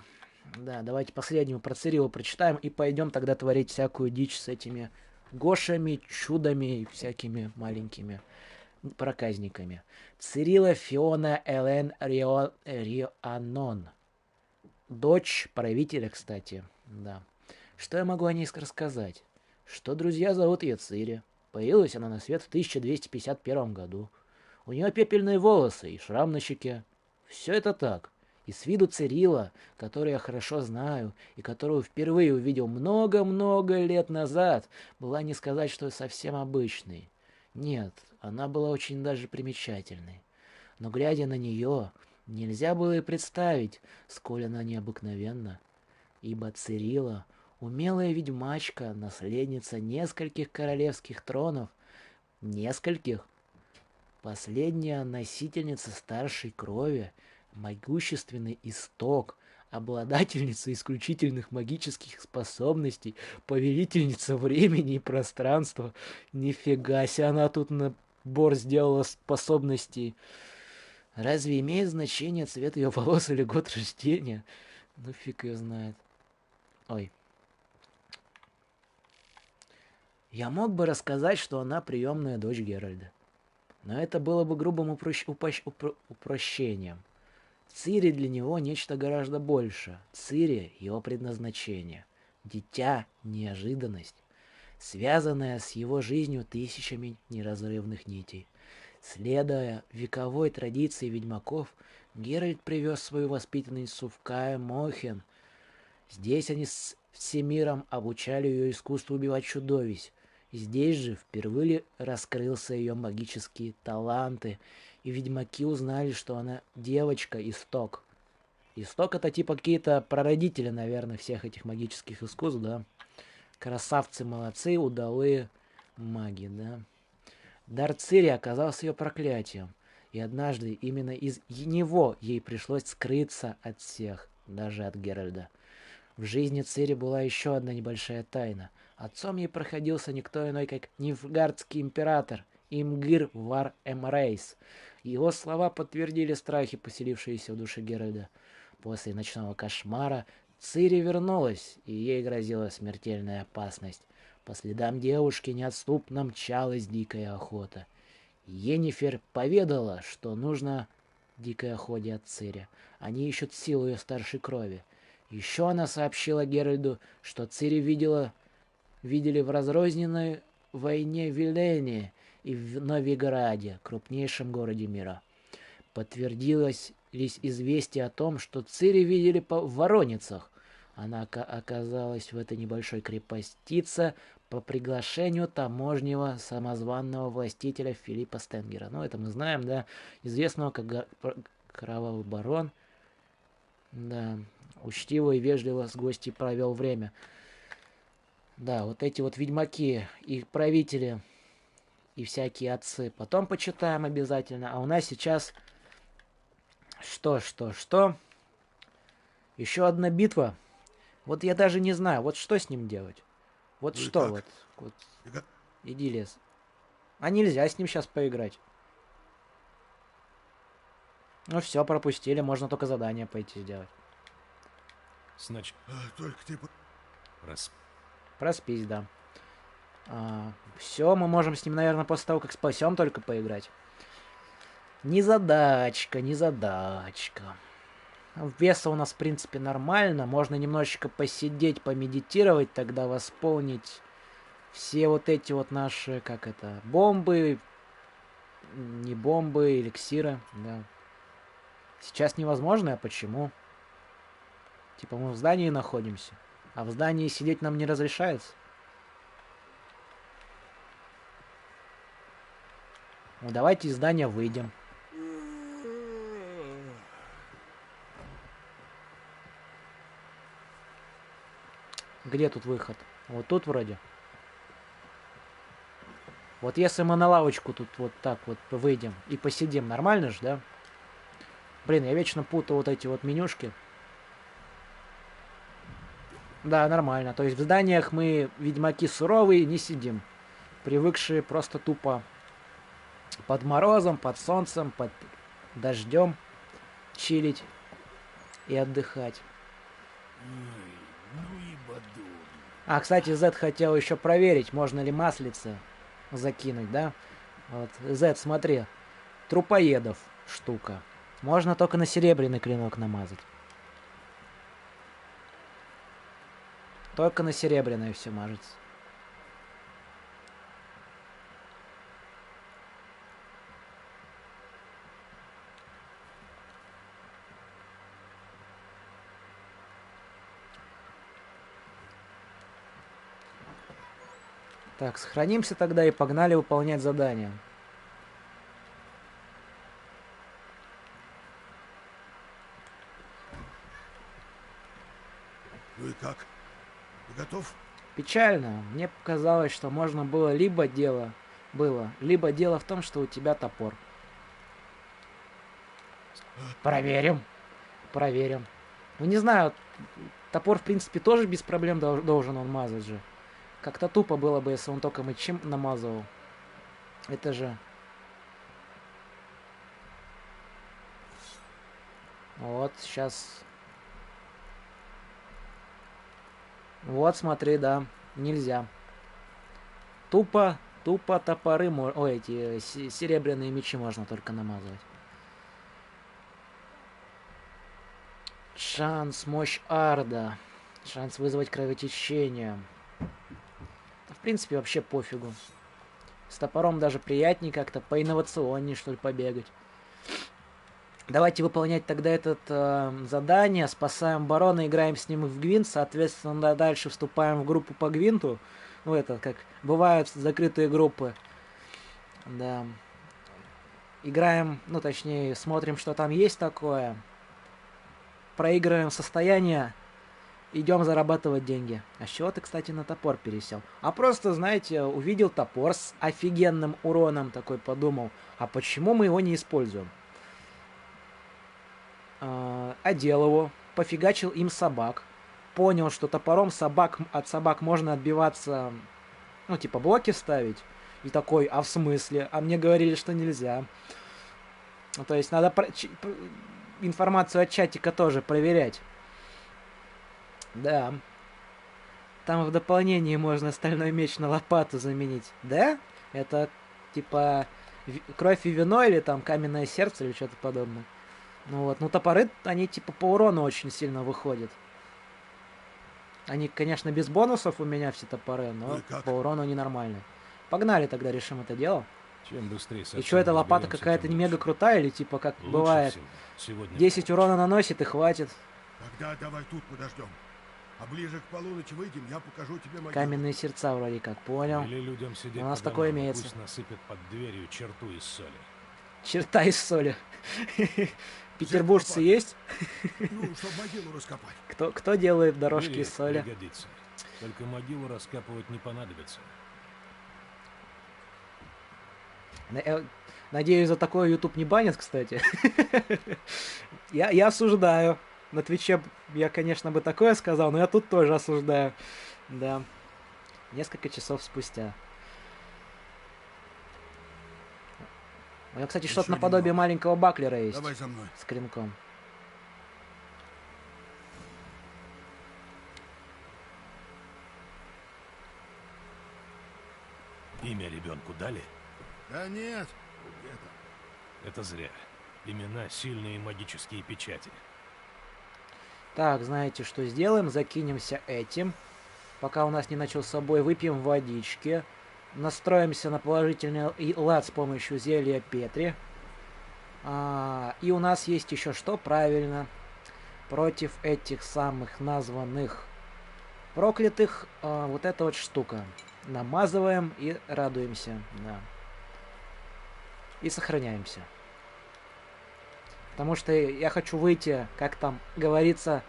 Да, давайте последнего про Цирилу прочитаем и пойдем тогда творить всякую дичь с этими гошами, чудами и всякими маленькими проказниками. Цирила Фиона Элен Рианон. дочь правителя, кстати, да. Что я могу о ней рассказать? Что друзья зовут ее Цири. Появилась она на свет в 1251 году. У нее пепельные волосы и шрам на щеке. Все это так. И с виду Цирила, которую я хорошо знаю, и которую впервые увидел много-много лет назад, была не сказать, что совсем обычной. Нет, она была очень даже примечательной. Но глядя на нее, нельзя было и представить, сколь она необыкновенна. Ибо Цирила, умелая ведьмачка, наследница нескольких королевских тронов, нескольких, последняя носительница старшей крови, могущественный исток, обладательница исключительных магических способностей, повелительница времени и пространства. Нифига себе, она тут набор сделала способностей. Разве имеет значение цвет ее волос или год рождения? Ну фиг ее знает. Ой. Я мог бы рассказать, что она приемная дочь Геральда. Но это было бы грубым упрощением. Цири для него нечто гораздо больше. Цири — его предназначение. Дитя — неожиданность, связанная с его жизнью тысячами неразрывных нитей. Следуя вековой традиции ведьмаков, Геральт привез свою воспитанницу в Каэр Морhen. Здесь они с всемиром обучали ее искусству убивать чудовищ. Здесь же впервые раскрылся ее магические таланты, и ведьмаки узнали, что она девочка Исток. Исток — это типа какие-то прародители, наверное, всех этих магических искусств, да. Красавцы, молодцы, удалые маги, да. Дар Цири оказался ее проклятием, и однажды именно из него ей пришлось скрыться от всех, даже от Геральда. В жизни Цири была еще одна небольшая тайна. Отцом ей проходился никто иной, как Нильфгардский император Имгир Вар Эмрейс. Его слова подтвердили страхи, поселившиеся в душе Геральда. После ночного кошмара Цири вернулась, и ей грозила смертельная опасность. По следам девушки неотступно мчалась дикая охота. Йеннифер поведала, что нужно дикой охоте от Цири. Они ищут силу ее старшей крови. Еще она сообщила Геральду, что Цири видели в разрозненной войне в Вилене и в Новиграде, крупнейшем городе мира. Подтвердилось известие о том, что Цири видели в Вороницах. Она оказалась в этой небольшой крепостице по приглашению таможнего самозванного властителя Филиппа Стенгера. Ну, это мы знаем, да, известного как Кровавый барон. Да, учтиво и вежливо с гостей провел время. Да, вот эти вот ведьмаки и правители и всякие отцы. Потом почитаем обязательно. А у нас сейчас что? Еще одна битва. Вот я даже не знаю, вот что с ним делать. Вот ну что вот. Иди лес. А нельзя с ним сейчас поиграть. Ну все, пропустили, можно только задание пойти сделать. Значит, только ты... Проспись, да. Все, мы можем с ним, наверное, после того, как спасем, только поиграть. Незадачка. Веса у нас, в принципе, нормально. Можно немножечко посидеть, помедитировать, тогда восполнить все вот эти вот наши, бомбы, не бомбы, эликсиры, да. Сейчас невозможно, а почему? Типа мы в здании находимся, а в здании сидеть нам не разрешается. Ну давайте из здания выйдем. Где тут выход? Вот тут вроде. Вот если мы на лавочку тут вот так вот выйдем и посидим, нормально же, да? Блин, я вечно путаю вот эти вот менюшки. Да, нормально. То есть в зданиях мы, ведьмаки суровые, не сидим. Привыкшие просто тупо под морозом, под солнцем, под дождем чилить и отдыхать. А, кстати, Z хотел еще проверить, можно ли маслице закинуть, да? Вот, Z, смотри, трупоедов штука. Можно только на серебряный клинок намазать. Только на серебряное все мажется. Так, сохранимся тогда и погнали выполнять задание. Ну и как? Ты готов? Печально. Мне показалось, что можно было либо дело в том, что у тебя топор. Проверим. Проверим. Ну не знаю, топор в принципе тоже без проблем должен он мазать же. Как-то тупо было бы, если он только мечом намазывал. Это же... Вот, сейчас... Вот, смотри, да. Нельзя. Тупо топоры... Ой, эти серебряные мечи можно только намазывать. Шанс, мощь Арда. Шанс вызвать кровотечение. В принципе, вообще пофигу. С топором даже приятнее как-то, поинновационнее, что ли, побегать. Давайте выполнять тогда это задание. Спасаем барона, играем с ним в гвинт. Соответственно, дальше вступаем в группу по гвинту. Ну, это как бывают закрытые группы. Да. Играем, ну, точнее, смотрим, что там есть такое. Проигрываем состояние. Идем зарабатывать деньги. А с чего ты, кстати, на топор пересел? А просто, знаете, увидел топор с офигенным уроном, такой подумал, а почему мы его не используем? Одел его, пофигачил им собак, понял, что топором от собак можно отбиваться, ну, типа блоки ставить. И такой, а в смысле? А мне говорили, что нельзя. Ну, то есть надо информацию от чатика тоже проверять. Да. Там в дополнении можно стальной меч на лопату заменить. Да? Это типа кровь и вино или там каменное сердце или что-то подобное. Ну вот. Ну топоры, они типа по урону очень сильно выходят. Они, конечно, без бонусов у меня все топоры, но по урону они нормальные. Погнали тогда, решим это дело. Чем быстрее. И что, эта лопата какая-то не мега крутая или типа как лучше бывает? 10 урона наносит и хватит. Тогда давай тут подождем. А ближе к полуночи выйдем, я покажу тебе могилу. Каменные сердца вроде как, понял. Или людям сидеть у нас по такое домам, имеется. Пусть насыпят под дверью черту из соли. Черта из соли. Петербуржцы есть? Ну, чтобы могилу раскопать. Кто делает дорожки Бери, из соли? пригодится. Только могилу раскапывать не понадобится. Надеюсь, за такое YouTube не банят, кстати. Я осуждаю. На Твиче я, конечно, бы такое сказал, но я тут тоже осуждаю. Да. Несколько часов спустя. У меня, кстати, что-то наподобие маленького баклера есть. Давай за мной. С клинком. Имя ребенку дали? Да нет. Это зря. Имена — сильные магические печати. Так, знаете, что сделаем? Закинемся этим. Пока у нас не начался бой, выпьем водички. Настроимся на положительный лад с помощью зелья Петри. И у нас есть еще что? Правильно. Против этих самых названных проклятых вот эта вот штука. Намазываем и радуемся. Да. И сохраняемся. Потому что я хочу выйти, как там говорится,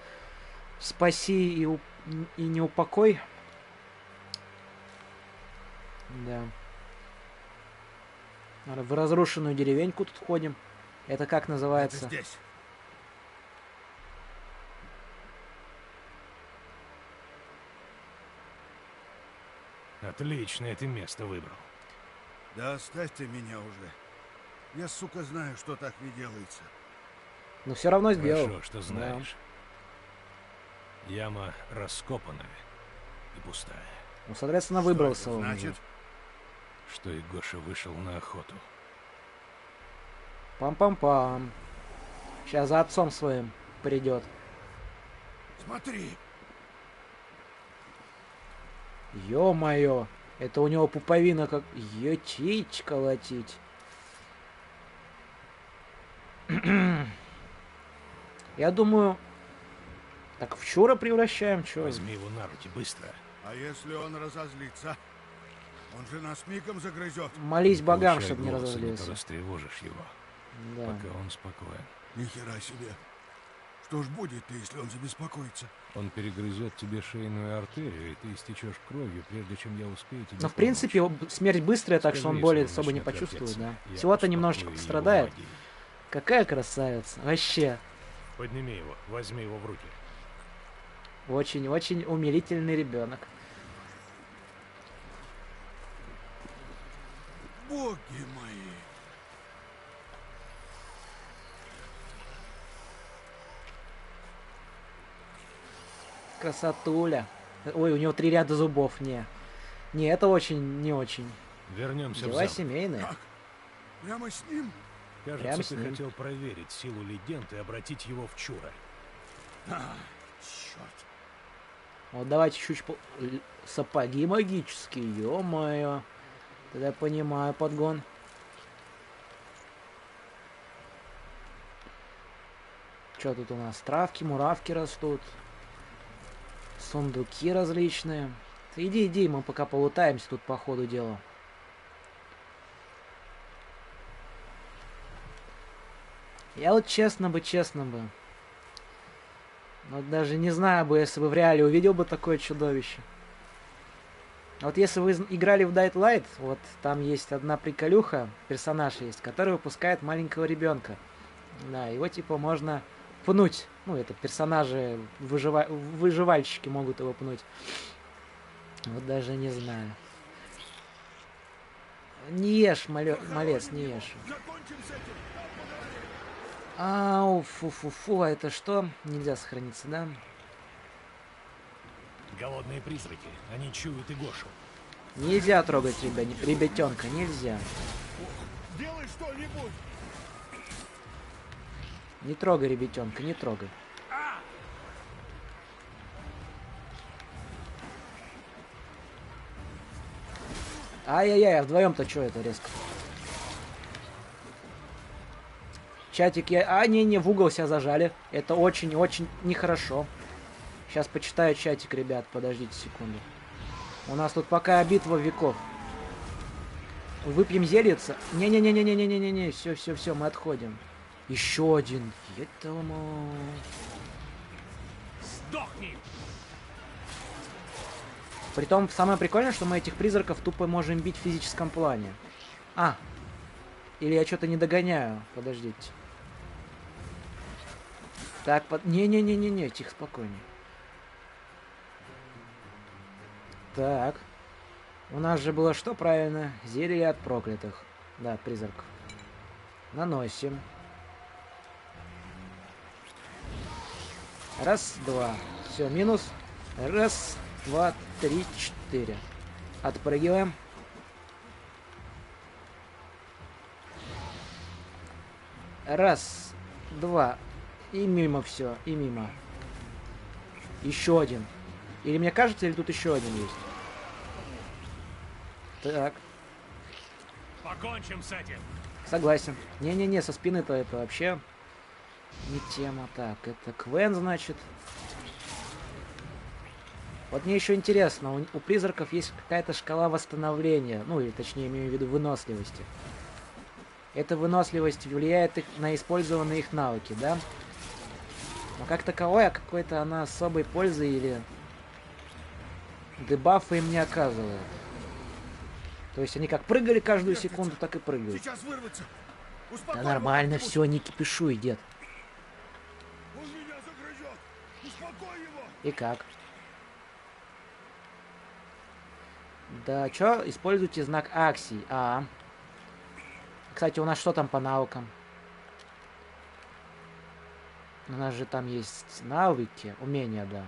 спаси и не упокой. Да. В разрушенную деревеньку тут ходим. Это как называется? Это здесь. Отлично, ты место выбрал. Да оставьте меня уже. Я, сука, знаю, что так не делается. Но все равно сделал. Хорошо, что знаешь. Да. Яма раскопанная и пустая. Ну, соответственно, выбрался он. Значит, что и Гоша вышел на охоту. Пам-пам-пам. Сейчас за отцом своим придет. смотри. Ё-моё. Это у него пуповина как... Етить колотить. Я думаю... Так в Чура превращаем, чё? Возьми его на руки, быстро. А если он разозлится? Он же нас мигом загрызет. Молись богам, Повышай чтобы не голос, а то разозлился. растревожишь его. Да. Пока он спокоен. Нихера себе. Что ж будет-то, если он забеспокоится? Он перегрызет тебе шейную артерию, и ты истечешь кровью, прежде чем я успею тебе Но в помочь. принципе смерть быстрая, так что Скажи, он боли если он особо не начнет почувствует, да. вертеться. Я Всего-то немножечко успокою его пострадает. магией. Какая красавица. Вообще. Подними его, возьми его в руки. Очень-очень умилительный ребенок. Боги мои! Красотуля. Ой, у него 3 ряда зубов. Не, это очень, не очень. Вернемся в Дела зал. семейные. Прямо с ним? Кажется, Прямо с ты ним. хотел проверить силу легенд и обратить его в Чура. Черт. Вот давайте чуть сапоги магические, ё-моё. Тогда я понимаю подгон. Что тут у нас? Травки, муравки растут. Сундуки различные. Иди, иди, мы пока полутаемся тут по ходу дела. Я вот честно бы. Вот даже не знаю бы, если бы в реале увидел бы такое чудовище. Вот если вы играли в Dying Light, вот там есть одна приколюха, персонаж есть, который выпускает маленького ребенка. Да, его типа можно пнуть. Ну, это персонажи, выживальщики могут его пнуть. Вот даже не знаю. Не ешь, малец, не ешь. Ау, фу-фу-фу, а это что? Нельзя сохраниться, да? Голодные призраки, они чуют и Гошу. Нельзя трогать ребятенка, нельзя. Делай что-нибудь! Не трогай ребятенка, не трогай. Ай-яй-яй, а вдвоем-то что это резко? Чатик, не, в угол себя зажали. Это очень-очень нехорошо. Сейчас почитаю чатик, ребят, подождите секунду. У нас тут пока битва веков. Выпьем зельица. Не-не-не-не-не-не-не-не. Все, мы отходим. Еще один. Етому. Сдохни! Притом, самое прикольное, что мы этих призраков тупо можем бить в физическом плане. Или я что-то не догоняю. Подождите. Так, не-не-не-не-не, тихо, спокойнее. Так. У нас же было что правильно? Зелье от проклятых. Да, от призраков. Наносим. Раз, два. Все, минус. Раз, два, три, 4. Отпрыгиваем. Раз, два. И мимо все, и мимо. Еще один. Или мне кажется, или тут еще один есть? Так. Покончим с этим. Согласен. Не-не-не, со спины-то это вообще не тема. Так, это Квен, значит. Вот мне еще интересно, у призраков есть какая-то шкала восстановления. Ну, или точнее, имею в виду выносливости. Эта выносливость влияет на использованные их навыки, да? Но как таковая, какой-то она особой пользы или дебафы им не оказывает. То есть они как прыгали каждую секунду, так и прыгают. Сейчас вырваться. Да нормально все, не кипишуй, дед. Он меня загрызет. Успокой его. И как? Да, чё? Используйте знак Аксий. Кстати, у нас что там по навыкам? У нас же там есть навыки, умения, да.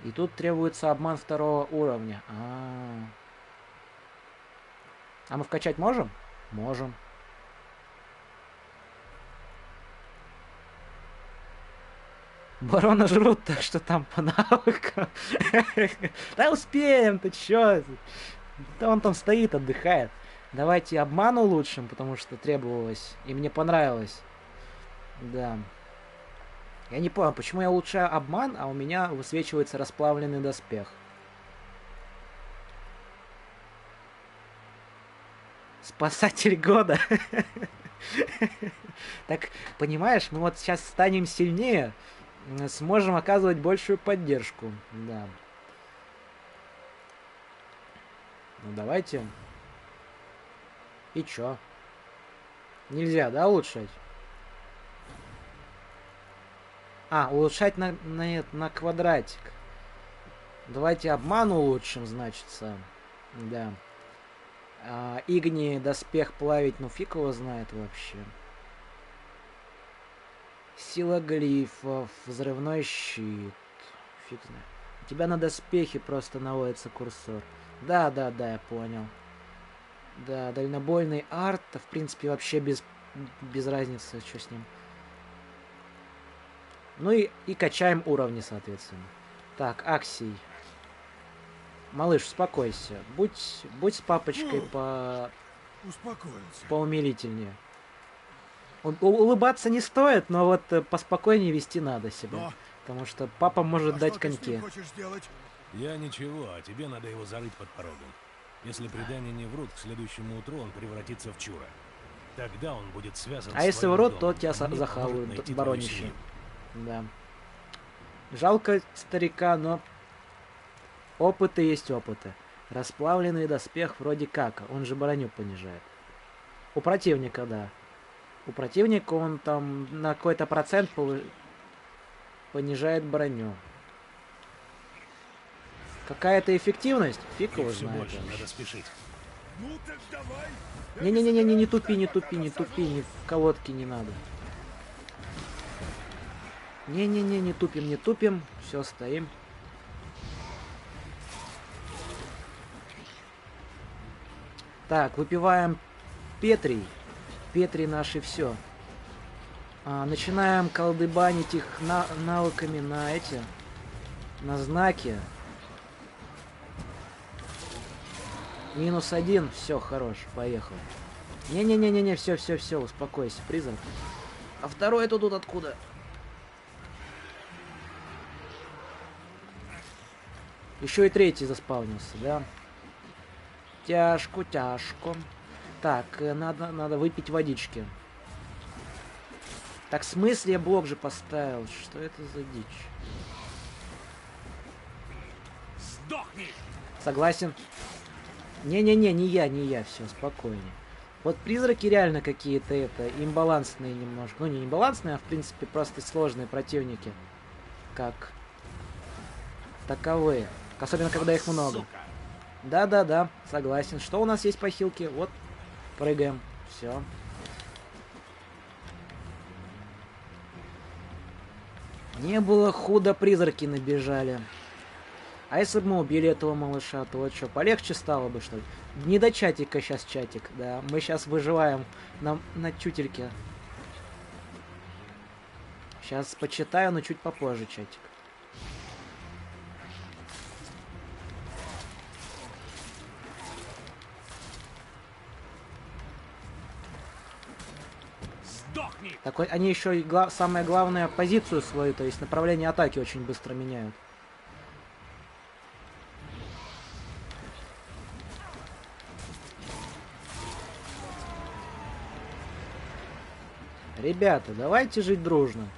И тут требуется обман 2-го уровня. А мы вкачать можем? Можем. Барона жрут, так что там по навыкам. Да успеем, ты чё? Да он там стоит, отдыхает. Давайте обман улучшим, потому что требовалось. И мне понравилось. Да. Я не понял, почему я улучшаю обман, а у меня высвечивается расплавленный доспех. Спасатель года. Так, понимаешь, мы вот сейчас станем сильнее, сможем оказывать большую поддержку. Да. Ну давайте. И чё? Нельзя, да, улучшать? А, улучшать на квадратик. Давайте обман улучшим, значится. Да. Игни доспех плавить, ну фиг его знает вообще. Сила глифов, взрывной щит. Фиг знает. У тебя на доспехе просто наводится курсор. Да, я понял. Да, дальнобойный арт, в принципе, вообще без разницы, что с ним. Ну и качаем уровни, соответственно. Так, Аксий. Малыш, успокойся. Будь с папочкой поумилительнее. Улыбаться не стоит, но вот поспокойнее вести надо себя. Потому что папа может дать коньки. Я ничего, а тебе надо его зарыть под порогом. Если предания не врут, к следующему утру он превратится в чура. Тогда он будет связан с если врут, то тебя захавают баронище. Да. Жалко старика, но опыты есть опыты. Расплавленный доспех вроде как, он же броню понижает. У противника, да. У противника он там на какой-то процент понижает броню. Какая-то эффективность? Фиг его знает. Надо спешить. Не-не-не, не тупи, ни в колодки не надо. Не-не-не, не тупим. Все, стоим. Так, выпиваем Петрий. Петрий наши все. Начинаем колдыбанить их навыками на знаки. -1, все, хорош, поехал. Не-не-не-не, все, успокойся, призрак. А второй это тут откуда? Еще и третий заспавнился, да? Тяжко. Так, надо выпить водички. Так, в смысле я блок же поставил? Что это за дичь? Сдохни! Согласен. Не-не-не, не я, все, спокойнее. Вот призраки реально какие-то имбалансные немножко. Ну, не имбалансные, а в принципе просто сложные противники. Как таковые. Особенно, когда их много. Да, согласен. Что у нас есть по хилке? Вот, прыгаем. Все. Не было худо, призраки набежали. А если бы мы убили этого малыша, то вот что, полегче стало бы, что ли? Не до чатика сейчас чатик, да. Мы сейчас выживаем на чутельке. Сейчас почитаю, но чуть попозже чатик. Сдохни! Так вот, они еще и самое главное позицию свою, то есть направление атаки очень быстро меняют. Ребята, давайте жить дружно.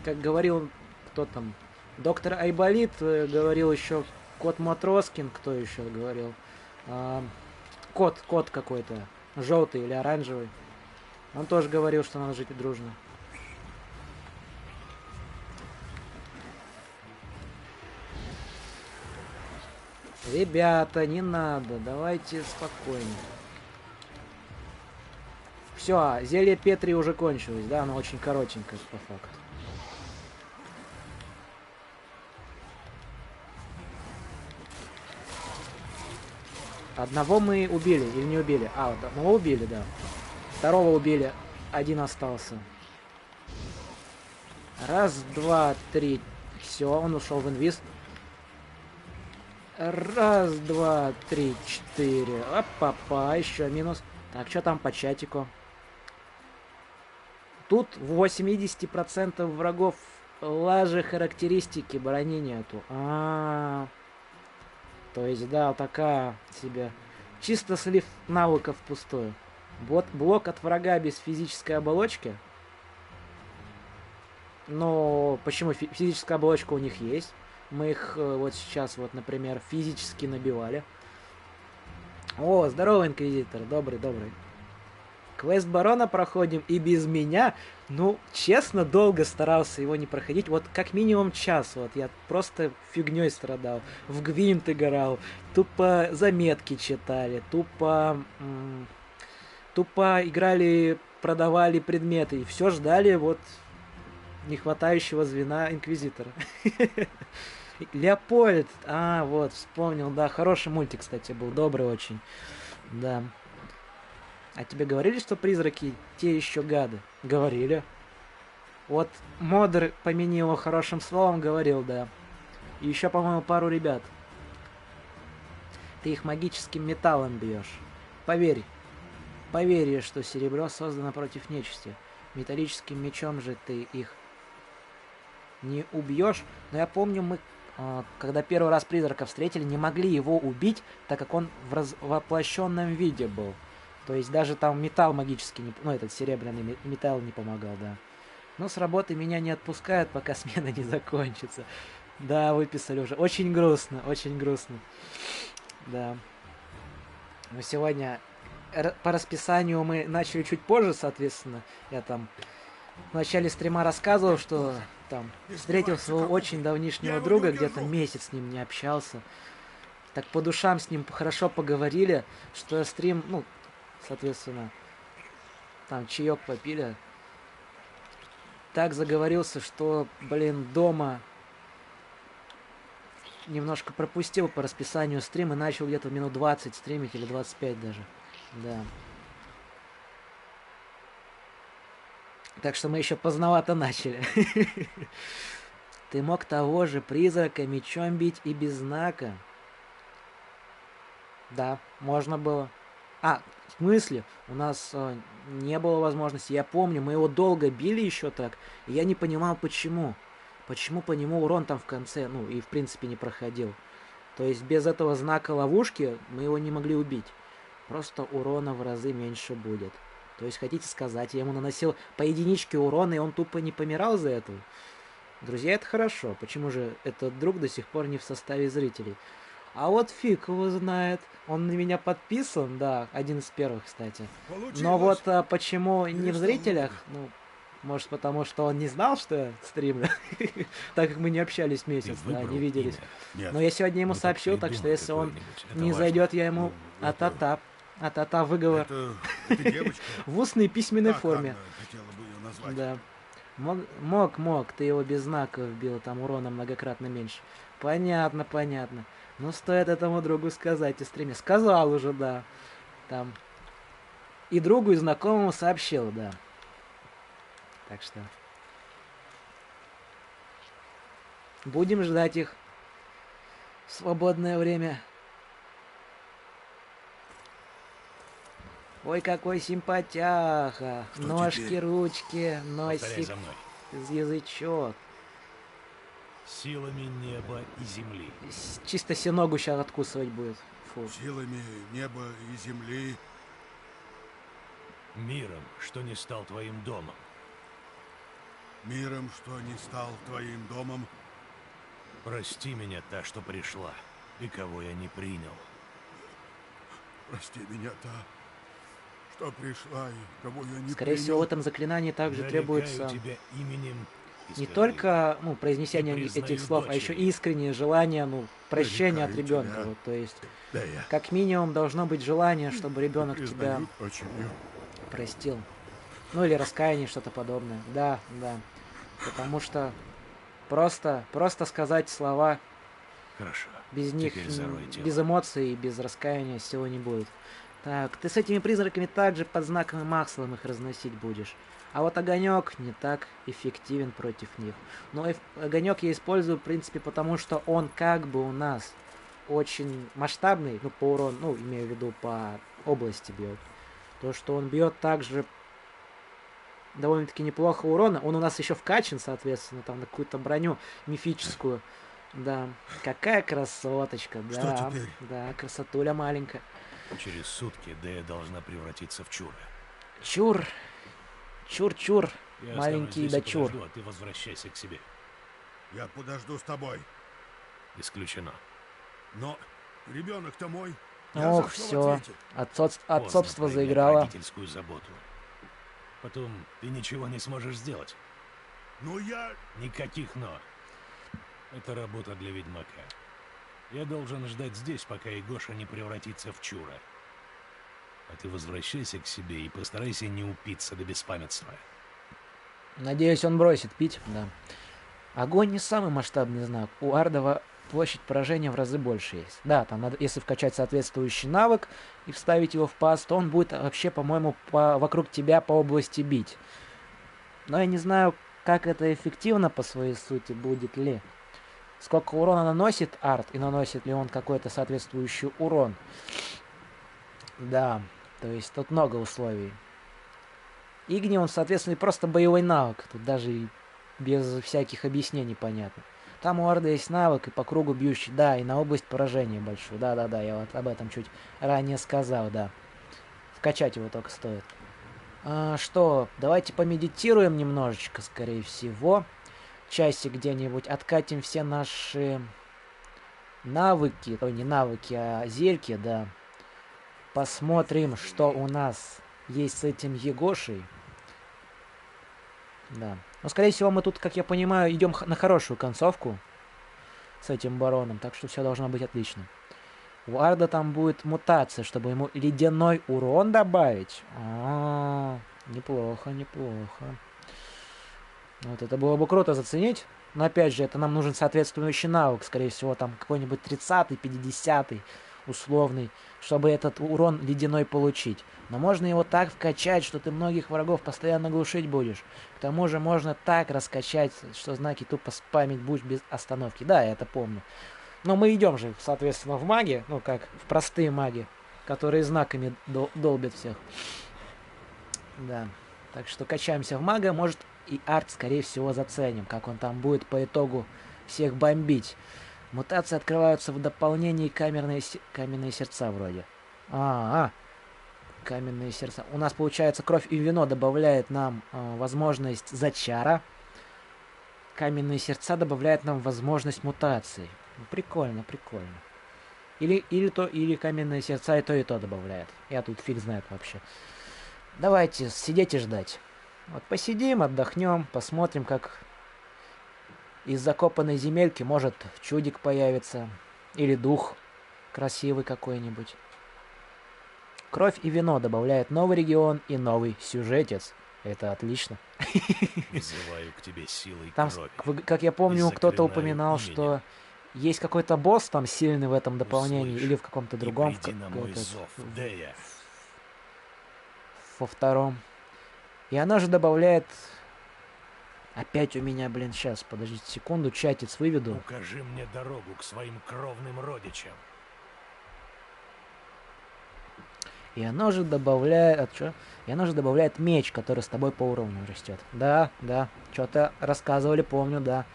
Как говорил, кто там, доктор Айболит, говорил еще кот Матроскин, кто еще говорил? Кот какой-то, желтый или оранжевый. Он тоже говорил, что надо жить дружно. Ребята, не надо, давайте спокойно. Все, зелье Петри уже кончилось, да, оно очень коротенькое по факту. Одного мы убили или не убили? А, вот одного убили, да. Второго убили, один остался. Раз, два, три, Все, он ушел в инвиз. Раз, два, три, четыре. Опа-па, еще минус. Так, что там по чатику? Тут 80% врагов лажи характеристики брони нету. То есть, да, такая себе. Чисто слив навыков пустую. Вот блок от врага без физической оболочки. Но почему физическая оболочка у них есть? Мы их вот сейчас, вот, например, физически набивали. О, здорово, инквизитор. Добрый. Квест барона проходим и без меня. Ну, честно, долго старался его не проходить. Вот как минимум час. Вот я просто фигней страдал. В Гвинт играл. Тупо заметки читали. Тупо играли, продавали предметы. И все ждали вот нехватающего звена инквизитора. Леопольд. Вот, вспомнил. Да, хороший мультик, кстати, был. Добрый очень. Да. А тебе говорили, что призраки те еще гады? Говорили. Вот Модер, помяни его хорошим словом, говорил, да. И еще, по-моему, пару ребят. Ты их магическим металлом бьешь. Поверь, что серебро создано против нечисти. Металлическим мечом же ты их не убьешь. Но я помню, мы, когда первый раз призрака встретили, не могли его убить, так как он в воплощенном виде был. То есть даже там металл магический, этот серебряный металл не помогал, да. Но с работы меня не отпускают, пока смена не закончится. Да, выписали уже. Очень грустно. Да. Но сегодня по расписанию мы начали чуть позже, соответственно. Я там в начале стрима рассказывал, что там встретил своего очень давнишнего друга, где-то месяц с ним не общался. Так по душам с ним хорошо поговорили, что стрим, соответственно, там чаек попили. Так заговорился, что, дома немножко пропустил по расписанию стрим и начал где-то минут 20 стримить, или 25 даже. Да. Так что мы еще поздновато начали. Ты мог того же призрака мечом бить и без знака. Да, можно было. В смысле? У нас не было возможности. Я помню, мы его долго били еще так. И я не понимал, почему. Почему по нему урон там в конце, и в принципе не проходил. То есть без этого знака ловушки мы его не могли убить. Просто урона в разы меньше будет. То есть хотите сказать, я ему наносил по единичке урона, и он тупо не помирал за это? Друзья, это хорошо. Почему же этот друг до сих пор не в составе зрителей? А вот фиг его знает. Он на меня подписан, да, один из первых, кстати. Но вот почему не в зрителях? Может, потому что он не знал, что я стримлю, так как мы не общались месяц, да, не виделись. Но я сегодня ему сообщил, так что если он не зайдет, я ему а-та-та выговор в устной и письменной форме. Да. Мог, ты его без знаков бил, там урона многократно меньше. Понятно. Ну, стоит этому другу сказать и стриме. Сказал уже, да. Там. И другу, и знакомому сообщил, да. Так что. Будем ждать их в свободное время. Ой, какой симпатяха. Ножки, ручки, носик, язычок. Силами неба и земли. Чисто себе ногу сейчас откусывать будет. Фу. Силами неба и земли. Миром, что не стал твоим домом. Миром, что не стал твоим домом. Прости меня, та, что пришла, и кого я не принял. Прости меня, та, что пришла, и кого я не Скорее принял. всего, в этом заклинании также требуется тебя именем не только произнесение этих слов, а еще искреннее желание, прощения от ребенка. Вот, то есть, как минимум, должно быть желание, чтобы ребенок тебя простил. Или раскаяние, что-то подобное. Да. Потому что просто сказать слова, хорошо, без них, без эмоций и без раскаяния всего не будет. Так, ты с этими призраками также под знаковым маслом их разносить будешь. А вот огонек не так эффективен против них. Но огонек я использую, в принципе, потому что он как бы у нас очень масштабный, ну, по урону, ну, имею в виду, по области бьет. То, что он бьет также довольно-таки неплохо урона. Он у нас еще вкачан, соответственно, там на какую-то броню мифическую. Да. Какая красоточка, да. Что теперь? Да, красотуля маленькая. Через сутки Дея должна превратиться в чура. Чур. Чур-чур. Я Маленький останусь здесь и дочур. подожду, а ты возвращайся к себе. Я подожду с тобой. Исключено. Но ребенок-то мой. Ох, все. Отцовство Поздно проявлять заиграло. родительскую заботу. Потом ты ничего не сможешь сделать. Ну я... Никаких «но». Это работа для ведьмака. Я должен ждать здесь, пока Егоша не превратится в чура. А ты возвращайся к себе и постарайся не упиться до беспамятства. Надеюсь, он бросит пить, да. Огонь не самый масштабный знак. У Ардова площадь поражения в разы больше есть. Да, там надо, если вкачать соответствующий навык и вставить его в пас, то он будет вообще, по-моему, вокруг тебя по области бить. Но я не знаю, как это эффективно по своей сути будет ли. Сколько урона наносит Ард и наносит ли он какой-то соответствующий урон. Да, то есть тут много условий. Игни, он, соответственно, просто боевой навык. Тут даже и без всяких объяснений понятно. Там у Арда есть навык и по кругу бьющий, да, и на область поражения большую. Да-да-да, я вот об этом чуть ранее сказал, да. Вкачать его только стоит. Что, давайте помедитируем немножечко, скорее всего. Часик где-нибудь. Откатим все наши навыки. Ой, не навыки, а зельки, да. Посмотрим, что у нас есть с этим Егошей. Да. Но, скорее всего, мы тут, как я понимаю, идем на хорошую концовку с этим бароном. Так что все должно быть отлично. У Арда там будет мутация, чтобы ему ледяной урон добавить. Неплохо, неплохо. Вот это было бы круто заценить. Но опять же, это нам нужен соответствующий навык. Скорее всего, там какой-нибудь 30-й, 50-й условный, чтобы этот урон ледяной получить. Но можно его так вкачать, что ты многих врагов постоянно глушить будешь. К тому же можно так раскачать, что знаки тупо спамить будешь без остановки. Да, я это помню. Но мы идем же, соответственно, в маги, ну как в простые маги, которые знаками долбят всех. Да. Так что качаемся в мага, может и арт, скорее всего, заценим, как он там будет по итогу всех бомбить. Мутации открываются в дополнении каменные сердца вроде. Каменные сердца. У нас, получается, кровь и вино добавляет нам возможность зачара. Каменные сердца добавляют нам возможность мутации. Прикольно, прикольно. Или каменные сердца и то добавляет. Я тут фиг знает вообще. Давайте сидеть и ждать. Вот посидим, отдохнем, посмотрим, как из закопанной земельки может чудик появится. Или дух красивый какой-нибудь. Кровь и вино добавляет новый регион и новый сюжетец. Это отлично. Вызываю к тебе силой там, крови. как я помню, кто-то упоминал, именем. что есть какой-то босс там сильный в этом дополнении. Услышь, или в каком-то другом. На мой зов, Дея. Во втором. И она же добавляет... Опять у меня, блин, сейчас, подождите секунду, чатец выведу. Укажи мне дорогу к своим кровным родичам. И оно же добавляет... И оно же добавляет меч, который с тобой по уровню растет. Да, да. Что-то рассказывали, помню, да.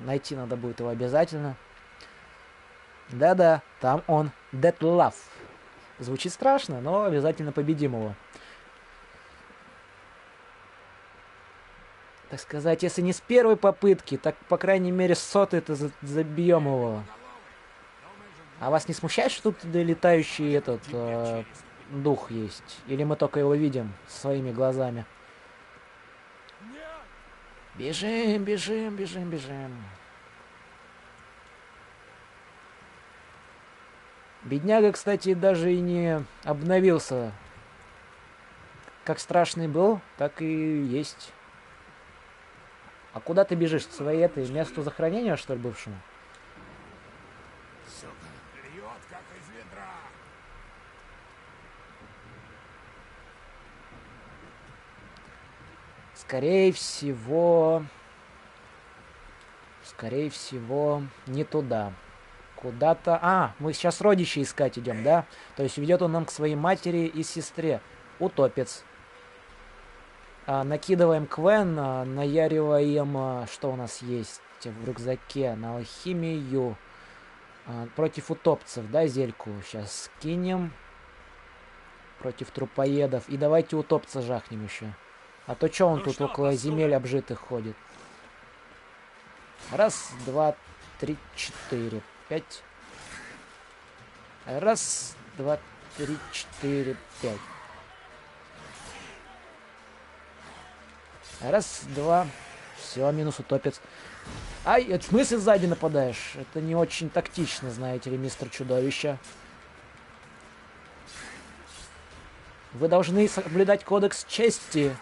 Найти надо будет его обязательно. Да-да, там он. Dead Love. Звучит страшно, но обязательно победим его. Так сказать, если не с первой попытки, так, по крайней мере, с сотой-то забьем его. А вас не смущает, что тут летающий этот дух есть? Или мы только его видим своими глазами? Бежим, бежим, бежим, бежим. Бедняга, кстати, даже и не обновился. Как страшный был, так и есть. А куда ты бежишь? К своей этой месту захоронения, что ли, бывшему? Сука, льет, как из ведра. Скорее всего, не туда. Куда-то... А, мы сейчас родичей искать идем, да? То есть ведет он нам к своей матери и сестре. Утопец. Накидываем Квен, наяриваем, что у нас есть в рюкзаке, на алхимию. Против утопцев, да, зельку сейчас скинем. Против трупоедов. И давайте утопца жахнем еще. А то что он тут около земель обжитых ходит? Раз, два, три, четыре, пять. Раз, два, три, четыре, пять. Раз, два. Все, минус утопец. Ай, это в смысле сзади нападаешь? Это не очень тактично, знаете ли, мистер Чудовище. Вы должны соблюдать кодекс чести.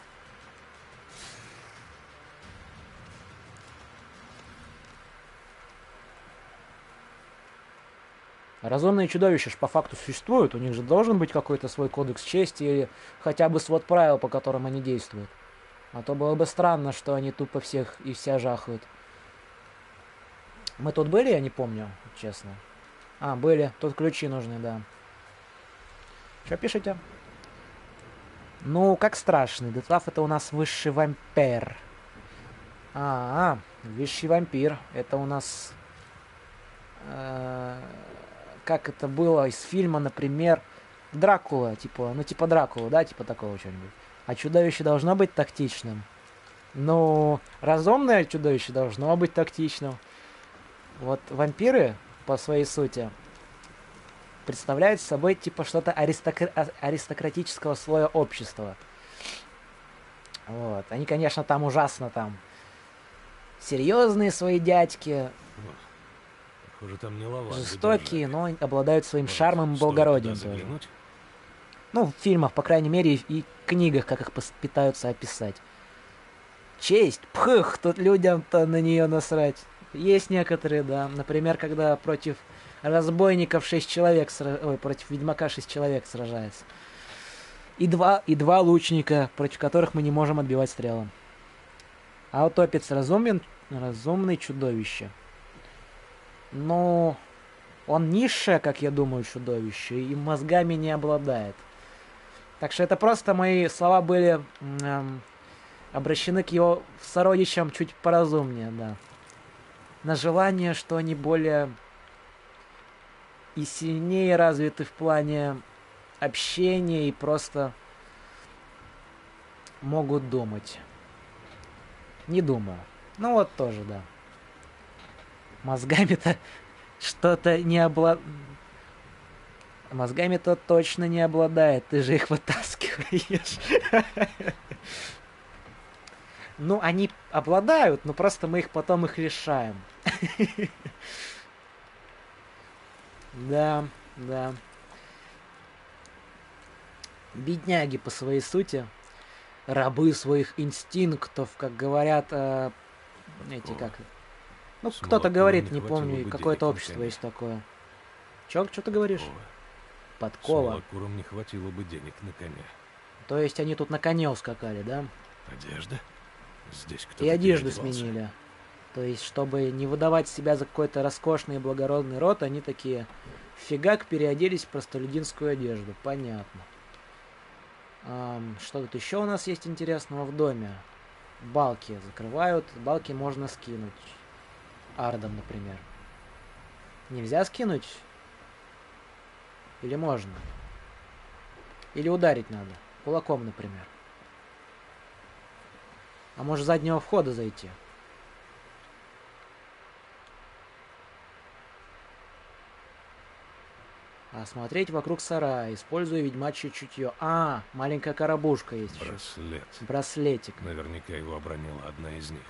Разумные чудовища ж по факту существуют. У них же должен быть какой-то свой кодекс чести или хотя бы свод правил, по которым они действуют. А то было бы странно, что они тупо всех и вся жахают. Мы тут были, я не помню, честно. А, были. Тут ключи нужны, да. Что пишете? Ну, как страшный. Детлав это у нас высший вампир. Высший вампир. Это у нас... как это было из фильма, например, Дракула. Типа Дракула, да? Типа такого чего-нибудь. А чудовище должно быть тактичным. Ну, разумное чудовище должно быть тактичным. Вот вампиры, по своей сути, представляют собой типа что-то аристократического слоя общества. Вот. Они, конечно, там ужасно там серьезные свои дядьки. Похоже, там не лаванда, жестокие, но обладают своим шармом и благородием тоже. Ну, в фильмах, по крайней мере, и книгах, как их пытаются описать. Честь, пх, тут людям-то на нее насрать. Есть некоторые, да. Например, когда против разбойников 6 человек, против ведьмака 6 человек сражается. И два лучника, против которых мы не можем отбивать стрелы. А утопец разумный чудовище. Но он низшее, как я думаю, чудовище, и мозгами не обладает. Так что это просто мои слова были обращены к его сородичам чуть поразумнее, да. На желание, что они более и сильнее развиты в плане общения и просто могут думать. Не думаю. Ну вот тоже, да. Мозгами-то что-то не обладает. Мозгами-то точно не обладает. Ты же их вытаскиваешь. Ну, они обладают, но просто мы их потом лишаем. Да. Бедняги по своей сути. Рабы своих инстинктов, как говорят, эти как... Ну, кто-то говорит, не помню, какое-то общество есть такое. Что ты говоришь? Подкова. Смолокурам не хватило бы денег на коня. То есть они тут на коне ускакали, да? Одежда? Здесь кто-то и одежду переодевался. Сменили. То есть, чтобы не выдавать себя за какой-то роскошный и благородный род, они такие фигак переоделись в простолюдинскую одежду. Понятно. Что тут еще у нас есть интересного в доме? Балки закрывают. Балки можно скинуть. Ардом, например. Нельзя скинуть? Или можно? Или ударить надо? Кулаком, например. А может, с заднего входа зайти? Осмотреть вокруг сарая, используя ведьмачье чутье. Маленькая коробушка есть. Браслет. Браслетик. Наверняка его обронила одна из них.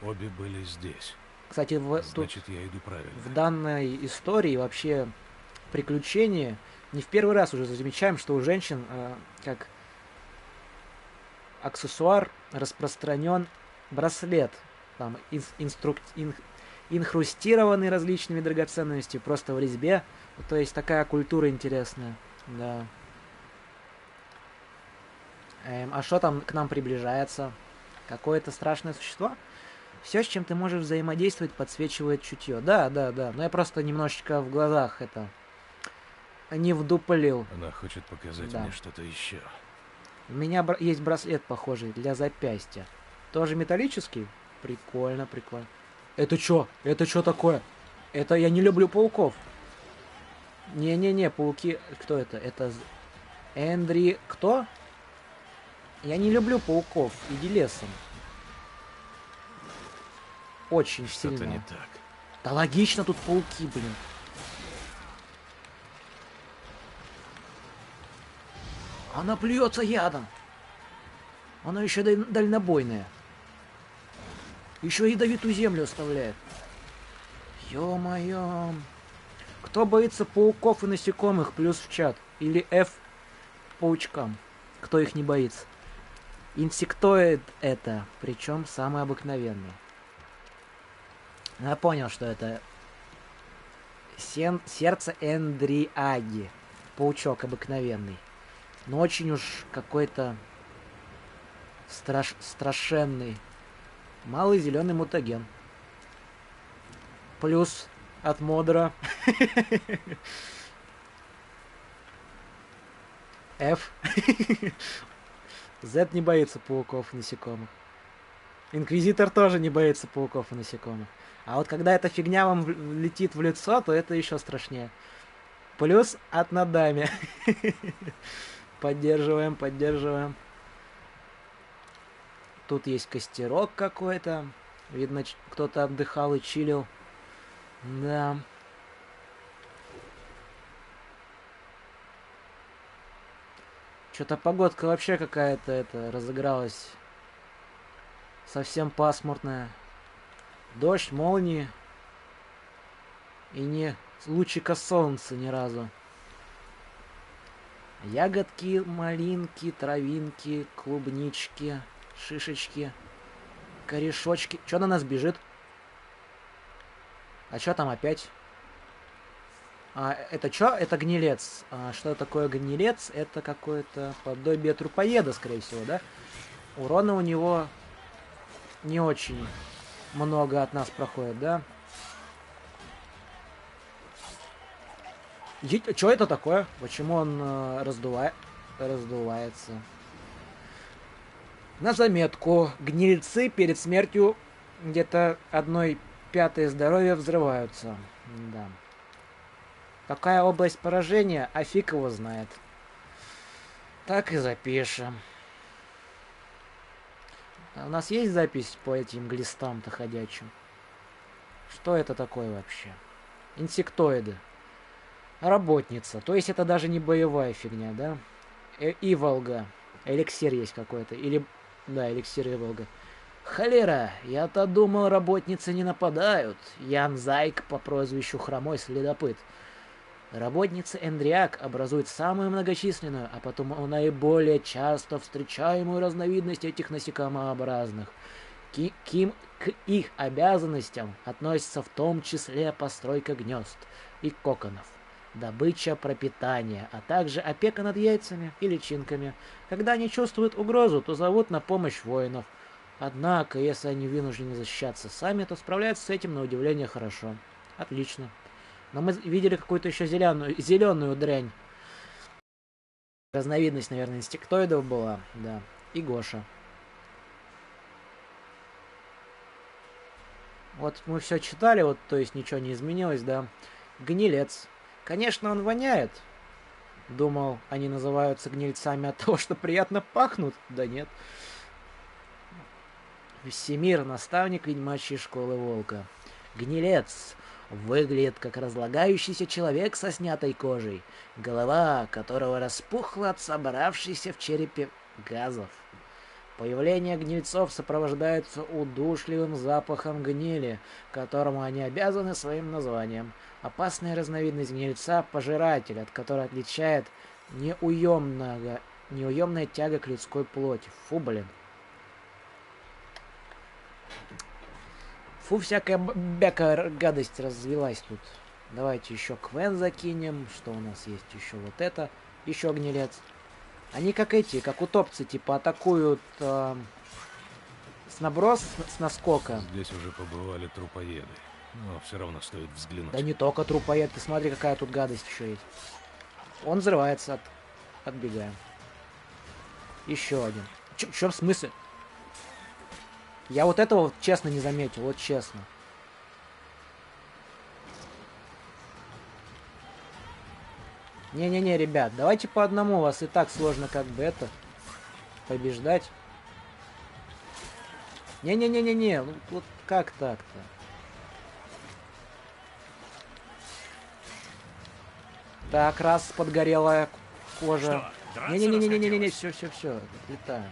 Обе были здесь. Кстати, значит, я иду правильно. В данной истории вообще приключения не в первый раз уже замечаем, что у женщин как аксессуар распространен браслет, там инхрустированный различными драгоценностями, просто в резьбе. То есть такая культура интересная, да. А что там к нам приближается? Какое-то страшное существо? Все, с чем ты можешь взаимодействовать, подсвечивает чутье. Да. Но я просто немножечко в глазах это не вдуплил. Она хочет показать Да. мне что-то еще. У меня есть браслет похожий для запястья. Тоже металлический? Прикольно. Это чё? Это чё такое? Это я не люблю пауков. Не-не-не, пауки... Кто это? Это... Эндри... Кто? Я не люблю пауков. Иди лесом. Очень Что-то сильно. не так. Да логично, тут пауки, блин. Она плюется ядом. Она еще дальнобойная. Еще ядовитую землю оставляет. Ё-моё. Кто боится пауков и насекомых, плюс в чат. Или F паучкам. Кто их не боится. Инсектоид это, причем самый обыкновенный. Я понял, что это сердце Эндриаги. Паучок обыкновенный. Но очень уж какой-то страшенный. Малый зеленый мутаген. Плюс от модера. F. Z не боится пауков и насекомых. Инквизитор тоже не боится пауков и насекомых. А вот когда эта фигня вам летит в лицо, то это еще страшнее. Плюс от Надами. Поддерживаем. Тут есть костерок какой-то. Видно, кто-то отдыхал и чилил. Да. Что-то погодка вообще какая-то это разыгралась. Совсем пасмурная. Дождь, молнии. И не лучика солнца ни разу. Ягодки, малинки, травинки, клубнички, шишечки, корешочки. Чё на нас бежит? А чё там опять? Это чё? Это гнилец. Что такое гнилец? Это какое-то подобие трупоеда, скорее всего, да? Урона у него не очень много от нас проходит, да? Что это такое? Почему он раздувается? На заметку. Гнильцы перед смертью где-то 1/5 здоровья взрываются. Да. Какая область поражения? А фиг его знает. Так и запишем. А у нас есть запись по этим глистам-то ходячим? Что это такое вообще? Инсектоиды. Работница. То есть это даже не боевая фигня, да? Иволга. Эликсир есть какой-то. Или... Да, эликсир Иволга. Холера, я-то думал, работницы не нападают. Ян Зайк по прозвищу Хромой Следопыт. Работница Эндриак образует самую многочисленную, а потому наиболее часто встречаемую разновидность этих насекомообразных. К их обязанностям относится в том числе постройка гнезд и коконов, добыча пропитания, а также опека над яйцами и личинками. Когда они чувствуют угрозу, то зовут на помощь воинов. Однако, если они вынуждены защищаться сами, то справляются с этим на удивление хорошо. Отлично. Но мы видели какую-то еще зеленую дрянь. Разновидность, наверное, инсектоидов была, да. И Гоша. Вот мы все читали, вот, то есть ничего не изменилось, да. Гнилец. Конечно, он воняет. Думал, они называются гнильцами от того, что приятно пахнут. Да нет. Всемир, наставник ведьмачьей школы волка. Гнилец. Выглядит как разлагающийся человек со снятой кожей, голова которого распухла от собравшейся в черепе газов. Появление гнильцов сопровождается удушливым запахом гнили, которому они обязаны своим названием. Опасная разновидность гнильца – пожиратель, от которой отличает неуемная тяга к людской плоти. Фу, блин. Фу, всякая бяка гадость развелась тут. Давайте еще Квен закинем. Что у нас есть еще? Вот это. Еще гнилец. Они как эти, как утопцы, типа атакуют с наброс, с наскока. Здесь уже побывали трупоеды. Но все равно стоит взглянуть. Да не только трупоед, ты смотри, какая тут гадость еще есть. Он взрывается, отбегаем. Еще один. Чё в смысле? Я вот этого вот честно не заметил, вот честно. Не-не-не, ребят, давайте по одному, вас и так сложно как бы это побеждать. Не-не-не-не-не, вот как так-то? Так, раз подгорелая кожа. Не-не-не-не-не-не, все, летаем.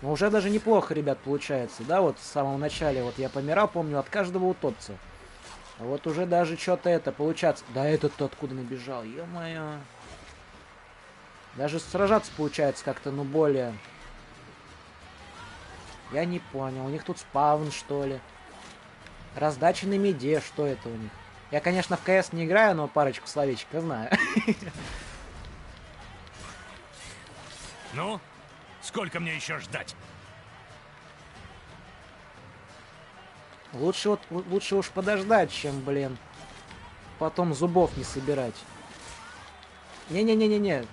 Ну, уже даже неплохо, ребят, получается, да, вот в самом начале, вот я помирал, помню, от каждого утопца. А вот уже даже что-то это получается. Да этот-то откуда набежал, ё-моё. Даже сражаться получается как-то, ну, более... Я не понял, у них тут спаун, что ли? Раздача на миде, что это у них? Я, конечно, в КС не играю, но парочку словечек я знаю. Ну, сколько мне еще ждать? Лучше уж подождать, чем, блин, потом зубов не собирать. Не-не-не-не-не.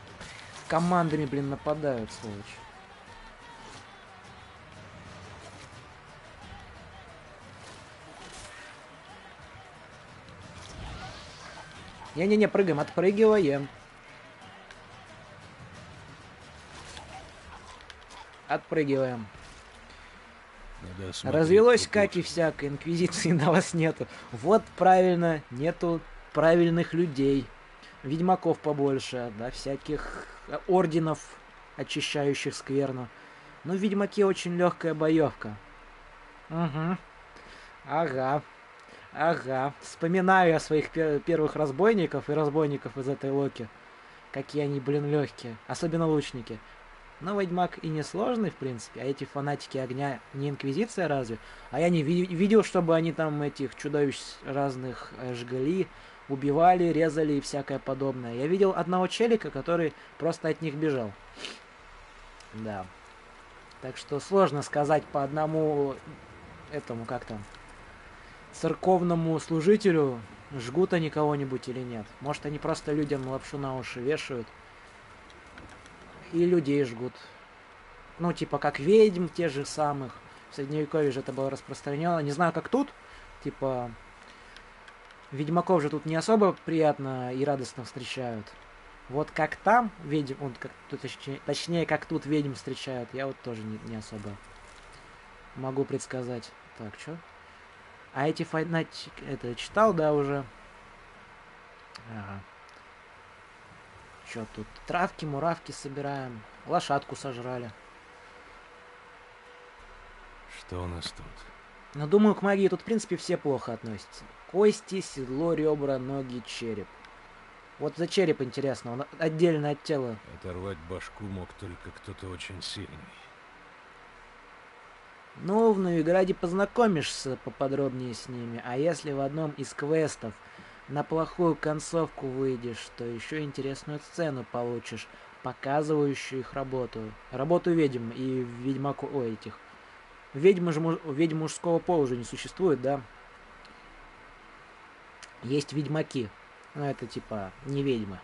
Командами, блин, нападают, сволочь. Не-не-не, прыгаем, отпрыгиваем. Отпрыгиваем. Развелось как и всякой, инквизиции на вас нету. Вот правильно, нету правильных людей. Ведьмаков побольше, да, всяких орденов, очищающих скверну. Ну, ведьмаки очень легкая боевка. Угу. Ага. Вспоминаю я своих первых разбойников и разбойников из этой локи. Какие они, блин, легкие. Особенно лучники. Но ведьмак и не сложный, в принципе. А эти фанатики огня не инквизиция разве? А я не видел, чтобы они там этих чудовищ разных жгли, убивали, резали и всякое подобное. Я видел одного челика, который просто от них бежал. Да. Так что сложно сказать по одному этому, как там, церковному служителю, жгут они кого-нибудь или нет. Может, они просто людям лапшу на уши вешают. И людей жгут. Ну, типа, как ведьм тех же самых. В Средневековье же это было распространено. Не знаю, как тут. Типа, ведьмаков же тут не особо приятно и радостно встречают. Вот как там ведьм, точнее, как тут ведьм встречают, я вот тоже не особо могу предсказать. Так, что? А эти фанатики, это читал, да, уже? Ага. Что тут? Травки, муравки собираем. Лошадку сожрали. Что у нас тут? Но думаю, к магии тут, в принципе, все плохо относятся. Кости, седло, ребра, ноги, череп. Вот за череп интересно, он отдельно от тела. Оторвать башку мог только кто-то очень сильный. Ну, в Новиграде познакомишься поподробнее с ними, а если в одном из квестов на плохую концовку выйдешь, то еще интересную сцену получишь, показывающую их работу. Работу ведьм и ведьмаку... Ой, этих... Ведьм мужского пола уже не существует, да? Есть ведьмаки. Но это типа не ведьмы.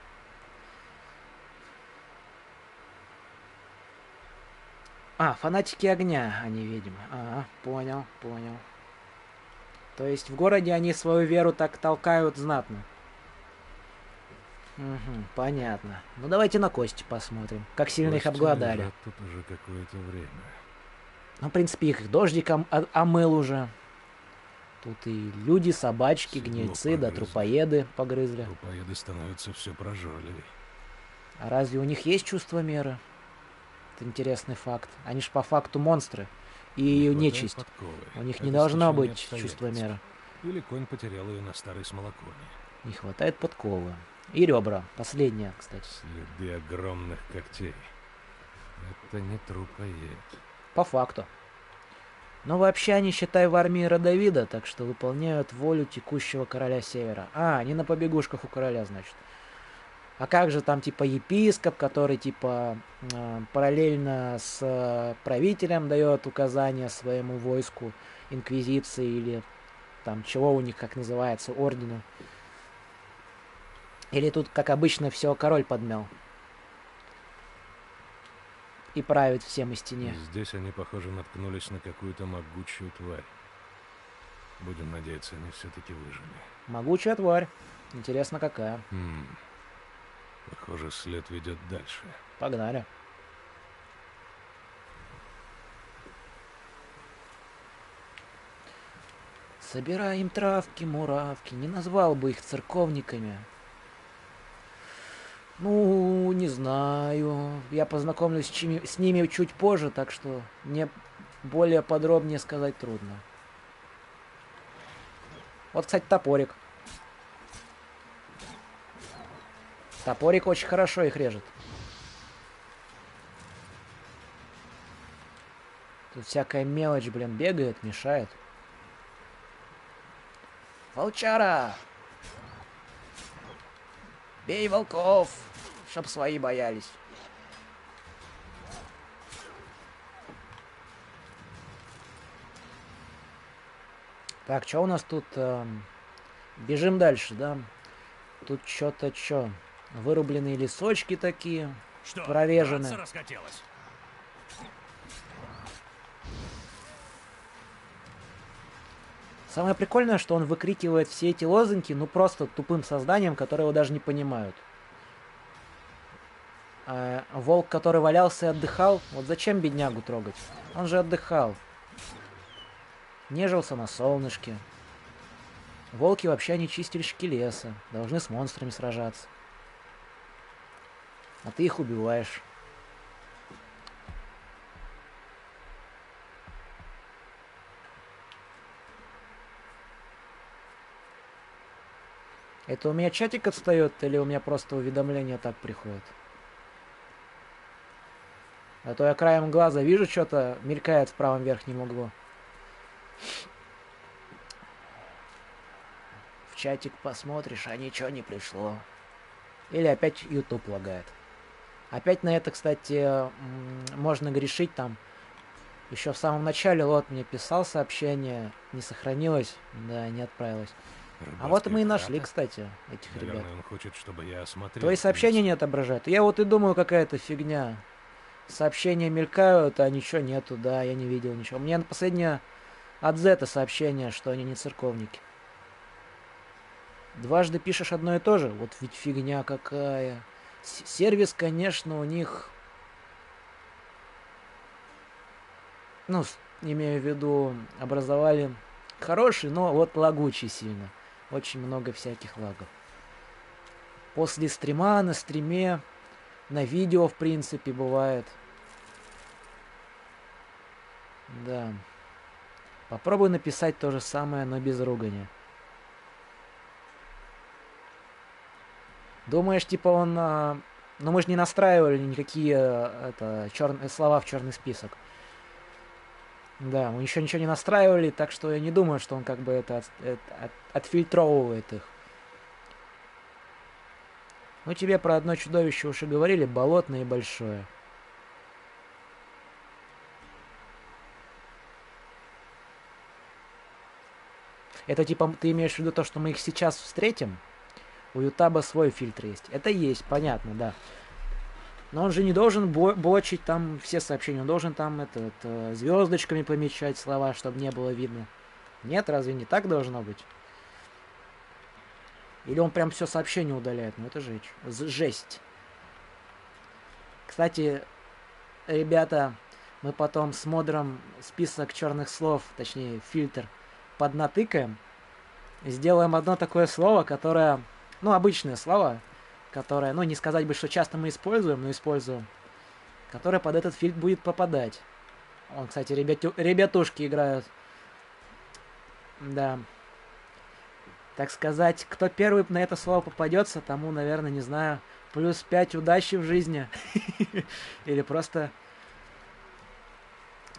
А, фанатики огня, а не ведьмы. Ага, понял. То есть в городе они свою веру так толкают знатно. Угу, понятно. Ну давайте на кости посмотрим, как сильно их обглодали. Тут уже какое-то время. Ну, в принципе, их дождиком омыл уже. Тут и люди, собачки, гнильцы, да трупоеды погрызли. Трупоеды становятся все прожорливее. А разве у них есть чувство меры? Это интересный факт. Они ж по факту монстры. И нечисть. Подковы. У них не должно быть чувства меры. Или конь потерял ее на старой смолоконе. Не хватает подковы. И ребра. Последняя, кстати. Следы огромных когтей. Это не трупоед. По факту. Но вообще они, считай, в армии Родовида, так что выполняют волю текущего короля Севера. А, они на побегушках у короля, значит. А как же там, типа, епископ, который, типа, параллельно с правителем дает указания своему войску, инквизиции или там, чего у них, как называется, ордену? Или тут, как обычно, все король подмял? И правит всем истине. Здесь они, похоже, наткнулись на какую-то могучую тварь. Будем надеяться, они все-таки выжили. Могучая тварь. Интересно, какая. Похоже, след ведет дальше. Погнали. Собираем травки, муравки. Не назвал бы их церковниками. Ну, не знаю. Я познакомлюсь с ними чуть позже, так что мне более подробнее сказать трудно. Вот, кстати, топорик. Топорик очень хорошо их режет. Тут всякая мелочь, блин, бегает, мешает. Волчара! Бей волков, чтоб свои боялись. Так, что у нас тут? Бежим дальше, да? Тут что-то, вырубленные лесочки такие, что, прорежены. Расхотелось? Самое прикольное, что он выкрикивает все эти лозунги, ну просто тупым созданием, которые его даже не понимают. Волк, который валялся и отдыхал, вот зачем беднягу трогать? Он же отдыхал. Нежился на солнышке. Волки вообще не чистильщики леса, должны с монстрами сражаться. А ты их убиваешь. Это у меня чатик отстает, или у меня просто уведомления так приходят? А то я краем глаза вижу, что-то мелькает в правом верхнем углу. В чатик посмотришь, а ничего не пришло. Или опять YouTube лагает. Опять на это, кстати, можно грешить там. Еще в самом начале Лот мне писал сообщение, не сохранилось, да, не отправилось. А вот мы и нашли, кстати, этих ребят. Он хочет, чтобы я осмотрел. Твои сообщения не отображают. Я вот и думаю, какая-то фигня. Сообщения мелькают, а ничего нету, да, я не видел ничего. Мне последнее от Зета сообщение, что они не церковники. Дважды пишешь одно и то же? Вот ведь фигня какая. Сервис, конечно, у них... Ну, имею в виду, образовали хороший, но вот лагучий сильно. Очень много всяких лагов. После стрима, на стриме, на видео, в принципе, бывает. Да. Попробуй написать то же самое, но без ругания. Думаешь, типа он... Ну, мы же не настраивали никакие слова в черный список. Да, мы еще ничего не настраивали, так что я не думаю, что он как бы это отфильтровывает их. Ну, тебе про одно чудовище уже говорили, болотное и большое. Это типа, ты имеешь в виду то, что мы их сейчас встретим? У Ютаба свой фильтр есть. Это есть, понятно, да. Но он же не должен блочить там все сообщения. Он должен там звездочками помечать слова, чтобы не было видно. Нет, разве не так должно быть? Или он прям все сообщение удаляет? Ну это жесть. Кстати, ребята, мы потом с модером список черных слов, точнее фильтр, поднатыкаем. Сделаем одно такое слово, которое... Ну, обычное слово, которое, ну, не сказать бы, что часто мы используем, но используем, которое под этот фильтр будет попадать. Вон, кстати, ребятушки играют. Да. Так сказать, кто первый на это слово попадется, тому, наверное, не знаю, плюс 5 удачи в жизни. Или просто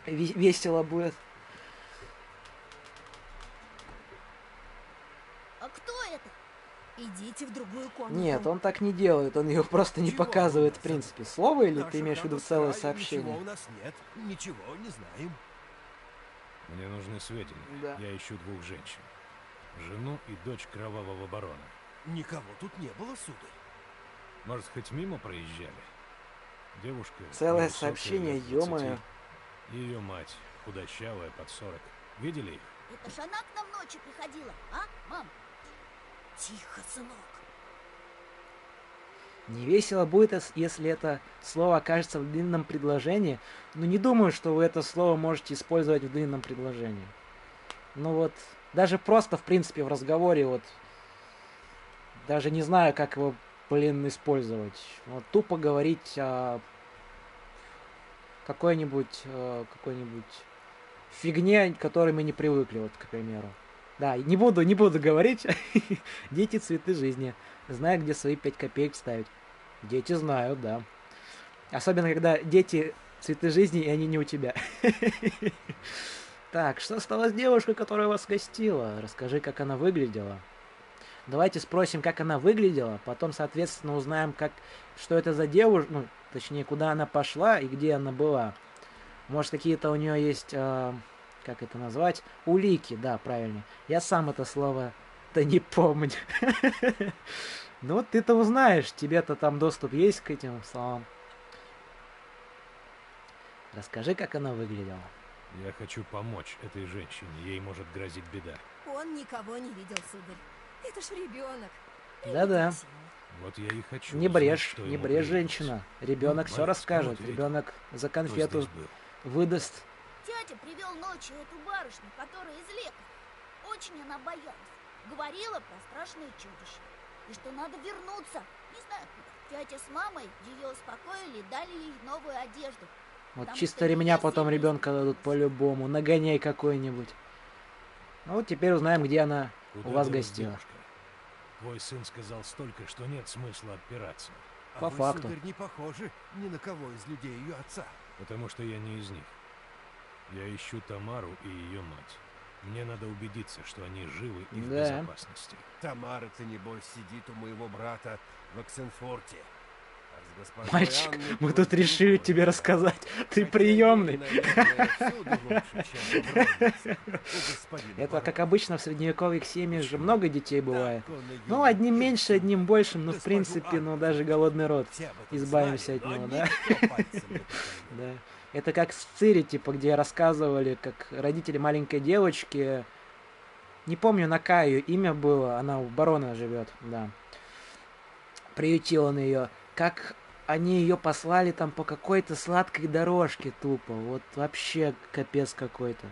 весело будет. А кто это? Идите в другую комнату. Нет, он так не делает, он его просто не показывает в принципе. Слово или ты имеешь в виду целое сообщение? Ничего у нас нет, ничего не знаем. Мне нужны сведения. Да. Я ищу двух женщин. Жену и дочь кровавого барона. Никого тут не было, сударь. Может, хоть мимо проезжали? Девушка... Целое невысокая, сообщение, лет 20. ё-моё. Ее мать, худощавая, под 40. Видели их? Это ж она к нам ночью приходила, а, мам? Тихо, сынок. Не весело будет, если это слово окажется в длинном предложении, но не думаю, что вы это слово можете использовать в длинном предложении. Ну вот, даже просто, в принципе, в разговоре, вот, даже не знаю, как его, блин, использовать. Вот тупо говорить о какой-нибудь фигне, к которой мы не привыкли, вот, к примеру. Да, не буду говорить. Дети цветы жизни. Знаю, где свои 5 копеек ставить. Дети знают, да. Особенно, когда дети цветы жизни, и они не у тебя. Так, что стало с девушкой, которая вас гостила? Расскажи, как она выглядела. Давайте спросим, как она выглядела, потом, соответственно, узнаем, что это за девушка, ну, точнее, куда она пошла и где она была. Может, какие-то у нее есть, как это назвать, улики, да, правильно. Я сам это слово-то не помню. Ну, вот ты-то узнаешь, тебе-то там доступ есть к этим словам. Расскажи, как она выглядела. Я хочу помочь этой женщине, ей может грозить беда. Он никого не видел, сударь. Это ж ребенок. Да-да. Вот я и хочу. Не узнать, брешь, что не ему брешь, привиделось. женщина. Ребенок все расскажет. вот ведь. Ребенок за Кто конфету здесь был? выдаст. Дядя привел ночью эту барышню, которая из лекаря. Очень она боялась. Говорила про страшное чудище. И что надо вернуться. Не знаю куда. Тетя с мамой ее успокоили и дали ей новую одежду. Вот Потому чисто что ремня я потом сильно ребенка дадут по-любому. Нагоняй какой-нибудь. Ну вот теперь узнаем, где она Куда у вас делась гостила. девушка? Твой сын сказал столько, что нет смысла отпираться. По вы, факту. сударь, не похожи ни на кого из людей ее отца. Потому что я не из них. Я ищу Тамару и ее мать. Мне надо убедиться, что они живы и в Да. безопасности. Тамара-то, небось, сидит у моего брата в Оксенфорте. А с госпожой Мальчик, Анной мы просто тут решили другое тебе дело. рассказать. Ты Хотя приемный. ей, наверное, всюду лучше, чем в Ромнице, у господина Это, барона. как обычно, в средневековых семьях же много детей бывает. Так он и Ну, любит одним меньше, всю одним большим, но в госпожу принципе, ну, Анну. даже голодный рот. Все об этом Избавимся знали, от но него, да? никто пальцем не пошевелил. Да. Это как в Цири, типа, где рассказывали, как родители маленькой девочки, не помню, на Каю имя было, она у барона живет, да. Приютил он ее. Как они ее послали там по какой-то сладкой дорожке тупо. Вот вообще капец какой-то.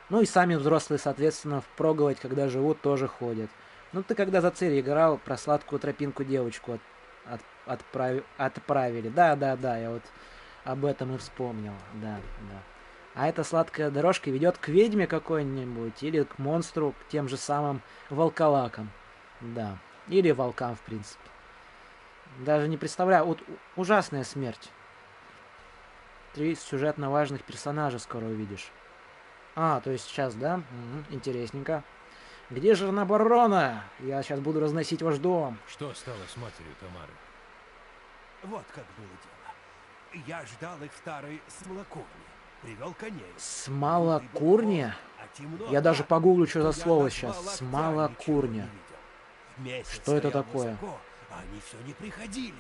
Ну и сами взрослые, соответственно, впроголодь, когда живут, тоже ходят. Ну ты когда за Цири играл, про сладкую тропинку девочку отправили. Да, я вот об этом и вспомнил. Да. А эта сладкая дорожка ведет к ведьме какой-нибудь, или к монстру, к тем же самым волколакам. Да. Или волкам, в принципе. Даже не представляю. Вот ужасная смерть. 3 сюжетно важных персонажа скоро увидишь. А, то есть сейчас, да? Угу, интересненько. Где же жена барона? Я сейчас буду разносить ваш дом. Что стало с матерью Тамары? Вот как было дело. Я ждал их в старой смолокурне. Привел коней. Смолокурня? А темно Я даже так, погуглю, что за я слово назвал сейчас. отца, Смолокурня. ничего не видел. Месяц Что это стоял такое? высоко, а они все не приходили.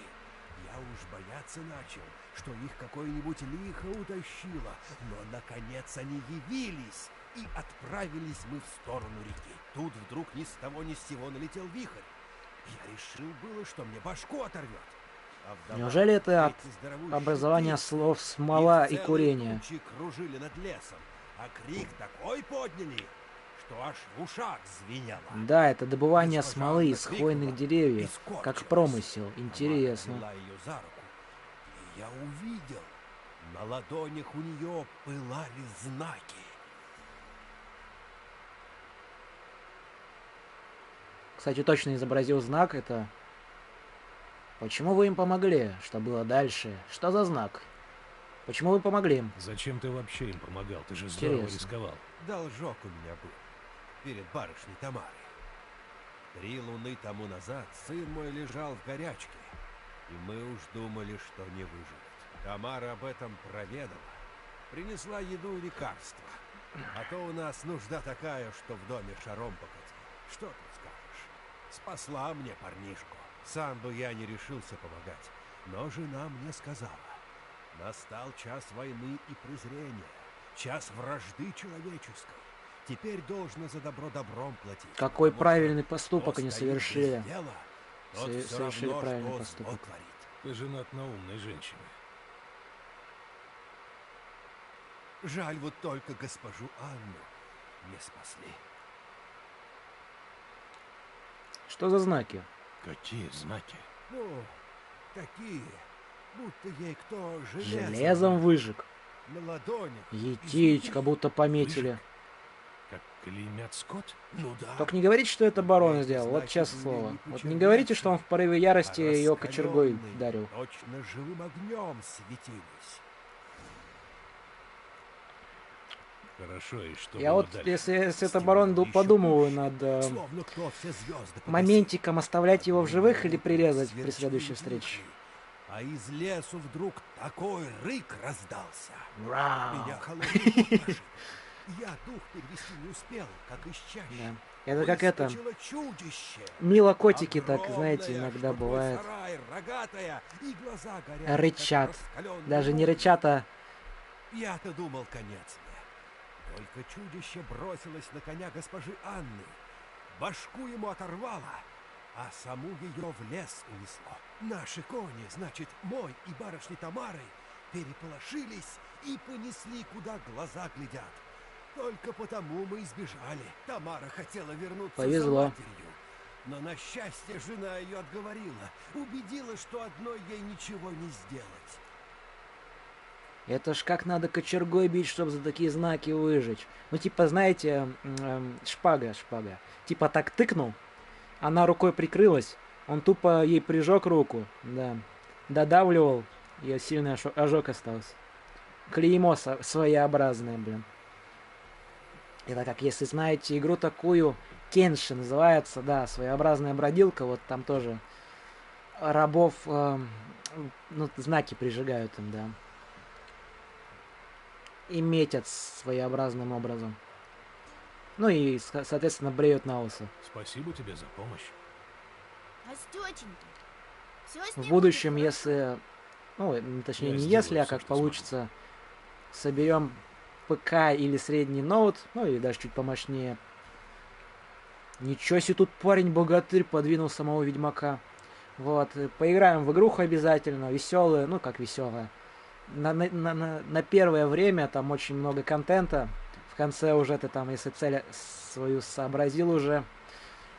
Я уж бояться начал, что их какое-нибудь лихо утащило. Но, наконец, они явились, и отправились мы в сторону реки. Тут вдруг ни с того ни с сего налетел вихрь. Я решил было, что мне башку оторвет. А вдова Неужели это от эти здоровущие образования птицы, слов смола их и целые курение? тучи кружили над лесом, а крик такой подняли, что аж в ушах звенело. Да, это добывание Госпожа смолы Анна из крикнула хвойных и деревьев. скорчилась. Как промысел. Тамара Интересно. взяла ее за руку, и я увидел, на ладонях у нее пылали знаки. Кстати, точно изобразил знак. Это... Почему вы им помогли? Что было дальше? Что за знак? Почему вы помогли им? Зачем ты вообще им помогал? Ты же здорово Интересно. рисковал. Должок у меня был перед барышней Тамарой. 3 луны тому назад сын мой лежал в горячке, и мы уж думали, что не выживет. Тамара об этом проведала, принесла еду и лекарства. А то у нас нужда такая, что в доме шаром покати. Что тут скажешь? Спасла мне парнишку. Сам бы я не решился помогать, но жена мне сказала. Настал час войны и презрения, час вражды человеческой. Теперь должно за добро добром платить. Какой правильный поступок они совершили. Совершили правильный поступок. Ты женат на умной женщине. Жаль вот только госпожу Анну не спасли. Что за знаки? Какие знаки? Ну, такие, будто ей кто железом выжег. На ладони. Етич, как будто пометили. Как клеймят скот? Ну да. Только не говорите, что это барон сделал. Вот честное слово. Вот не говорите, что он в порыве ярости ее кочергой ударил. Точно живым огнем светились. Хорошо, и что Я вот, дальше? если это барон, подумываю над моментиком оставлять его в живых или прирезать при следующей встрече. А из лесу вдруг такой рык раздался. Меня холодный. Я дух перевести не успел, как из чащи. Да. Это как это. Мило котики, так, знаете, иногда бывает. Рычат. Даже не рычат, а... Я-то думал, конец мне. Только чудище бросилось на коня госпожи Анны. Башку ему оторвало, а саму ее в лес унесло. Наши кони, значит, мой и барышни Тамары, переполошились и понесли, куда глаза глядят. Только потому мы избежали. Тамара хотела вернуться за матерью. Но на счастье жена ее отговорила. Убедила, что одной ей ничего не сделать. Это ж как надо кочергой бить, чтобы за такие знаки выжечь. Ну, типа, знаете, шпага. Типа так тыкнул, она рукой прикрылась, он тупо ей прижег руку, да. Додавливал, и сильный ожог остался. Клеймо своеобразное, блин. Это как, если знаете игру такую, Кенши называется, да, своеобразная бродилка, вот там тоже рабов, ну, знаки прижигают им, да. И метят своеобразным образом. Ну и, соответственно, бреют на лысо. Спасибо тебе за помощь. А с тетенькой? Все с ней В будущем, будет если... Ну, точнее, Я не сделаю если, а всё, как что получится, соберем ПК или средний ноут, ну или даже чуть помощнее. Ничего себе, тут парень-богатырь подвинул самого Ведьмака. Вот, поиграем в игруху обязательно, веселую, ну как веселая. На первое время там очень много контента. В конце уже ты там, если цель свою сообразил уже,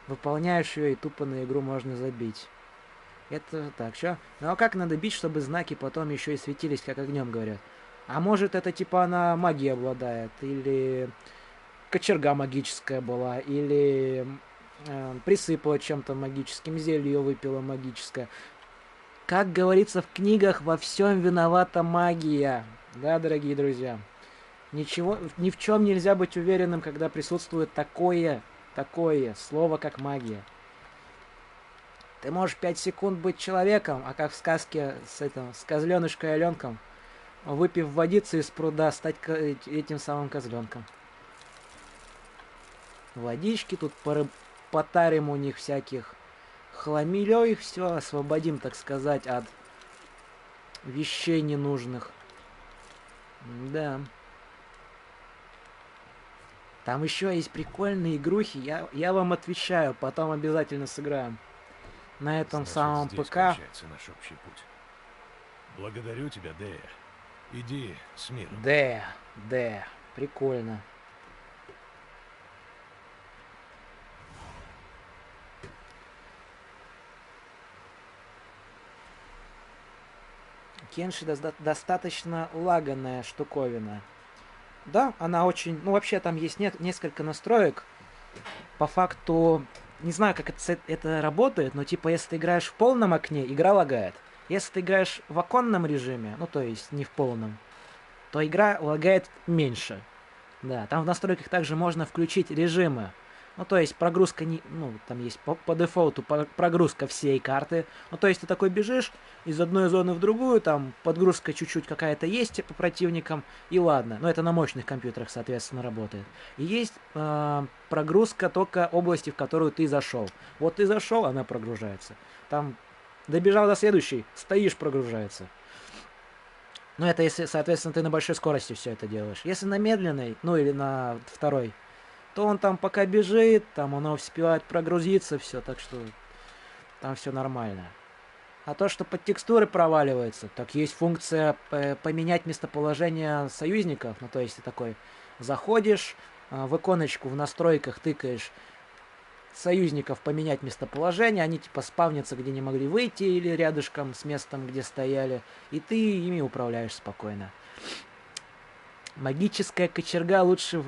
выполняешь ее, и тупо на игру можно забить. Это так, что? Ну а как надо бить, чтобы знаки потом еще и светились, как огнем говорят? А может это типа она магией обладает, или кочерга магическая была, или присыпала чем-то магическим, зелье выпила магическое. Как говорится в книгах, во всем виновата магия. Да, дорогие друзья. Ничего, ни в чем нельзя быть уверенным, когда присутствует такое слово, как магия. Ты можешь 5 секунд быть человеком, а как в сказке с козленышкой и оленком, выпив водицы из пруда, стать этим самым козленком. Водички тут потарим у них всяких хламилей, все освободим, так сказать, от вещей ненужных. Да. Там еще есть прикольные игрухи, я вам отвечаю, потом обязательно сыграем. На этом самом здесь ПК. кончается наш общий путь. Благодарю тебя, Дея. Иди с миром. Да, прикольно. Кенши достаточно лаганная штуковина. Да, она очень... Ну, вообще, там есть несколько настроек. По факту, не знаю, как это работает, но, типа, если ты играешь в полном окне, игра лагает. Если ты играешь в оконном режиме, ну, то есть не в полном, то игра лагает меньше. Да, там в настройках также можно включить режимы. Ну, то есть прогрузка не... Ну, там есть по дефолту прогрузка всей карты. Ну, то есть ты такой бежишь из одной зоны в другую, там подгрузка чуть-чуть какая-то есть по противникам, и ладно. Но это на мощных компьютерах, соответственно, работает. И есть прогрузка только области, в которую ты зашел. Вот ты зашел, она прогружается. Там добежал до следующей, стоишь, прогружается. Ну, это если, соответственно, ты на большой скорости все это делаешь. Если на медленной, ну или на второй, то он там пока бежит, там оно успевает прогрузиться, все, так что там все нормально. А то, что под текстуры проваливается, так есть функция поменять местоположение союзников. Ну, то есть ты такой заходишь в иконочку в настройках, тыкаешь союзников поменять местоположение, они типа спавнятся, где не могли выйти, или рядышком с местом, где стояли, и ты ими управляешь спокойно. Магическая кочерга лучшее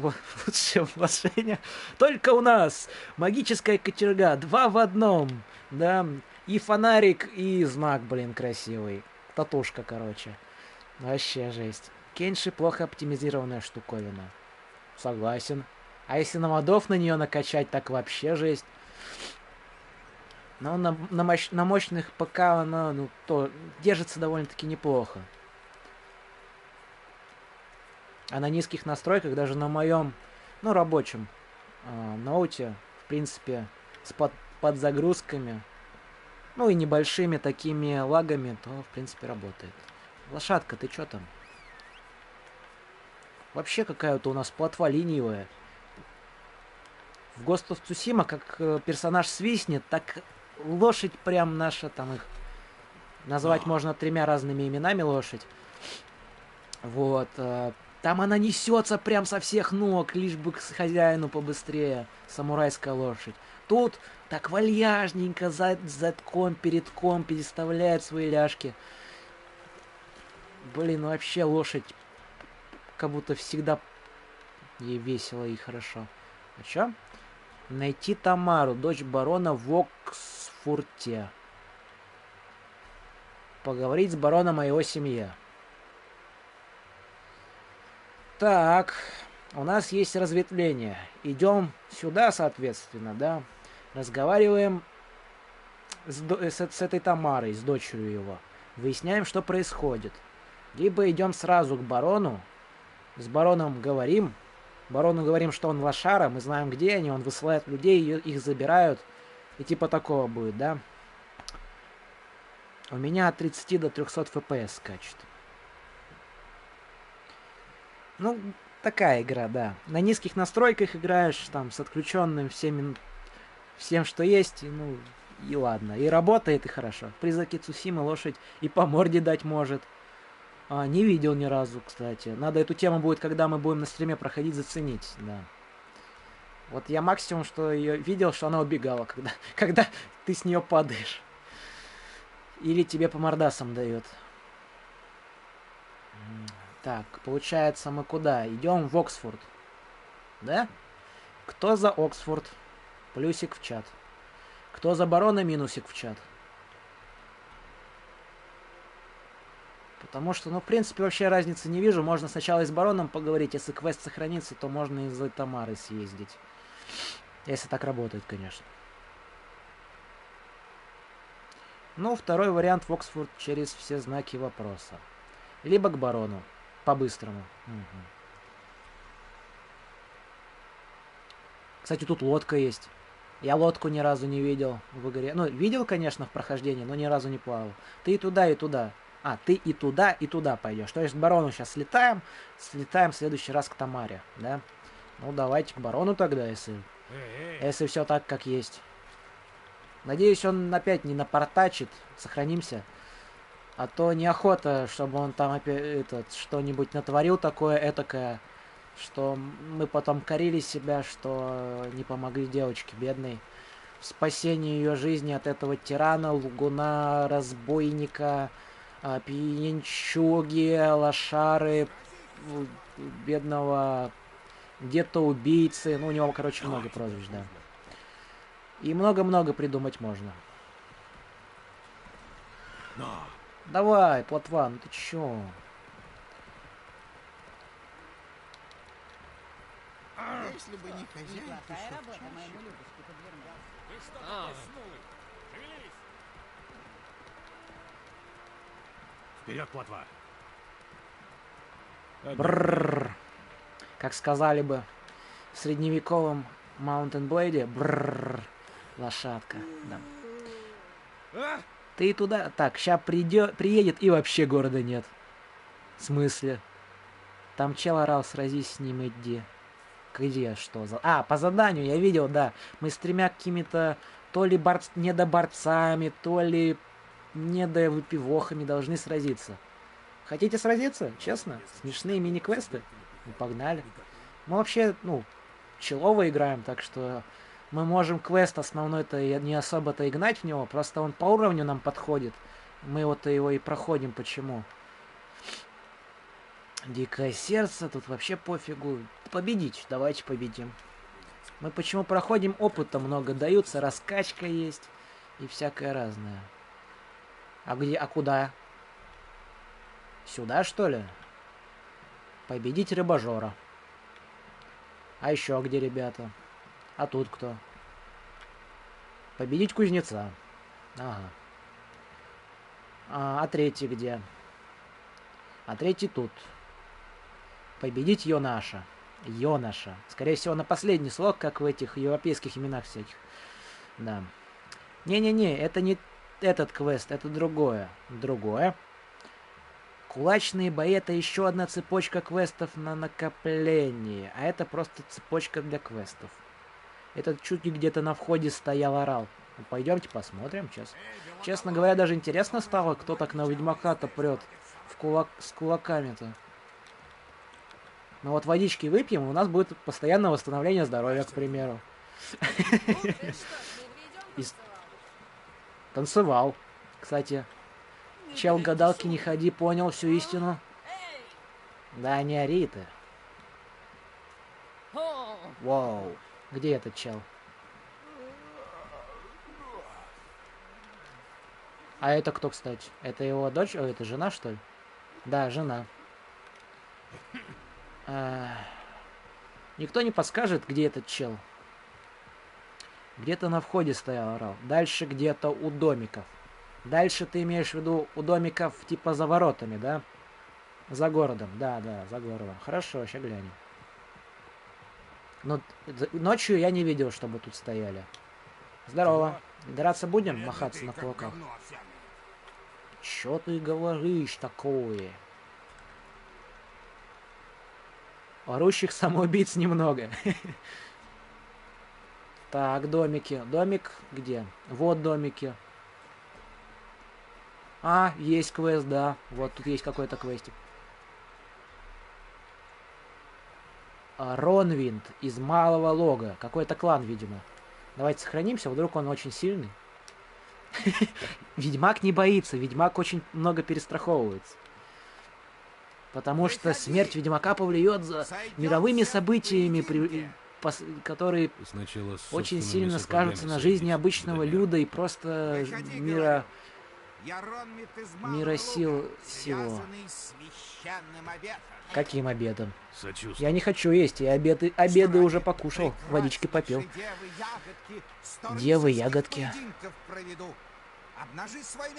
вложение. Только у нас магическая кочерга 2 в 1. Да. И фонарик, и знак, блин, красивый. Татушка, короче. Вообще жесть. Кенши плохо оптимизированная штуковина. Согласен. А если на модов на нее накачать, так вообще жесть. Но на мощных ПК она, ну, то держится довольно-таки неплохо. А на низких настройках, даже на моем, ну, рабочем ноуте, в принципе, с подзагрузками, ну, и небольшими такими лагами, то, в принципе, работает. Лошадка, ты чё там? Вообще какая-то у нас плотва ленивая. В Ghost of Tsushima, как персонаж свистнет, так лошадь прям наша, там их назвать можно 3 разными именами лошадь. Вот. Там она несется прям со всех ног, лишь бы к хозяину побыстрее. Самурайская лошадь. Тут так вальяжненько задком, передком переставляет свои ляжки. Блин, вообще лошадь как будто всегда ей весело и хорошо. А чё? Найти Тамару, дочь барона в Оксфурте. Поговорить с бароном о его семье. Так, у нас есть разветвление. Идем сюда, соответственно, да. Разговариваем с этой Тамарой, с дочерью его. Выясняем, что происходит. Либо идем сразу к барону. С бароном говорим. Барону говорим, что он лошара, мы знаем, где они. Он высылает людей, их забирают. И типа такого будет, да. У меня от 30 до 300 FPS скачет. Ну, такая игра, да. На низких настройках играешь, там, с отключенным всем, что есть, и, ну, и ладно. И работает, и хорошо. Призраки Цусимы лошадь и по морде дать может. Не видел ни разу, кстати. Надо эту тему будет, когда мы будем на стриме проходить, заценить, да. Вот я максимум, что ее видел, что она убегала, когда ты с нее падаешь. Или тебе по мордасам дает. Так, получается, мы куда? Идем в Оксфорд. Да? Кто за Оксфорд? Плюсик в чат. Кто за барона? Минусик в чат. Потому что, ну, в принципе, вообще разницы не вижу. Можно сначала и с бароном поговорить. Если квест сохранится, то можно и за Тамарой съездить. Если так работает, конечно. Ну, второй вариант в Оксфорд через все знаки вопроса. Либо к барону. По-быстрому. Угу. Кстати, тут лодка есть. Я лодку ни разу не видел в игре. Ну, видел, конечно, в прохождении, но ни разу не плавал. Ты и туда, и туда. Ты и туда пойдешь. То есть к барону сейчас слетаем в следующий раз к Тамаре, да? Ну, давайте к барону тогда, если все так, как есть. Надеюсь, он опять не напортачит. Сохранимся. А то неохота, чтобы он там опять что-нибудь натворил такое этакое, что мы потом корили себя, что не помогли девочке бедной в спасении ее жизни от этого тирана, лгуна, разбойника, пьянчуги, лошары, бедного где-то убийцы. Ну, у него, короче, много прозвищ, да. И много-много придумать можно. Давай, плотва, ну ты чё? Если бы не хозяин, Неплохая работа моему Любушке подвернулась. Вы что такой снулый? Шевелись! Вперед, плотва! Брррр. Как сказали бы в средневековом Mountain Blade, брррр, лошадка. Да. Ты туда... Так, ща приедет и вообще города нет. В смысле? Там чел орал, сразись с ним, иди. Где, что за... А, по заданию, я видел, да. Мы с 3 какими-то то ли недоборцами, то ли недовыпивохами должны сразиться. Хотите сразиться? Честно? Смешные мини-квесты? Ну, погнали. Мы вообще, челово играем, так что мы можем квест основной-то не особо-то и гнать в него, просто он по уровню нам подходит. Мы вот его и проходим. Почему? Дикое сердце, тут вообще пофигу. Победить, давайте победим. Мы почему проходим, опыта много даются, раскачка есть и всякое разное. А куда? Сюда, что ли? Победить рыбожора. А еще где ребята? А тут кто? Победить кузнеца. Ага. А третий где? А третий тут. Победить Йонаша. Йонаша. Скорее всего, на последний слог, как в этих европейских именах всяких. Да. Не-не-не, это не этот квест, это другое. Другое. Кулачные бои — это еще одна цепочка квестов на накопление. А это просто цепочка для квестов. Этот чуть ли где-то на входе стоял, орал. Ну, пойдемте посмотрим, честно говоря, даже интересно стало, кто так на Ведьмака-то прет с кулаками-то. Ну вот водички выпьем, и у нас будет постоянное восстановление здоровья, к примеру. Танцевал, кстати. Чел гадалки не ходи, понял всю истину. Да не ори ты. Вау. Где этот чел? А это кто, кстати? Это его дочь? О, это жена, что ли? Да, жена. Никто не подскажет, где этот чел? Где-то на входе стоял, орал. Дальше где-то у домиков. Дальше ты имеешь в виду у домиков типа за воротами, да? За городом, да, за городом. Хорошо, сейчас глянем. Но ночью я не видел, чтобы тут стояли. Здорово. Драться будем? Махаться на кулаках? Чё ты говоришь такое? Орущих самоубийц немного. Так, домики. Домик где? Вот домики. А, есть квест, да. Вот тут есть какой-то квестик. Ронвинд из Малого Лога. Какой-то клан, видимо. Давайте сохранимся, вдруг он очень сильный. Ведьмак не боится, Ведьмак очень много перестраховывается. Потому что смерть Ведьмака повлияет за мировыми событиями, которые очень сильно скажутся на жизни обычного люда и просто мира сил всего. Каким обедом? Я не хочу есть, я обеды уже покушал, водички попил. Девы, ягодки.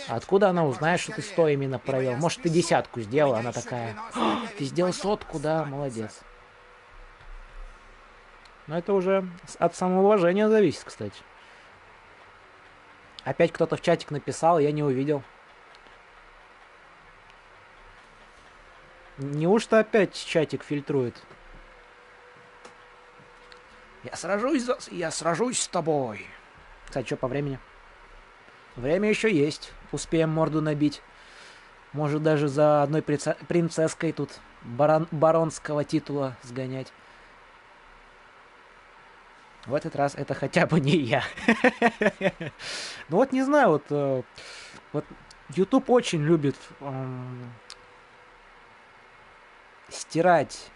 Откуда она узнает, что ты 100 именно провел? Может, ты 10 сделал, она такая: ты сделал 100, да, молодец. Но это уже от самоуважения зависит, кстати. Опять кто-то в чатик написал, я не увидел. Неужто опять чатик фильтрует? Я сражусь с тобой. Кстати, что по времени? Время еще есть. Успеем морду набить. Может, даже за одной принцесской тут баронского титула сгонять. В этот раз это хотя бы не я. Ну вот не знаю, вот YouTube очень любит стирать,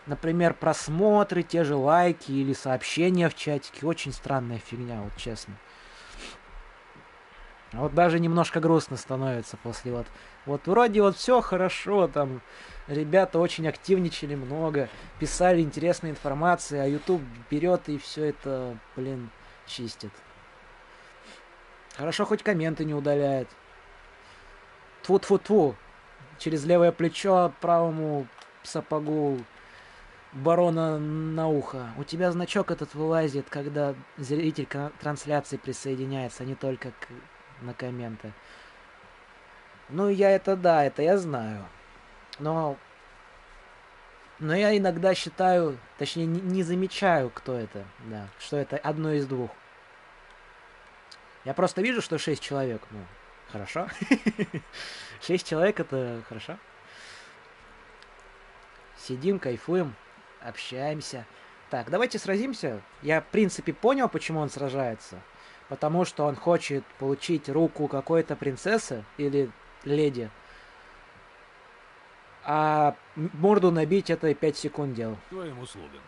например, просмотры, те же лайки или сообщения в чатике. Очень странная фигня, вот честно. Вот даже немножко грустно становится после вот вроде вот все хорошо, там ребята очень активничали много, писали интересные информации, а YouTube берет и все это, блин, чистит. Хорошо, хоть комменты не удаляет. Тьфу-тьфу-тьфу. Через левое плечо правому сапогу барона на ухо. У тебя значок этот вылазит, когда зритель к трансляции присоединяется, а не только на комменты. Ну, это я знаю. Но я иногда считаю, точнее, не замечаю, кто это, да, что это одно из двух. Я просто вижу, что 6 человек, ну, хорошо. 6 человек это хорошо. Сидим, кайфуем, общаемся. Так, давайте сразимся. Я, в принципе, понял, почему он сражается. Потому что он хочет получить руку какой-то принцессы или леди. А морду набить это 5 секунд дел. Твоим услугам.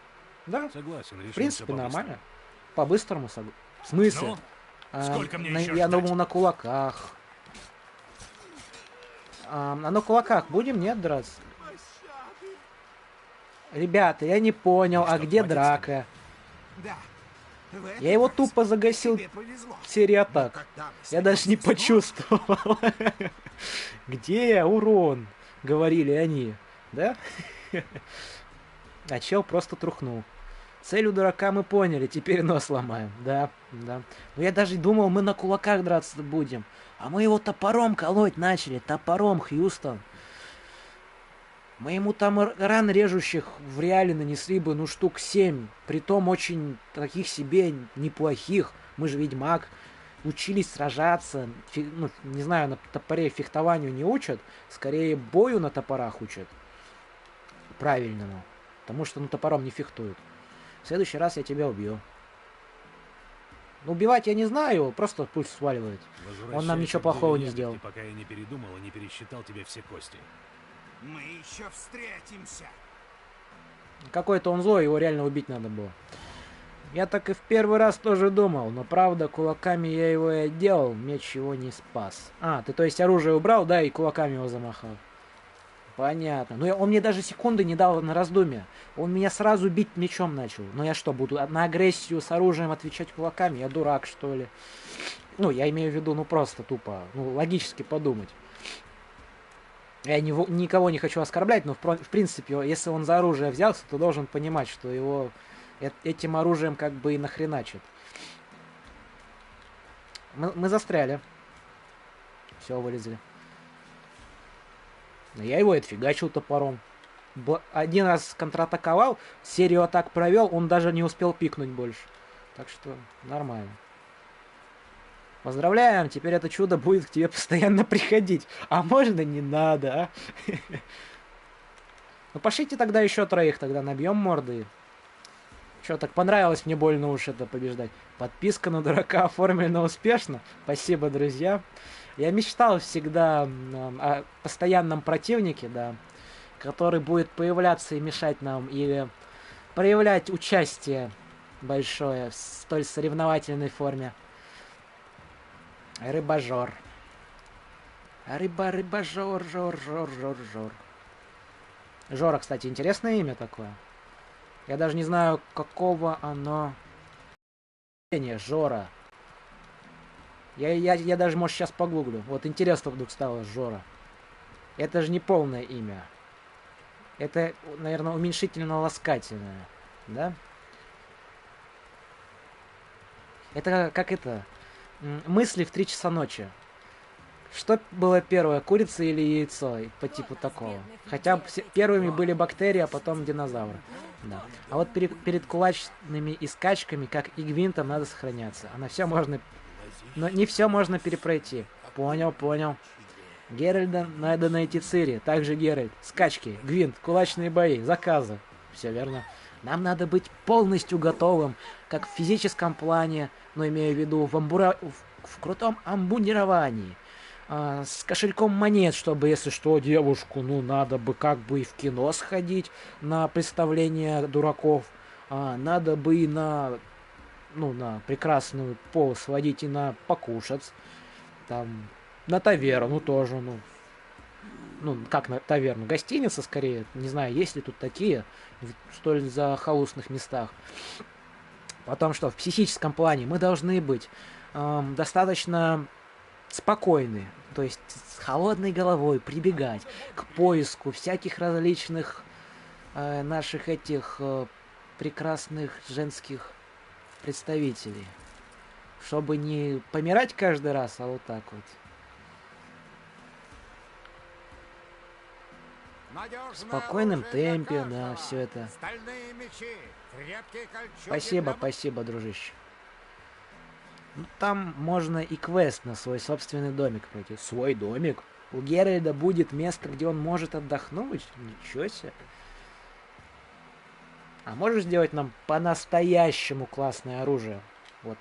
Да. Согласен, в принципе, нормально. По-быстрому. В смысле? Ну, сколько мне еще я ждать? думал на кулаках. А на кулаках будем, нет, драться? Ребята, я не понял, а где драка? Да. Я его тупо загасил в серии атак. Я даже не почувствовал. Где урон? Говорили они. Да? А чел просто трухнул. Цель у дурака мы поняли, теперь нос ломаем. Да. Но я даже думал, мы на кулаках драться будем. А мы его топором колоть начали. Топором, Хьюстон. Мы ему там ран режущих в реале нанесли бы, ну, штук 7. Притом очень таких себе неплохих. Мы же ведьмак. Учились сражаться. Ну, не знаю, на топоре фехтованию не учат. Скорее, бою на топорах учат. Правильному. Потому что, ну, топором не фехтуют. В следующий раз я тебя убью. Ну, убивать я не знаю, просто пусть сваливает. Он нам ничего плохого не сделал. Пока я не передумал и не пересчитал тебе все кости. Мы еще встретимся. Какой-то он злой, его реально убить надо было. Я так и в первый раз тоже думал, но правда, кулаками я его и отделал, меч его не спас. А, ты то есть оружие убрал, да, и кулаками его замахал. Понятно. Ну, он мне даже секунды не дал на раздумье. Он меня сразу бить мечом начал. Но я что, буду на агрессию с оружием отвечать кулаками? Я дурак, что ли? Ну, я имею в виду, ну, просто тупо, ну, логически подумать. Я никого не хочу оскорблять, но в принципе, если он за оружие взялся, то должен понимать, что его этим оружием как бы и нахреначит. Мы застряли. Все, вылезли. Но я его отфигачил топором. Один раз контратаковал, серию атак провел, он даже не успел пикнуть больше. Так что нормально. Поздравляем, теперь это чудо будет к тебе постоянно приходить. А можно не надо, а? Ну пошлите тогда еще 3, тогда набьем морды. Что, так понравилось мне больно уж это побеждать. Подписка на дурака оформлена успешно. Спасибо, друзья. Я мечтал всегда о постоянном противнике, да, который будет появляться и мешать нам, или проявлять участие большое в столь соревновательной форме. Рыбажор. Рыбажор, жор. Жора, кстати, интересное имя такое. Я даже не знаю, какого оно... Жора. Я даже, может, сейчас погуглю. Вот интересно вдруг стало Жора. Это же не полное имя. Это, наверное, уменьшительно-ласкательное. Да? Это как это... Мысли в 3 часа ночи. Что было первое, курица или яйцо? По типу такого. Хотя первыми были бактерии, а потом динозавры. Да. А вот перед кулачными и скачками, как и гвинтом, надо сохраняться. А на все можно... Но не все можно перепройти. Понял. Геральда надо найти Цири. Также Геральт. Скачки, гвинт, кулачные бои, заказы. Все верно. Нам надо быть полностью готовым, как в физическом плане, но имею в виду в крутом амбунировании. С кошельком монет, чтобы, если что, девушку, ну, надо бы как бы и в кино сходить на представление дураков. Надо бы и на прекрасную пол сводить и на покушать. Там, на таверну тоже, ну, как на таверну, гостиница скорее, не знаю, есть ли тут такие, в столь захолустных местах. Потом что, в психическом плане мы должны быть достаточно спокойны, то есть с холодной головой прибегать к поиску всяких различных наших этих прекрасных женских представителей, чтобы не помирать каждый раз, а вот так вот. В спокойном темпе, да, все это. Спасибо, дружище. Ну, там можно и квест на свой собственный домик пройти. Свой домик? У Геральда будет место, где он может отдохнуть? Ничего себе. А можешь сделать нам по-настоящему классное оружие? Вот.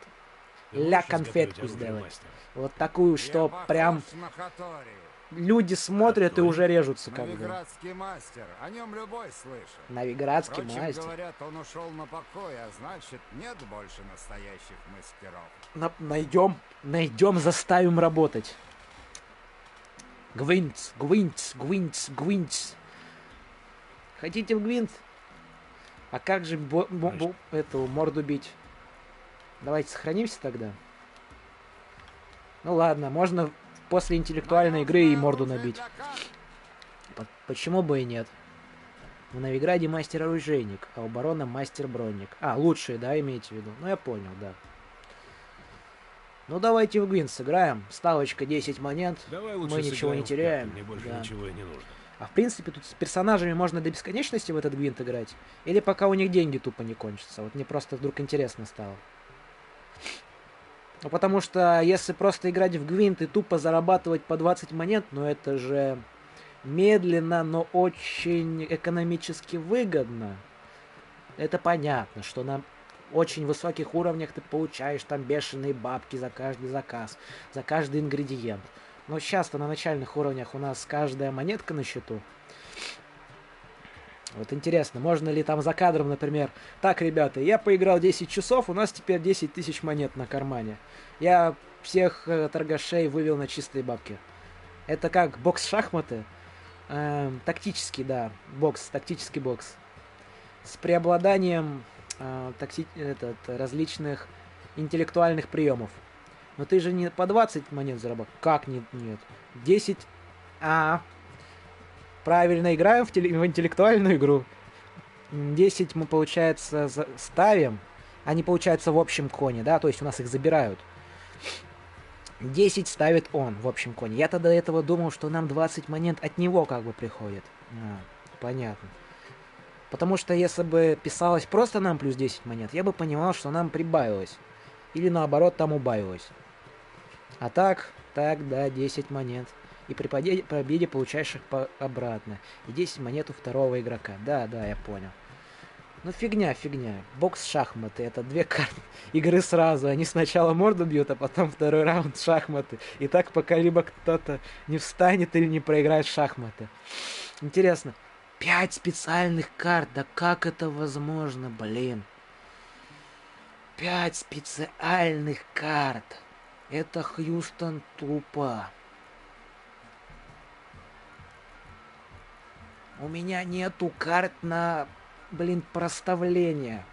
Ля конфетку сделать. Вот такую, что прям... Люди смотрят и уже режутся, как бы. Новиградский мастер, о нем любой слышит. Новиградский Впрочем, мастер. говорят, он ушел на покой, а значит, нет больше настоящих мастеров. Найдем, заставим работать. Гвинтс. Хотите в гвинт? А как же эту морду бить? Давайте сохранимся тогда. Ну ладно, можно после интеллектуальной игры и морду набить. Почему бы и нет? В Новиграде мастер-оружейник, а у барона мастер-бронник. А, лучшие, да, имеете в виду? Ну, я понял, да. Ну, давайте в гвинт сыграем. Ставочка 10 монет. Мы ничего не теряем. Мне больше ничего и не нужно. А в принципе, тут с персонажами можно до бесконечности в этот гвинт играть. Или пока у них деньги тупо не кончатся. Вот мне просто вдруг интересно стало. Ну, потому что если просто играть в гвинт и тупо зарабатывать по 20 монет, ну это же медленно, но очень экономически выгодно. Это понятно, что на очень высоких уровнях ты получаешь там бешеные бабки за каждый заказ, за каждый ингредиент. Но сейчас-то на начальных уровнях у нас каждая монетка на счету. Вот интересно, можно ли там за кадром, например, так, ребята, я поиграл 10 часов, у нас теперь 10 тысяч монет на кармане. Я всех торгашей вывел на чистые бабки. Это как бокс-шахматы? Тактический, да, тактический бокс. С преобладанием различных интеллектуальных приемов. Но ты же не по 20 монет зарабатываешь. Как нет? 10... Правильно играем в интеллектуальную игру. 10 мы, получается, ставим. Они, получается, в общем коне, да? То есть у нас их забирают. 10 ставит он в общем коне. Я-то до этого думал, что нам 20 монет от него как бы приходит. Понятно. Потому что если бы писалось просто нам плюс 10 монет, я бы понимал, что нам прибавилось. Или наоборот, там убавилось. А так, да, 10 монет. И при победе получаешь их обратно. И 10 монет у второго игрока. Да, я понял. Ну фигня. Бокс-шахматы. Это 2 карты игры сразу. Они сначала морду бьют, а потом второй раунд шахматы. И так пока либо кто-то не встанет или не проиграет шахматы. Интересно. 5 специальных карт. Да как это возможно, блин? 5 специальных карт. Это Хьюстон тупо. У меня нету карт на, проставление.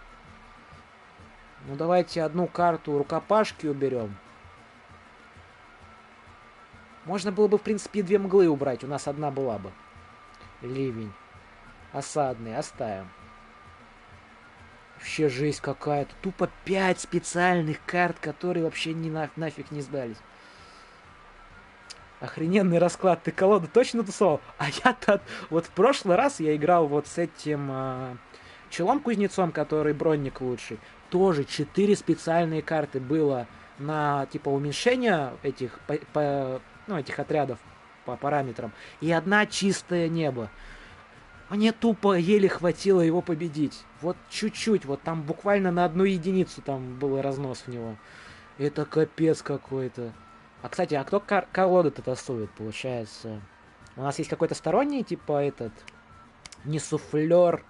Ну давайте одну карту рукопашки уберем. Можно было бы, в принципе, 2 мглы убрать. У нас одна была бы. Ливень. Осадный. Оставим. Вообще жесть какая-то. Тупо 5 специальных карт, которые вообще нафиг не сдались. Охрененный расклад. Ты колоду точно тусовал? А я-то... Вот в прошлый раз я играл вот с этим челом-кузнецом, который бронник лучший. Тоже 4 специальные карты было на, типа, уменьшение этих, этих отрядов по параметрам. И одна чистое небо. Мне тупо еле хватило его победить. Вот чуть-чуть. Вот там буквально на 1 единицу там был разнос в него. Это капец какой-то. А, кстати, а кто колоды-то тасует, получается? У нас есть какой-то сторонний, типа, не суфлер,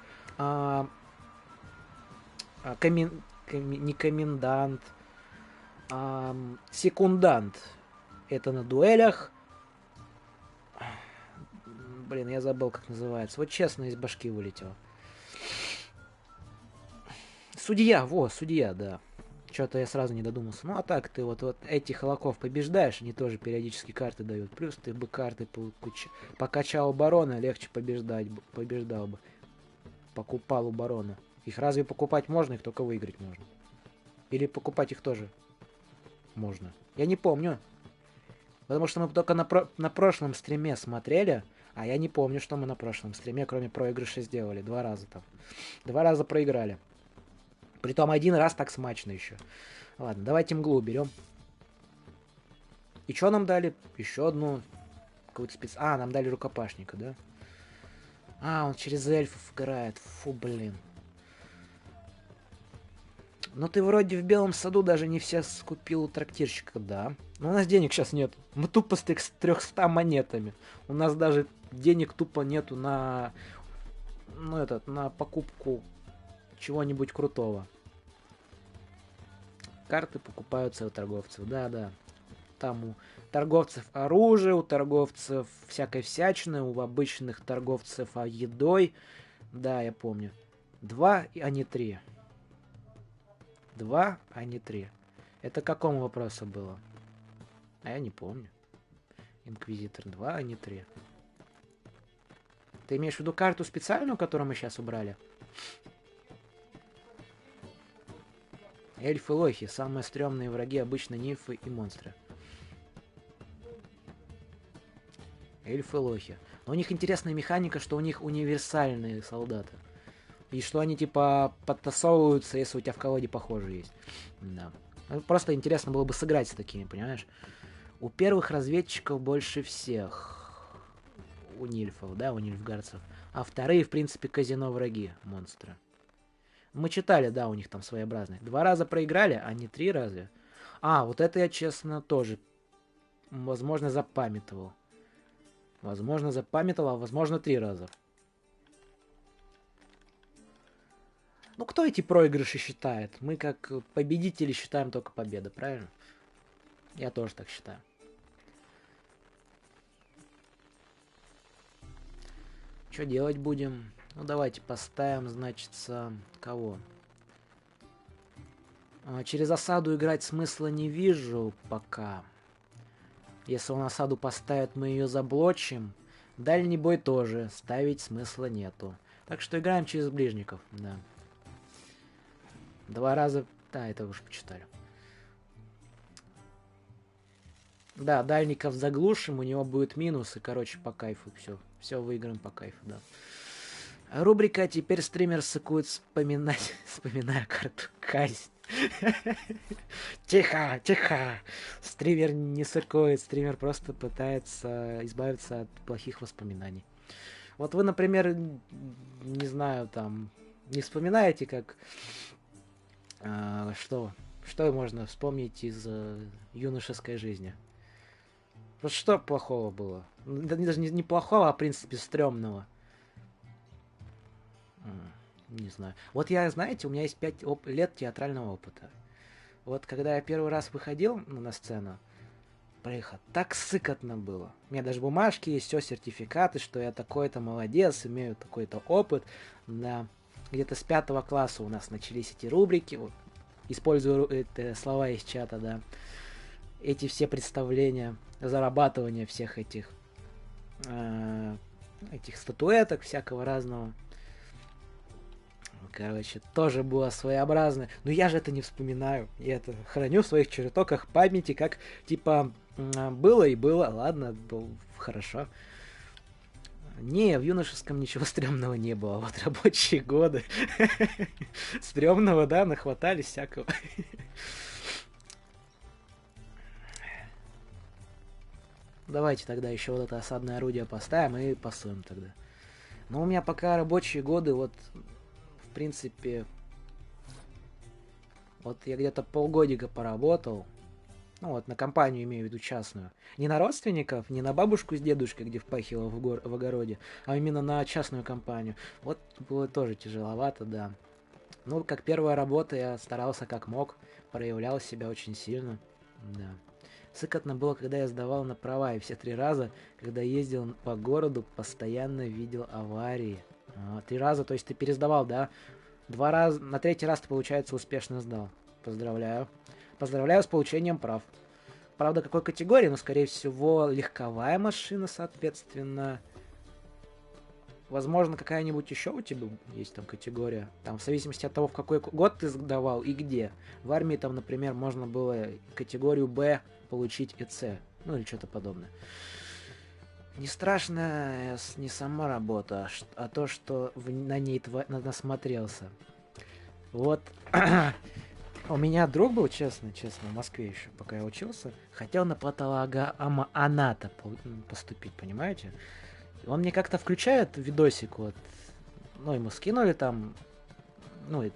не комендант, секундант. Это на дуэлях. Блин, я забыл, как называется. Вот честно, из башки вылетело. Судья, судья, да. Что-то я сразу не додумался. Ну, а так ты вот этих локов побеждаешь, они тоже периодически карты дают. Плюс ты бы карты покачал у барона, легче побеждал бы. Покупал у барона. Их разве покупать можно? Их только выиграть можно. Или покупать их тоже можно. Я не помню. Потому что мы только на прошлом стриме смотрели, а я не помню, что мы на прошлом стриме, кроме проигрыша, сделали. 2 раза там. 2 раза проиграли. Притом 1 раз так смачно еще. Ладно, давайте мглу берем. И что нам дали? Еще одну какую-то нам дали рукопашника, да? Он через эльфов играет. Фу, блин. Ну ты вроде в Белом саду даже не все скупил у трактирщика, да. Но у нас денег сейчас нет. Мы тупо с 300 монетами. У нас даже денег тупо нету на... на покупку чего-нибудь крутого. Карты покупаются у торговцев. Да. Там у торговцев оружие, у торговцев всякой всячины, у обычных торговцев едой. Да, я помню. 2, а не 3. 2, а не 3. Это к какому вопросу было? А я не помню. Инквизитор 2, а не 3. Ты имеешь в виду карту специальную, которую мы сейчас убрали? Эльфы лохи. Самые стрёмные враги обычно нимфы и монстры. Эльфы лохи. Но у них интересная механика, что у них универсальные солдаты. И что они типа подтасовываются, если у тебя в колоде похожие есть. Да. Просто интересно было бы сыграть с такими, понимаешь? У первых разведчиков больше всех. У нильфов, да, у нильфгарцев. А вторые, в принципе, казино враги, монстры. Мы читали, да, у них там своеобразные. 2 раза проиграли, а не 3 разве? Вот это я, честно, тоже, возможно, запамятовал. Возможно, запамятовал, а возможно, 3 раза. Ну, кто эти проигрыши считает? Мы, как победители, считаем только победу, правильно? Я тоже так считаю. Что делать будем? Ну, давайте поставим, значит, кого? Через осаду играть смысла не вижу пока. Если он осаду поставит, мы ее заблочим. Дальний бой тоже. Ставить смысла нету. Так что играем через ближников, да. 2 раза... Да, это уже почитали. Да, дальников заглушим, у него будет минус, и, короче, по кайфу все. Все выиграем по кайфу, да. Рубрика «Теперь стример сыкует вспоминать», вспоминая карту «Казнь». Тихо, тихо. Стример не сыкует, стример просто пытается избавиться от плохих воспоминаний. Вот вы, например, не знаю, там, не вспоминаете, как... Что можно вспомнить из юношеской жизни? Вот что плохого было? Даже не плохого, а в принципе стрёмного. Не знаю. Вот я, знаете, у меня есть 5 лет театрального опыта. Вот когда я первый раз выходил на сцену, так сыкотно было. У меня даже бумажки есть, все, сертификаты, что я такой-то молодец, имею такой-то опыт. Да. Где-то с 5 класса у нас начались эти рубрики. Вот, использую слова из чата, да. Эти все представления, зарабатывание всех этих статуэток, всякого разного. Короче, тоже было своеобразно. Но я же это не вспоминаю. Я это храню в своих чертоках памяти, как типа было и было. Ладно, хорошо. Не, в юношеском ничего стрёмного не было. Вот рабочие годы. Стрёмного, да, нахватались всякого. Давайте тогда еще вот это осадное орудие поставим и пасуем тогда. Но у меня пока рабочие годы, вот, в принципе, вот я где-то полгодика поработал. Ну вот, на компанию имею в виду частную. Не на родственников, не на бабушку с дедушкой, где впахивал в огороде, а именно на частную компанию. Вот было тоже тяжеловато, да. Ну, как первая работа, я старался как мог, проявлял себя очень сильно, да. Сыкотно было, когда я сдавал на права, и все 3 раза, когда ездил по городу, постоянно видел аварии. 3 раза, то есть ты пересдавал, да? 2 раза, на 3-й раз ты, получается, успешно сдал. Поздравляю. Поздравляю с получением прав. Правда, какой категории? Ну, скорее всего, легковая машина, соответственно. Возможно, какая-нибудь еще у тебя есть там категория. Там, в зависимости от того, в какой год ты сдавал и где. В армии там, например, можно было категорию Б получить и С. Ну, или что-то подобное. Не страшно не сама работа, а то, что на ней насмотрелся. Вот. У меня друг был, честно, в Москве еще, пока я учился. Хотел на патологоанатом поступить, понимаете? Он мне как-то включает видосик, вот, ну, ему скинули там, ну, и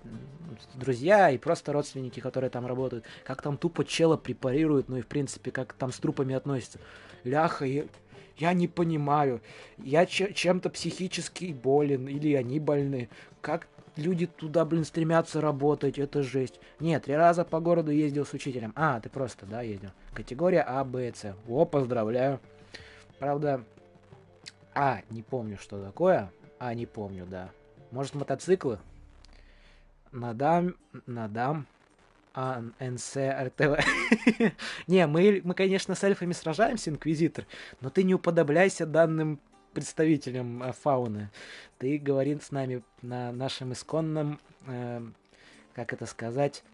друзья и просто родственники, которые там работают, как там тупо чела препарируют, ну, и, в принципе, как там с трупами относятся. Ляха, я не понимаю, я чем-то психически болен, или они больны, как люди туда, блин, стремятся работать, это жесть. Нет, 3 раза по городу ездил с учителем. А, ты просто, да, ездил. Категория А, Б, С. О, поздравляю. Правда... не помню, что такое. Не помню, да. Может, мотоциклы? Надам, НС, РТВ. Не, мы, конечно, с эльфами сражаемся, инквизитор, но ты не уподобляйся данным представителям фауны. Ты говори с нами на нашем исконном, как это сказать,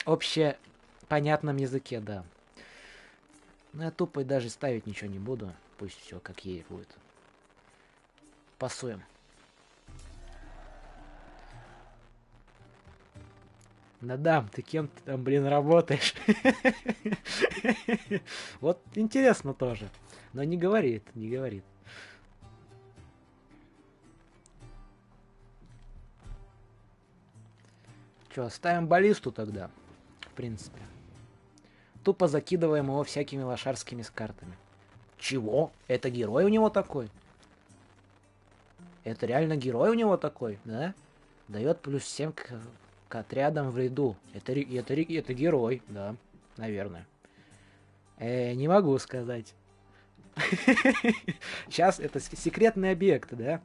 общепонятном языке, да. Но я тупо даже ставить ничего не буду. Пусть все как есть будет. Пасуем. Надам, ты кем ты там, блин, работаешь? Вот интересно тоже. Но не говорит. Че, ставим баллисту тогда? В принципе. Тупо закидываем его всякими лошарскими картами. Чего? Это герой у него такой? Это реально герой у него такой, да? Дает плюс 7 к отрядам в ряду. Это герой, да, наверное. Не могу сказать. Сейчас это секретный объект, да?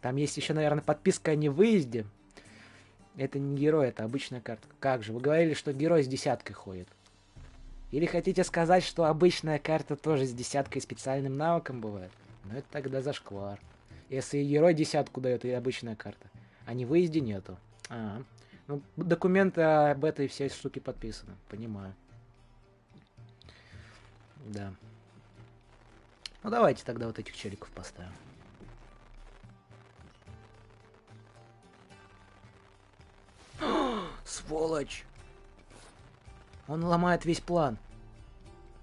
Там есть еще, наверное, подписка о невыезде. Это не герой, это обычная карта. Как же? Вы говорили, что герой с 10 ходит. Или хотите сказать, что обычная карта тоже с 10 специальным навыком бывает? Ну это тогда зашквар. Если герой 10 дает, и обычная карта. А не выезде нету. Ну, документы об этой всей штуке подписаны. Понимаю. Да. Ну давайте тогда вот этих челиков поставим. Сволочь! Он ломает весь план.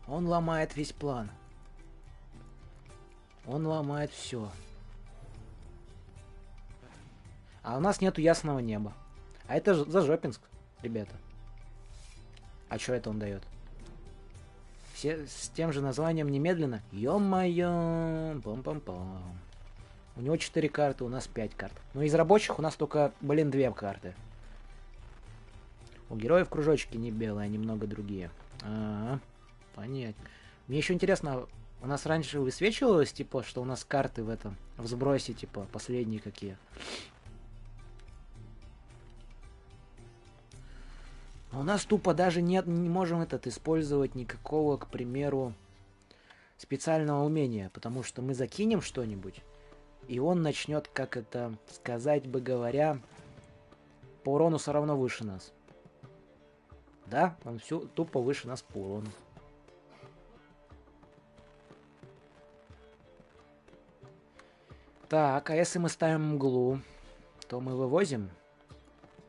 Он ломает все. А у нас нету ясного неба. А это Зажопинск, ребята. А что это он дает? Все с тем же названием немедленно. Ё-моё. Пам-пам-пам. У него 4 карты, у нас 5 карт. Но из рабочих у нас только, 2 карты. У героев кружочки не белые, а немного другие. Понятно. Мне еще интересно, у нас раньше высвечивалось, типа, что у нас карты в сбросе, типа, последние какие. Но у нас тупо даже не можем использовать никакого, к примеру, специального умения, потому что мы закинем что-нибудь, и он начнет, как это сказать бы говоря, по урону все равно выше нас. Да, он все тупо выше нас по урону. Так, а если мы ставим мглу, то мы вывозим?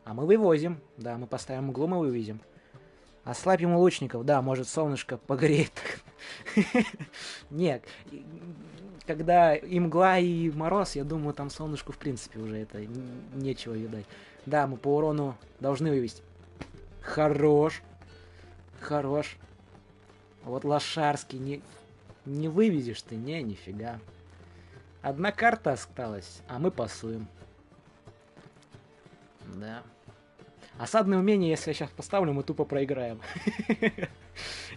А мы вывозим. Да, мы поставим мглу, мы вывезем. Ослабим лучников. Да, может солнышко погреет. Нет, когда и мгла, и мороз, я думаю, там солнышку в принципе уже это нечего видать. Да, мы по урону должны вывести. Хорош. Вот лошарский не вывезешь ты, нифига. Одна карта осталась, а мы пасуем. Да. Осадное умение, если я сейчас поставлю, мы тупо проиграем.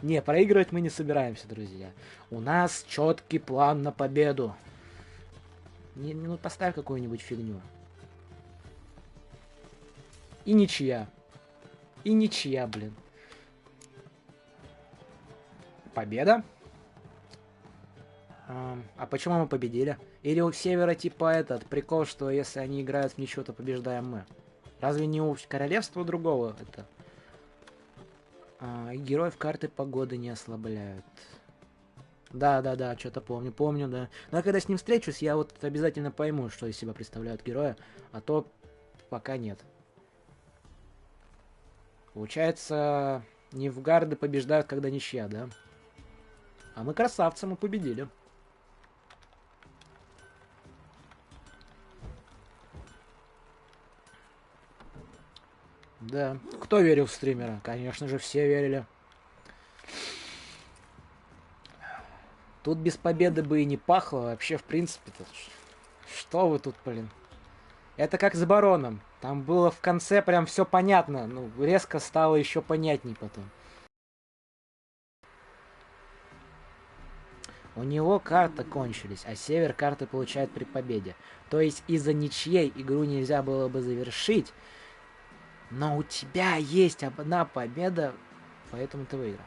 Не, проигрывать мы не собираемся, друзья. У нас четкий план на победу. Ну, поставь какую-нибудь фигню. И ничья. И ничья, блин. Победа? А почему мы победили? Или у Севера типа этот прикол, что если они играют в ничью, то побеждаем мы? Разве не у королевства другого это? И героев карты погоды не ослабляют. Да, что-то помню, да. Но когда с ним встречусь, я вот обязательно пойму, что из себя представляют герои, а то пока нет. Получается, Нильфгарды побеждают, когда ничья, да? А мы красавцы, мы победили. Да. Кто верил в стримера? Конечно же, все верили. Тут без победы бы и не пахло. Вообще, в принципе-то. Что вы тут, блин? Это как с Бароном. Там было в конце прям все понятно. Ну, резко стало еще понятней потом. У него карты кончились, а Север карты получает при победе. То есть из-за ничьей игру нельзя было бы завершить. Но у тебя есть одна победа, поэтому ты выиграл.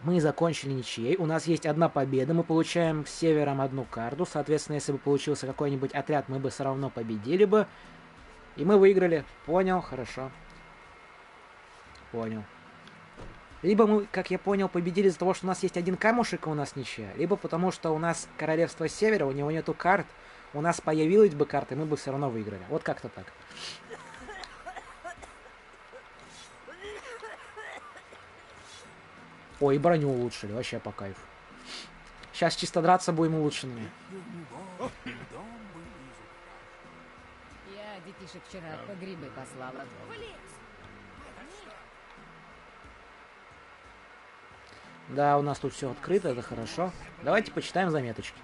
Мы закончили ничьей, у нас есть одна победа, мы получаем с Севером одну карту. Соответственно, если бы получился какой-нибудь отряд, мы бы все равно победили бы. И мы выиграли. Понял, хорошо. Понял. Либо мы, как я понял, победили из-за того, что у нас есть один камушек, а у нас ничья. Либо потому, что у нас королевство Севера, у него нету карт. У нас появилась бы карта, и мы бы все равно выиграли. Вот как-то так. Ой, и броню улучшили, вообще по кайфу. Сейчас чисто драться будем улучшенными. Я детишек вчера по грибы послала. Да, у нас тут все открыто, это хорошо. Давайте почитаем заметочки.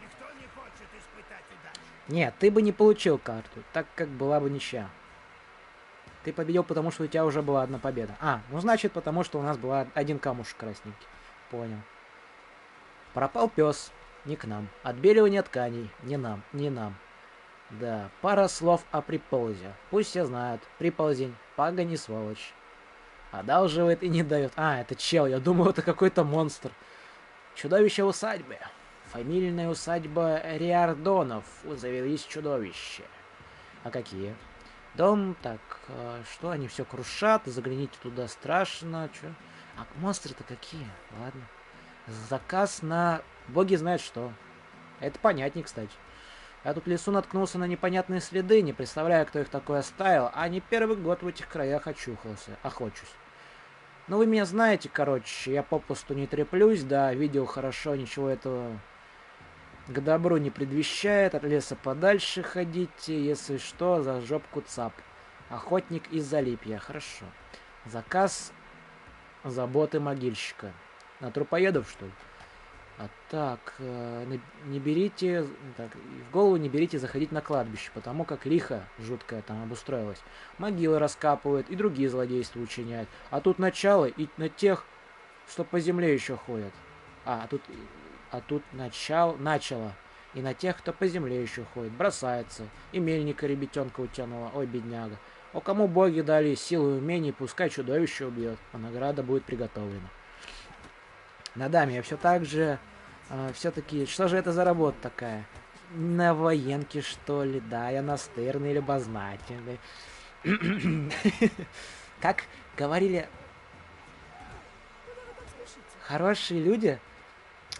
Нет, ты бы не получил карту, так как была бы ничья. Ты победил, потому что у тебя уже была одна победа. Ну значит, потому что у нас была один камушек красненький. Понял. Пропал пес. Не к нам. Отбеливание тканей. Не нам. Да, пара слов о приползе. Пусть все знают. Приползень. Пагани сволочь. Одалживает и не дает. Это чел. Я думал, это какой-то монстр. Чудовище усадьбы. Фамильная усадьба Риардонов. Завелись чудовища. А какие? Дом, так, что они все крушат, загляните туда, страшно, что? Монстры-то какие? Ладно. Заказ на... Боги знают что. Это понятнее, кстати. Я тут в лесу наткнулся на непонятные следы, не представляю, кто их такой оставил, а не первый год в этих краях охочусь. Ну, вы меня знаете, короче, я попусту не треплюсь, да, видел хорошо, ничего этого к добру не предвещает, от леса подальше ходите, если что, за жопку цап. Охотник из Залипья, хорошо. Заказ заботы могильщика. На трупоедов, что ли? Так, не берите, так, в голову не берите заходить на кладбище, потому как лихо жуткое там обустроилось. Могилы раскапывают и другие злодейства учиняют. А тут начало и на тех, что по земле еще ходят. А тут начало. И на тех, кто по земле еще ходит, бросается. И мельника ребятенка утянула, ой, бедняга. Кому боги дали силу и умение, пускай чудовище убьет, а награда будет приготовлена. На даме я все так же, все-таки, что же это за работа такая? На военке, что ли? Да, я настырный, любознательный. Как говорили хорошие люди,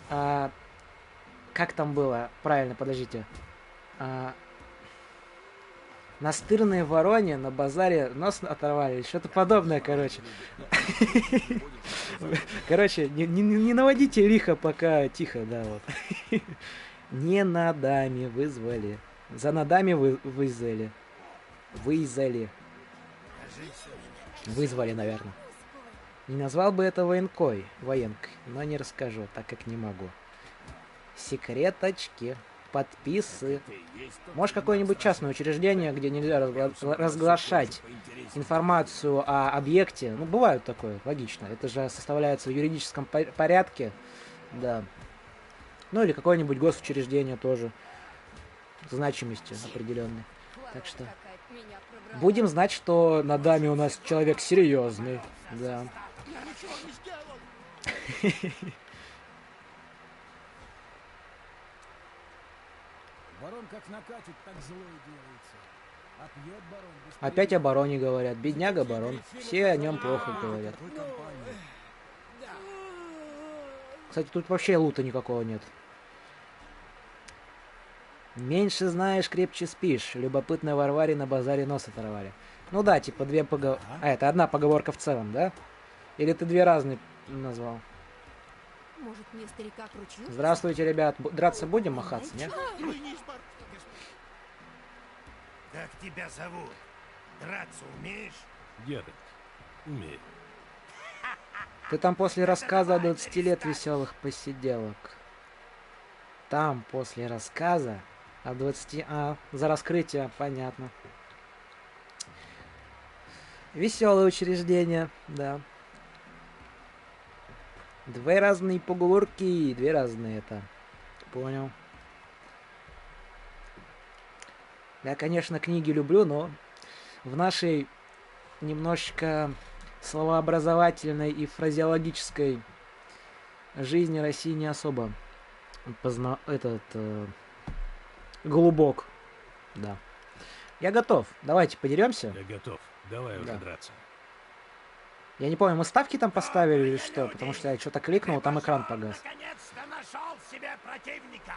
как там было? Правильно, подождите. Настырные вороне на базаре нос оторвали. Что-то подобное, короче. Короче, не наводите лихо, пока тихо, да, вот. Не надами вызвали. За надами вызвали. Вызвали, наверное. Не назвал бы это военкой, но не расскажу, так как не могу. Секреточки. Подписы. Может, какое-нибудь частное учреждение, где нельзя разглашать информацию о объекте. Ну, бывает такое, логично. Это же составляется в юридическом порядке. Да. Ну, или какое-нибудь госучреждение тоже. Значимостью определенной. Так что... Будем знать, что на даме у нас человек серьезный. Да. Барон как накатит, так злой делается. А пьет барон без Опять о бароне говорят. Бедняга барон. Все о нем плохо говорят. Кстати, тут вообще лута никакого нет. Меньше знаешь, крепче спишь. Любопытно Варваре на базаре нос оторвали. Ну да, типа две поговорки. А, это одна поговорка в целом, да? Или ты две разные назвал? Может, мне старика к ручью? Здравствуйте, ребят. Драться будем махаться, нет? Как тебя зовут? Драться умеешь? Геральт. Умею. Ты там после рассказа о 20 лет веселых посиделок. Там после рассказа о 20... А, за раскрытие, понятно. Веселое учреждение, да. Две разные поговорки, две разные это. Понял. Я, конечно, книги люблю, но в нашей немножечко словообразовательной и жизни России не особо глубок. Да. Я готов. Давайте подеремся. Я готов. Давай уже драться. Я не помню, мы ставки там поставили или что? Потому что я что-то кликнул, там экран погас. Наконец-то нашел себе противника.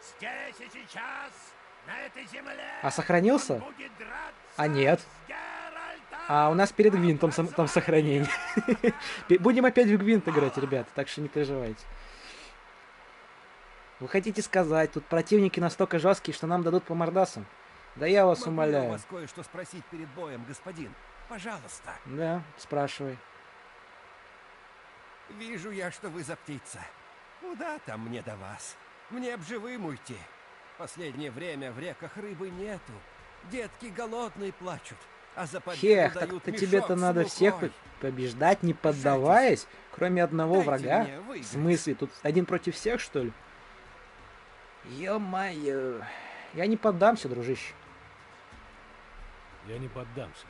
Здесь и сейчас, на этой земле. А сохранился? А нет. А у нас перед Гвинтом там сохранение. Будем опять в Гвинт играть, ребята, так что не переживайте. Вы хотите сказать, тут противники настолько жесткие, что нам дадут по мордасам? Да я вас умоляю. Могу вас кое-что спросить перед боем, господин? Пожалуйста. Да, спрашивай. Вижу я, что вы за птица. Куда там мне до вас? Мне б живым уйти. Последнее время в реках рыбы нету. Детки голодные плачут. А за Хех, победу дают так-то мешок тебе-то с надо мукой. всех побеждать, не поддаваясь, кроме одного Дайте врага. мне выиграть. В смысле, тут один против всех, что ли? Ё-моё. Я не поддамся, дружище. Я не поддамся.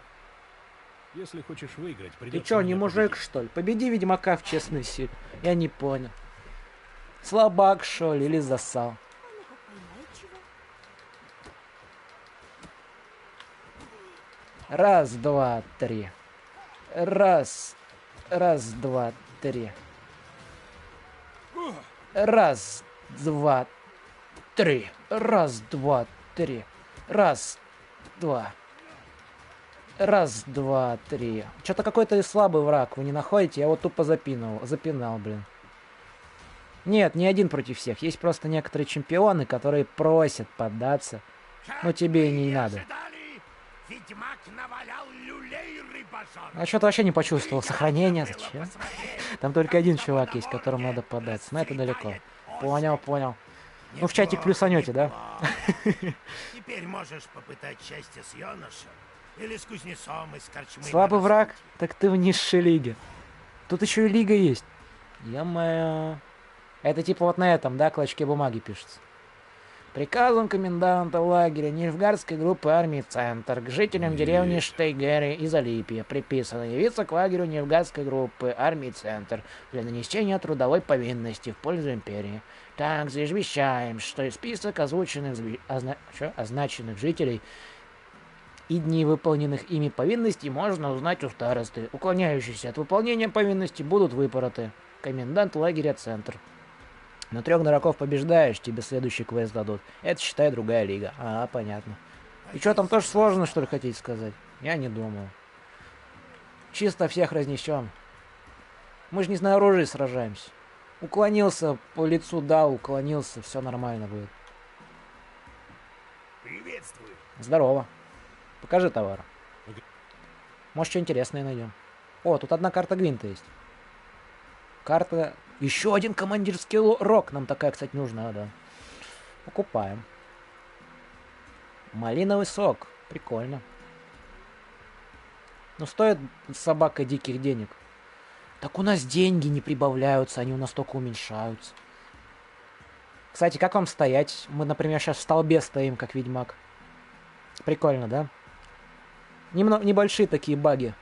Если хочешь выиграть, Ты придется чё, не меня мужик, победить. что ли? Победи ведьмака в честной силе. Я не понял. Слабак, что ли, или засал? Раз, два, три. Раз, два, три. Раз, два, три. Раз, два, три. Раз, два. Раз, два, три. Что-то какой-то слабый враг, вы не находите? Я вот тупо запинал, блин. Нет, не один против всех. Есть просто некоторые чемпионы, которые просят поддаться. Но тебе и не надо. Ведьмак навалял люлей рыбожонка. А что-то вообще не почувствовал. Сохранение, зачем? Там только один чувак есть, которому надо поддаться. Но это далеко. Понял. Ну, в чатик плюсанете, да? Теперь можешь попытать счастье с юношем. Или с кузнецом из корчмы. Слабый враг? Так ты в низшей лиге. Тут еще и лига есть. Ё-моё. Это типа вот на этом, да, клочке бумаги пишется. Приказом коменданта лагеря Нижгардской группы армии «Центр» к жителям деревни Штейгеры и Залипья приписано явиться к лагерю Нижгардской группы армии «Центр» для нанесения трудовой повинности в пользу империи. Также извещаем, что список означенных жителей и дни выполненных ими повинностей можно узнать у старосты. Уклоняющиеся от выполнения повинностей будут выпороты. Комендант лагеря «Центр». На 3 дураков побеждаешь, тебе следующий квест дадут. Это, считай, другая лига. А, понятно. И что, там тоже сложно, что ли, хотите сказать? Я не думаю. Чисто всех разнесем. Мы же не на оружии сражаемся. Уклонился, по лицу дал, уклонился, все нормально будет. Приветствую. Здорово. Покажи товар. Может, что интересное найдем. О, тут одна карта Гвинта есть. Карта... Еще один командирский рог. Нам такая, кстати, нужна, да. Покупаем. Малиновый сок. Прикольно. Ну, стоит собака диких денег. Так у нас деньги не прибавляются, они у нас только уменьшаются. Кстати, как вам стоять? Мы, например, сейчас в столбе стоим, как ведьмак. Прикольно, да? Небольшие такие баги.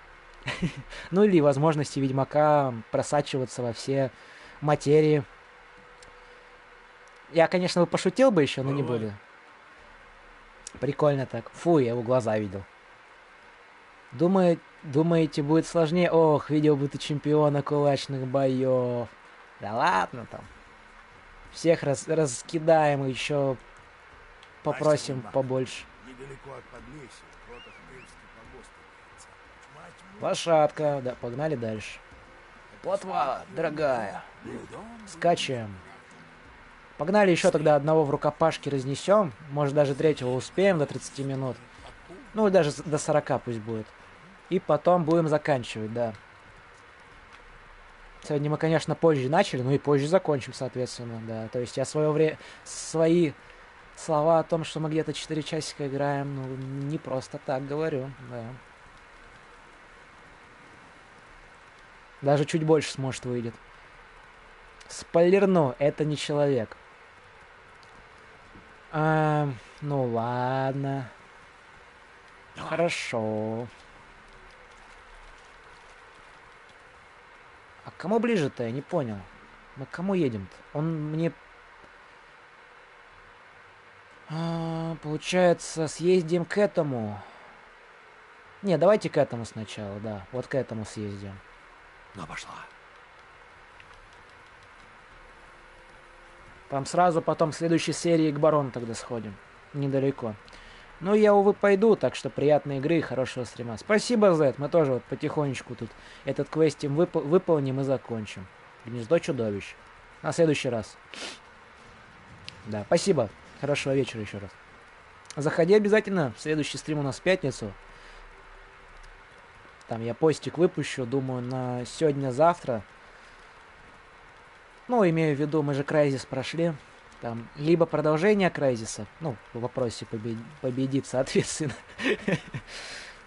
Ну или возможности ведьмака просачиваться во все материи. Я, конечно, пошутил бы еще, но не буду. Прикольно так. Фу, я его глаза видел. Думаете, будет сложнее? Ох, видел бы ты чемпиона кулачных боев. Да ладно там. Всех раскидаем и еще попросим побольше. Недалеко от Подлесья, в кротах Киевский погост имеется. Лошадка. Да, погнали дальше. Плотва, дорогая. Скачем. Погнали еще тогда одного в рукопашке разнесем. Может, даже третьего успеем до 30 минут. Ну, даже до 40 пусть будет. И потом будем заканчивать, да. Сегодня мы, конечно, позже начали, но и позже закончим, соответственно, да. То есть я свои слова о том, что мы где-то 4 часика играем, ну, не просто так говорю, да. Даже чуть больше, может, выйдет. Спойлерну, это не человек. Ну ладно. Хорошо. А к кому ближе-то? Я не понял. Мы к кому едем-то? Он мне... получается, съездим к этому. Не, давайте к этому сначала, да. Вот к этому съездим. Ну, пошла. Там сразу потом в следующей серии к барону тогда сходим. Недалеко. Ну, я, увы, пойду, так что приятной игры и хорошего стрима. Спасибо, Зет. Мы тоже вот потихонечку тут этот квестим выполним и закончим. Гнездо чудовищ. На следующий раз. Да, спасибо. Хорошего вечера еще раз. Заходи обязательно. Следующий стрим у нас в пятницу. Там я постик выпущу, думаю, на сегодня-завтра. Ну, имею в виду, мы же Crysis прошли. Там либо продолжение Crysis, ну, в вопросе победит, соответственно.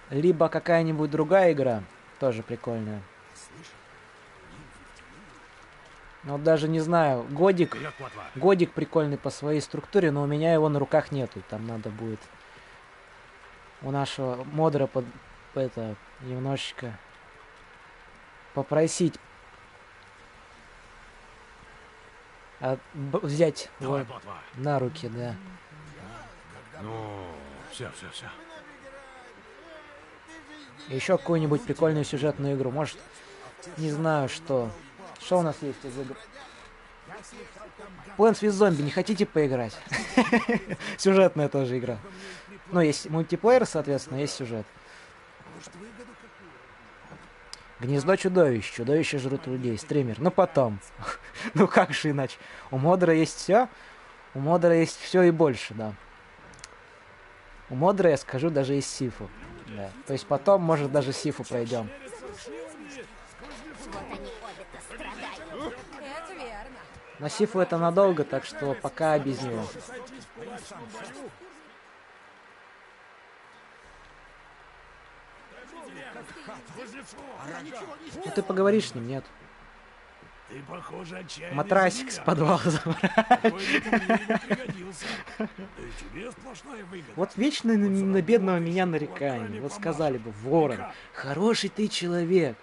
Либо какая-нибудь другая игра, тоже прикольная. Ну, даже не знаю, годик прикольный по своей структуре, но у меня его на руках нету. Там надо будет у нашего модера немножечко попросить взять его на руки, да. Ну, все. Еще какую-нибудь прикольную сюжетную игру. Может, не знаю, что. Что у нас есть из игр? Plants vs. Zombie. Не хотите поиграть? Сюжетная тоже игра. Ну, есть мультиплеер, соответственно, есть сюжет. Гнездо чудовищ. Чудовища жрут людей. Стример. Ну, потом. Ну, как же иначе? У модера есть все. У модера есть все и больше, да. У модера, я скажу, даже есть сифу. Да. То есть потом, может, даже сифу пройдем. Но сифу это надолго, так что пока без него. Ну ты поговоришь с ним, нет? Ты, похоже, матрасик с подвала забрать. Вот вечно на бедного меня нарекания. Вот сказали бы, Ворон, хороший ты человек.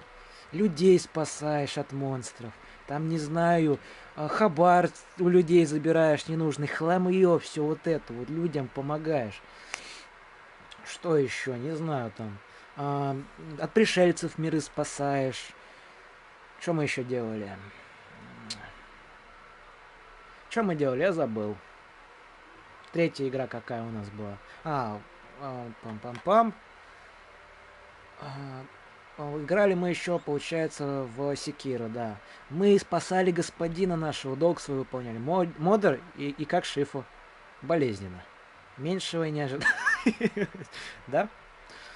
Людей спасаешь от монстров. Там, не знаю, хабар у людей забираешь ненужный, хламье, все вот это. Вот людям помогаешь. Что еще? Не знаю, там. От пришельцев миры спасаешь. Что мы еще делали? Что мы делали? Я забыл. Третья игра какая у нас была? Пам-пам-пам. Играли мы еще, получается, в Секиро, да. Мы спасали господина нашего, долг свой выполняли. Модер и как Шифу. Болезненно. Меньшего и не ожидал. Да?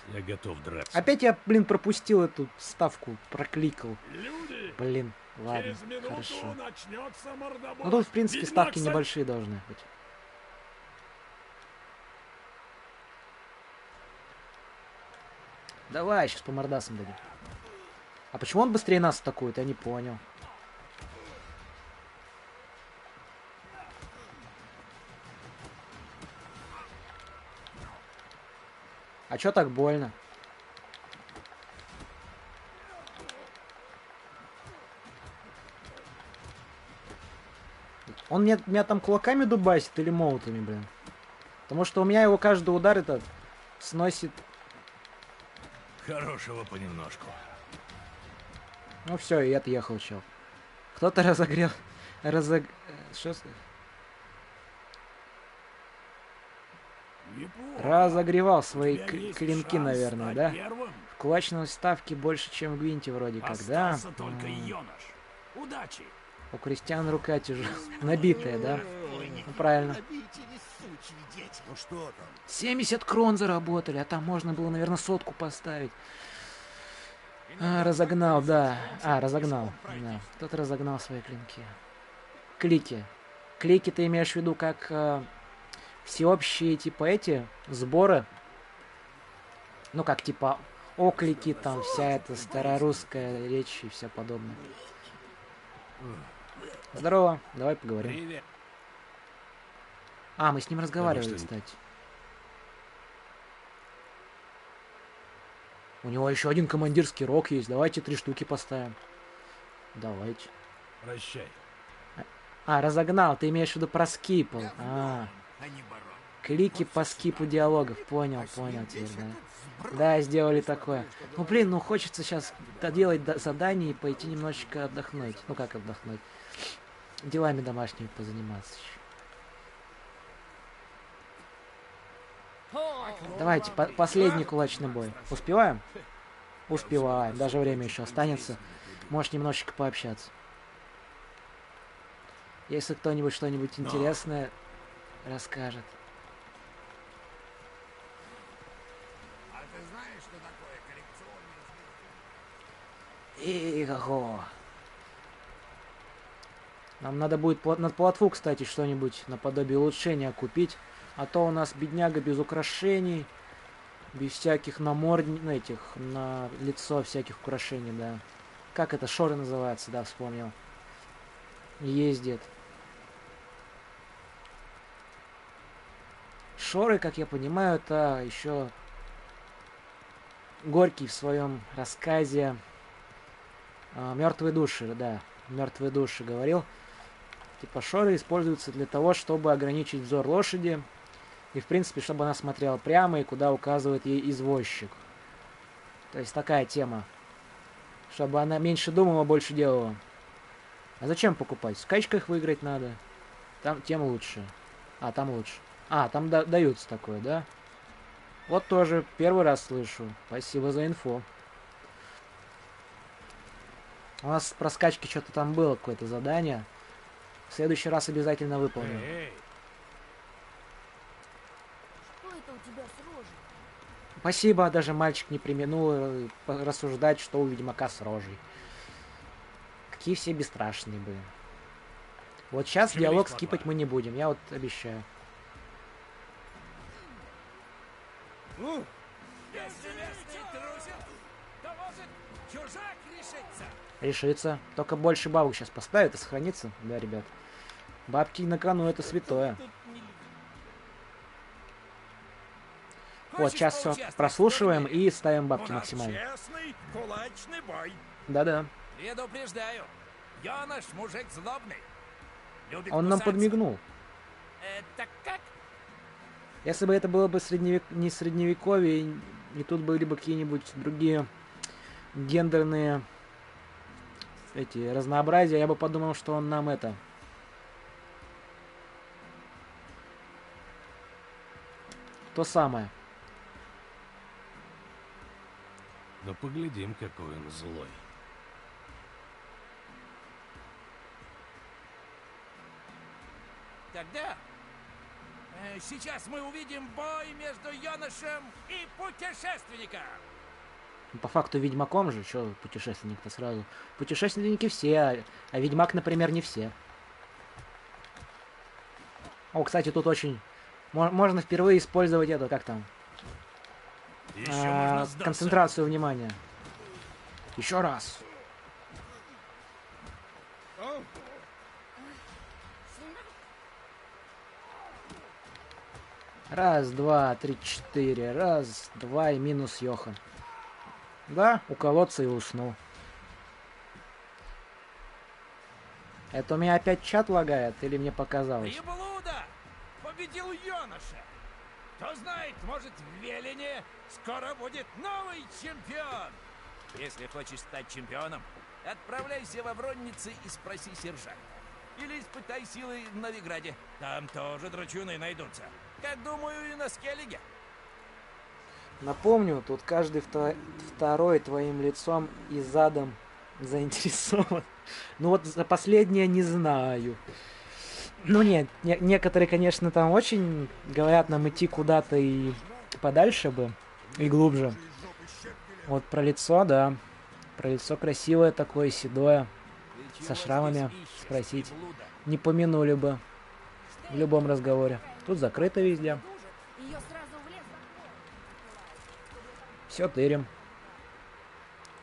Я готов драться. Опять я, пропустил эту ставку, прокликал. Блин, ладно, хорошо. Ну тут, в принципе, ставки небольшие должны быть. Давай, сейчас по мордасам дадим. А почему он быстрее нас атакует? Я не понял. А чё так больно? Он меня там кулаками дубасит или молотами, блин? Потому что у меня его каждый удар этот сносит. Хорошего понемножку. Ну все, и отъехал, чел. Кто-то разогрел... Что? Разогревал свои клинки, наверное, да? В кулачной ставке больше, чем в Гвинте вроде как, да? Только Йонаш. Удачи! У Кристиана рука тяжелая. Набитая, да? Ну, правильно. Ну что там? 70 крон заработали, а там можно было, наверное, 100 поставить. А, разогнал, да. А, разогнал. Да. Кто-то разогнал свои клинки. Клики. Клики ты имеешь в виду как всеобщие, типа, эти сборы? Ну, как, типа, оклики, там, вся эта старорусская речь и все подобное. Здорово, давай поговорим. Привет. А, мы с ним разговаривали, Да, кстати. У него еще один командирский рог есть. Давайте 3 штуки поставим. Давайте. Прощай. А, разогнал. Ты имеешь в виду про скипл. А, клики по скипу диалогов. Понял теперь, да. Да, сделали такое. Ну, блин, ну хочется сейчас доделать задание и пойти немножечко отдохнуть. Ну, как отдохнуть? Делами домашними позаниматься еще. Давайте, последний кулачный бой. Успеваем? Успеваем. Даже время еще останется. Можешь немножечко пообщаться. Если кто-нибудь что-нибудь интересное расскажет. А ты знаешь, что такое коллекционный Иго. Нам надо будет на платву, кстати, что-нибудь наподобие улучшения купить. А то у нас бедняга без украшений, без всяких этих, на лицо всяких украшений, да. Как это, шоры называется, да, вспомнил. Ездит. Шоры, как я понимаю, это еще Горький в своем рассказе «Мертвые души», да, «Мертвые души» говорил. Типа шоры используются для того, чтобы ограничить взор лошади. И, в принципе, чтобы она смотрела прямо и куда указывает ей извозчик. То есть такая тема. Чтобы она меньше думала, больше делала. А зачем покупать? В скачках выиграть надо. Там тем лучше. А, там лучше. А, там даются такое, да? Вот тоже первый раз слышу. Спасибо за инфу. У нас про скачки что-то там было, какое-то задание. В следующий раз обязательно выполню. Что это у тебя с рожей? Спасибо, даже мальчик не преминул рассуждать, что у ведьмака с рожей. Какие все бесстрашные были. Вот сейчас диалог скипать мы не будем, я вот обещаю. Ну, если местный трусит, то может чужак решится. Решится. Только больше бабок сейчас поставят и сохранится. Да, ребят. Бабки на кону это святое. Вот, сейчас все прослушиваем и ставим бабки максимально. Честный кулачный бой. Да-да. Предупреждаю, Йонаш мужик злобный. Любит Он нам кусаться. подмигнул. Это как? Если бы это было бы не средневековье, и тут были бы какие-нибудь другие гендерные эти разнообразия, я бы подумал, что он нам это... То самое. Ну поглядим, какой он злой. Тогда сейчас мы увидим бой между Йонашем и путешественником. По факту ведьмаком же, что путешественник-то сразу. Путешественники все, а ведьмак, например, не все. О, кстати, тут очень... Можно впервые использовать это, как там? Еще можно сдаться. Концентрацию внимания. Еще раз. Раз, два, три, четыре. Раз, два и минус Йохан. Да, у колодца и уснул. Это у меня опять чат лагает или мне показалось? Приблуда! Победил юноша! Кто знает, может, в Велине скоро будет новый чемпион! Если хочешь стать чемпионом, отправляйся во Вронницы и спроси сержанта. Или испытай силы в Новиграде. Там тоже драчуны найдутся. Как, думаю, и на Скеллиге. Напомню, тут каждый второй твоим лицом и задом заинтересован. Ну вот за последнее не знаю. Ну нет, некоторые, конечно, там очень говорят нам идти куда-то и подальше бы, и глубже. Вот про лицо, да. Про лицо красивое такое, седое, со шрамами спросить. Не помянули бы в любом разговоре. Тут закрыто везде. Все тырим.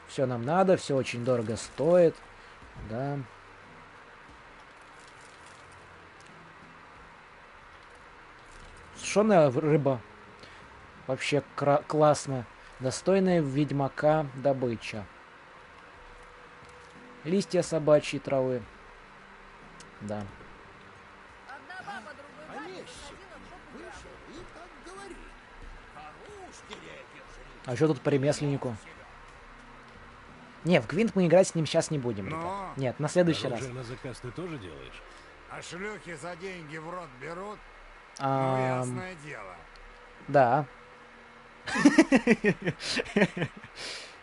Все нам надо, все очень дорого стоит. Да. Сушеная рыба. Вообще классно. Достойная ведьмака добыча. Листья собачьей травы. Да. А что тут по ремесленнику? Не, в Гвинт мы играть с ним сейчас не будем. Ребят. Нет, на следующий раз. На заказ ты тоже делаешь? А шлюхи за деньги в рот берут? Ну, ясное дело. Да.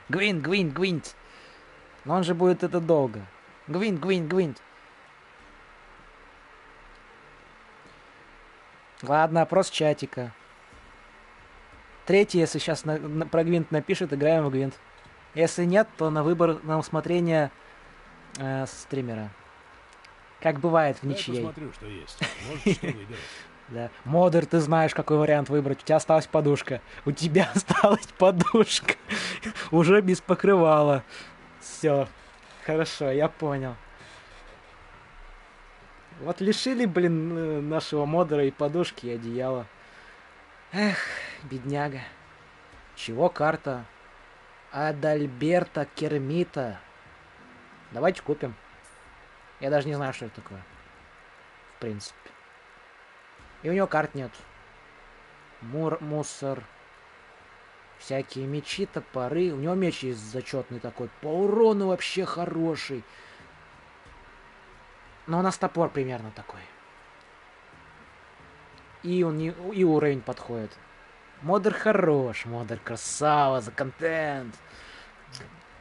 Гвинт. Но он же будет это долго. Гвинт. Ладно, опрос чатика. Третий, если сейчас про Гвинт напишет, играем в Гвинт. Если нет, то на выбор, на усмотрение стримера. Как бывает в ничьей. Я посмотрю, что есть. Можешь что выбирать. Да. Модер, ты знаешь, какой вариант выбрать. У тебя осталась подушка. У тебя осталась подушка. Уже без покрывала. Все. Хорошо, я понял. Вот лишили, блин, нашего модера и подушки, и одеяла. Эх, бедняга. Чего карта? Адальберта Кермита. Давайте купим. Я даже не знаю, что это такое. В принципе. И у него карт нет. Мусор. Всякие мечи, топоры. У него меч есть зачетный такой. По урону вообще хороший. Но у нас топор примерно такой. И уровень подходит. Модер хорош. Модер красава, за контент.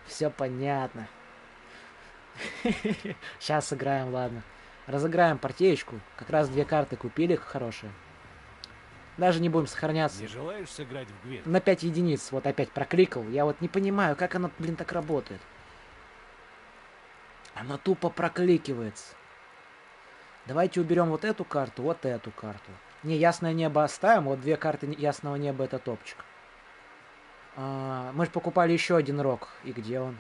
Все понятно. Сейчас сыграем, ладно. Разыграем партеечку. Как раз 2 карты купили хорошие. Даже не будем сохраняться. Не желаешь сыграть в Гвинт? На 5 единиц. Вот опять прокликал. Я вот не понимаю, как оно, блин, так работает. Оно тупо прокликивается. Давайте уберем вот эту карту, вот эту карту. Не, ясное небо оставим. Вот 2 карты ясного неба, это топчик. Мы же покупали еще один рог. И где он?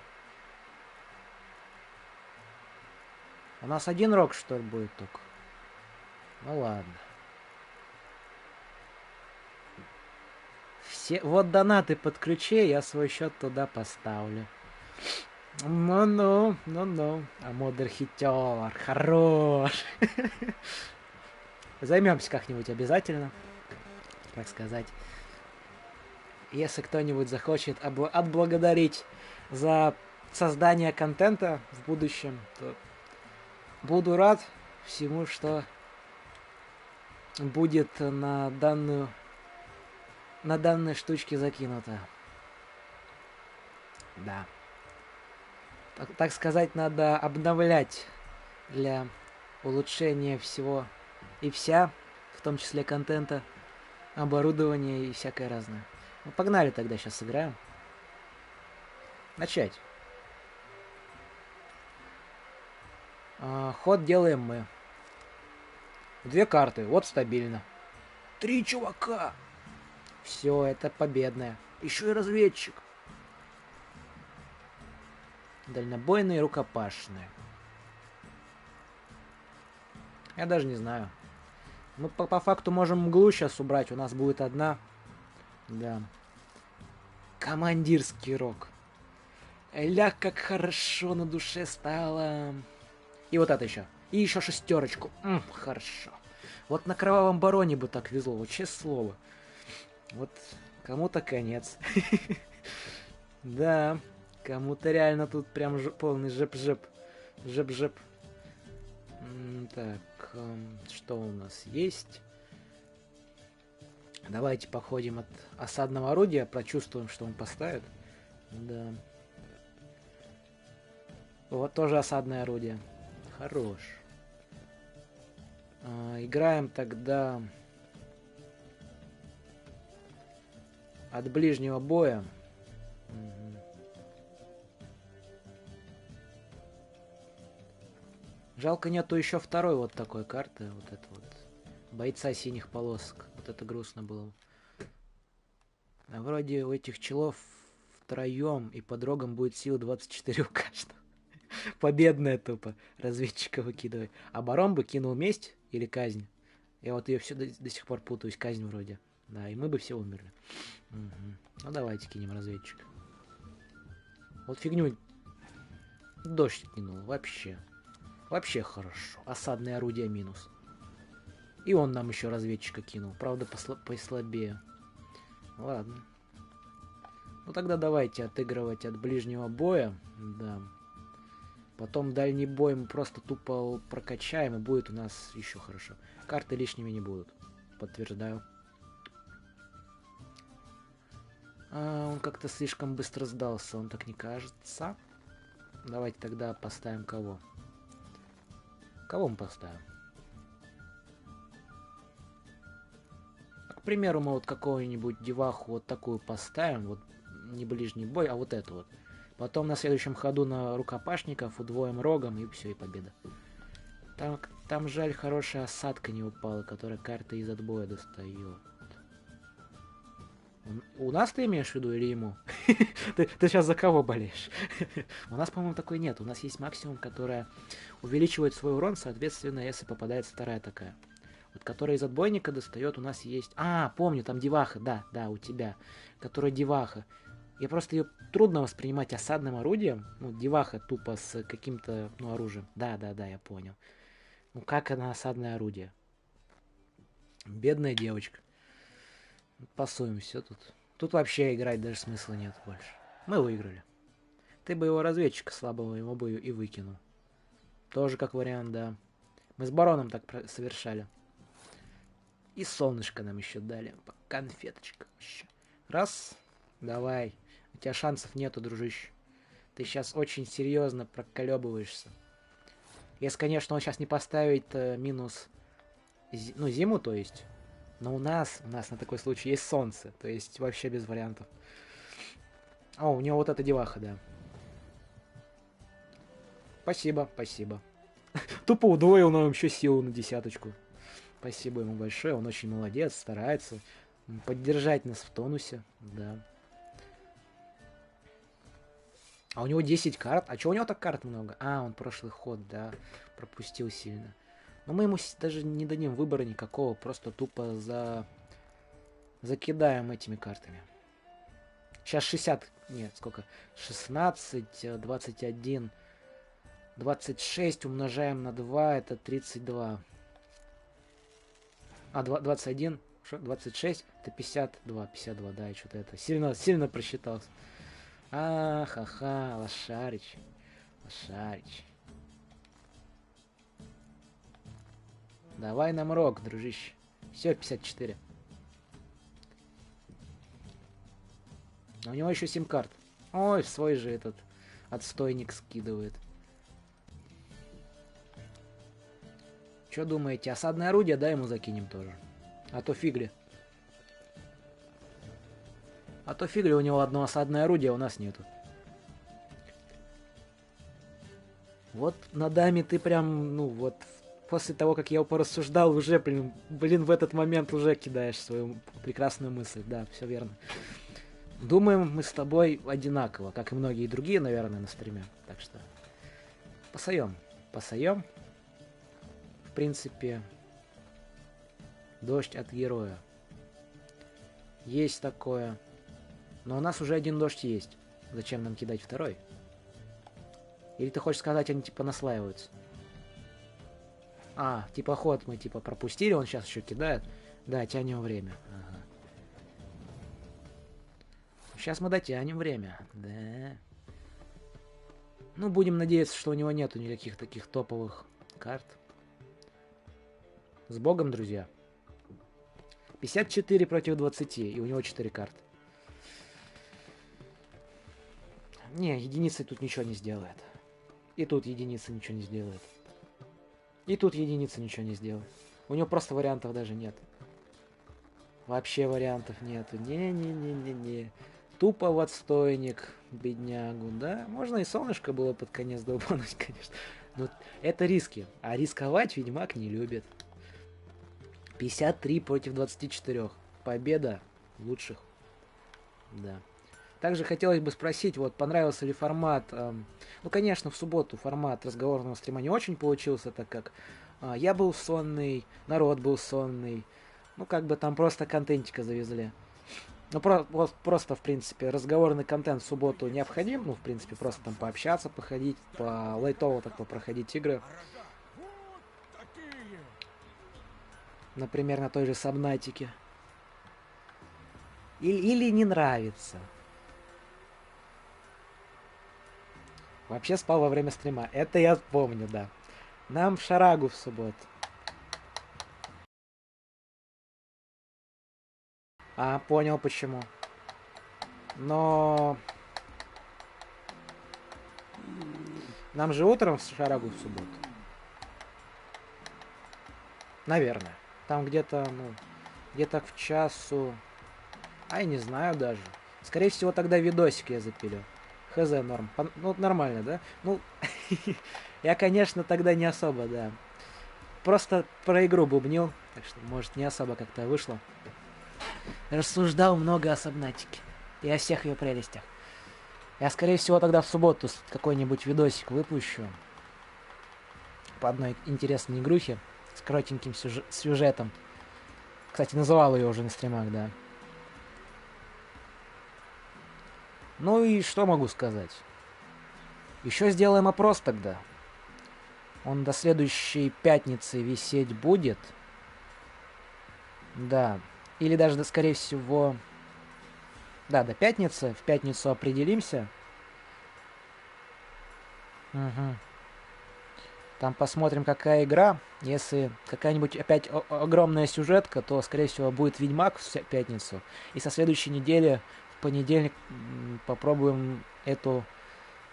У нас 1 рог, что ли, будет только? Ну ладно. Вот донаты подключи, я свой счет туда поставлю. Ну. А модер хитер, хорош. Займемся как-нибудь обязательно. Так сказать. Если кто-нибудь захочет отблагодарить за создание контента в будущем, то буду рад всему, что будет на данной штучке закинуто. Да. Так сказать, надо обновлять для улучшения всего и вся, в том числе контента, оборудования и всякое разное. Ну, погнали тогда, сейчас сыграем. Начать. Ход делаем мы. 2 карты, вот стабильно. 3 чувака. Все, это победное. Еще и разведчик. Дальнобойные и рукопашные. Я даже не знаю. Мы по факту можем мглу сейчас убрать. У нас будет одна. Да. Командирский рог. Ля, как хорошо на душе стало. И вот это еще. И еще шестерочку. Хорошо. Вот на Кровавом Бароне бы так везло. Вот честное слово. Вот кому-то конец. Да. Кому-то реально тут прям полный жеп-жеп. Жеп-жеп. Так, что у нас есть? Давайте походим от осадного орудия, прочувствуем, что он поставит. Да. Вот тоже осадное орудие. Хорош. Играем тогда от ближнего боя. Жалко, нету еще второй вот такой карты. Вот это вот. Бойца синих полосок. Вот это грустно было. А вроде у этих челов втроем и под рогом будет сила 24 у каждого. Победная тупо. Разведчика выкидывай. А барон бы кинул месть или казнь. Я вот ее все до сих пор путаюсь. Казнь вроде. Да, и мы бы все умерли. Ну давайте кинем разведчика. Вот фигню. Дождь кинул. Вообще. Вообще хорошо. Осадное орудие минус. И он нам еще разведчика кинул. Правда, послабее. Ладно. Ну тогда давайте отыгрывать от ближнего боя. Да. Потом дальний бой мы просто тупо прокачаем, и будет у нас еще хорошо. Карты лишними не будут. Подтверждаю. Он как-то слишком быстро сдался. Он так не кажется. Давайте тогда поставим кого? Кого мы поставим? К примеру, мы вот какую-нибудь деваху вот такую поставим. Вот не ближний бой, а вот эту вот. Потом на следующем ходу на рукопашников удвоим рогом, и все, и победа. Там жаль, хорошая осадка не упала, которая карты из отбоя достает. У нас ты имеешь в виду или ему? Ты сейчас за кого болеешь? У нас, по-моему, такой нет. У нас есть максимум, которая увеличивает свой урон, соответственно, если попадает вторая такая. Вот которая из отбойника достает, у нас есть... помню, там деваха, да, у тебя. Которая деваха. И просто ее трудно воспринимать осадным орудием. Ну, деваха тупо с каким-то, оружием. Да, я понял. Ну, как она осадное орудие? Бедная девочка. Пасуем все тут. Тут вообще играть даже смысла нет больше. Мы выиграли. Ты бы его разведчика слабого, его бы и выкинул. Тоже как вариант, да. Мы с бароном так совершали. И солнышко нам еще дали. Конфеточка еще. Раз. Давай. У тебя шансов нету, дружище. Ты сейчас очень серьезно проколебываешься. Если, конечно, он сейчас не поставит минус... зиму, то есть... Но у нас на такой случай есть солнце. То есть вообще без вариантов. У него вот эта деваха, да. Спасибо. Тупо удвоил нам еще силу на 10. Спасибо ему большое. Он очень молодец, старается поддержать нас в тонусе. Да. А у него 10 карт. А чего у него так карт много? Он прошлый ход, да. Пропустил сильно. Но мы ему даже не дадим выбора никакого, просто тупо закидаем этими картами. Сейчас 60, нет, сколько? 16, 21, 26 умножаем на 2, это 32. 21, 26, это 52, да, и что-то это. Сильно просчитался. Ха-ха, лошарич. Давай нам рог, дружище. Все, 54. А у него еще 7 карт. Ой, свой же этот отстойник скидывает. Что думаете, осадное орудие, да, ему закинем тоже? А то фигли. У него одно осадное орудие, а у нас нету. Вот на даме ты прям, после того, как я его порассуждал, уже, блин, в этот момент уже кидаешь свою прекрасную мысль. Да, все верно. думаем мы с тобой одинаково, как и многие другие, наверное, на стриме. Так что посоем. В принципе, дождь от героя. Есть такое. Но у нас уже один дождь есть. Зачем нам кидать второй? Или ты хочешь сказать, они типа наслаиваются? А, типа ход мы типа пропустили, он сейчас еще кидает. Да, тянем время. Ага. Сейчас мы дотянем время. Да. Ну, будем надеяться, что у него нету никаких таких топовых карт. С Богом, друзья. 54 против 20, и у него 4 карты. Не, единица тут ничего не сделает. И тут единица ничего не сделает. И тут единица ничего не сделает. У него просто вариантов даже нет. Вообще вариантов нету. Не-не-не-не-не. Тупо в отстойник, беднягу, да? Можно и солнышко было под конец долбануть, конечно. Но это риски. А рисковать Ведьмак не любит. 53 против 24. Победа лучших. Да. Также хотелось бы спросить, вот, понравился ли формат... ну, конечно, в субботу формат разговорного стрима не очень получился, так как я был сонный, народ был сонный. Ну, как бы там просто контентика завезли. Ну, просто, в принципе, разговорный контент в субботу необходим. Ну, в принципе, просто там пообщаться, походить, по лайтово так попроходить игры. Например, на той же Сабнатике. Или не нравится. Вообще спал во время стрима. Это я помню, да. Нам в Шарагу в субботу. А, понял почему. Но... Нам же утром в Шарагу в субботу. Наверное. Там где-то, ну... Где-то к часу... Ай, не знаю даже. Скорее всего, тогда видосик я запилю. Хз, норм. Ну, нормально, да? Ну, я, конечно, тогда не особо, да. Просто про игру бубнил. Так что, может, не особо как-то вышло. Рассуждал много о Сабнатике. И о всех ее прелестях. Я, скорее всего, тогда в субботу какой-нибудь видосик выпущу. По одной интересной игрухе. С коротеньким сюжетом. Кстати, называл ее уже на стримах, да. Ну и что могу сказать? Еще сделаем опрос тогда. Он до следующей пятницы висеть будет. Да. Или даже, скорее всего... Да, до пятницы. В пятницу определимся. Угу. Там посмотрим, какая игра. Если какая-нибудь опять огромная сюжетка, то, скорее всего, будет Ведьмак в пятницу. И со следующей недели, в понедельник, попробуем эту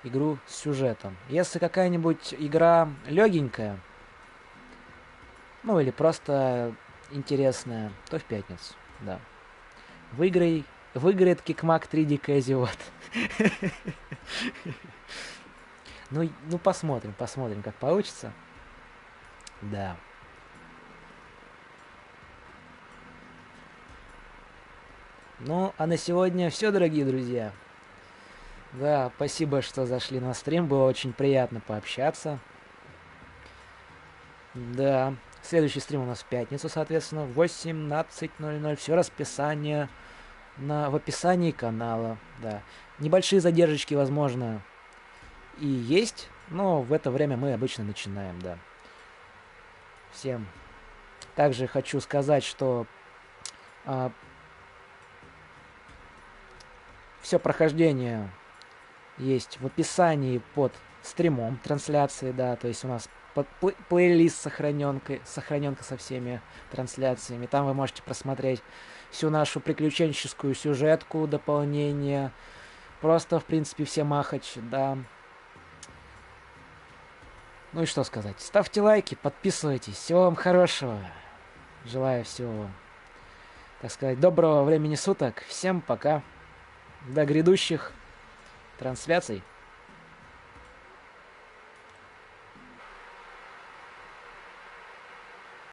игру с сюжетом. Если какая-нибудь игра легенькая, ну или просто интересная, то в пятницу, да. Выиграет Кикмак 3D Casual. Ну, посмотрим, как получится. Да. Ну, а на сегодня все, дорогие друзья. Да, спасибо, что зашли на стрим. Было очень приятно пообщаться. Да. Следующий стрим у нас в пятницу, соответственно, в 18:00. Все расписание в описании канала. Да. Небольшие задержки, возможно, и есть, но в это время мы обычно начинаем, да. Всем. Также хочу сказать, что все прохождение есть в описании под стримом трансляции, да, то есть у нас плейлист сохраненка со всеми трансляциями. Там вы можете просмотреть всю нашу приключенческую сюжетку, дополнение, просто, в принципе, все махач, да. Ну и что сказать. Ставьте лайки, подписывайтесь. Всего вам хорошего. Желаю всего вам, так сказать, доброго времени суток. Всем пока. До грядущих трансляций.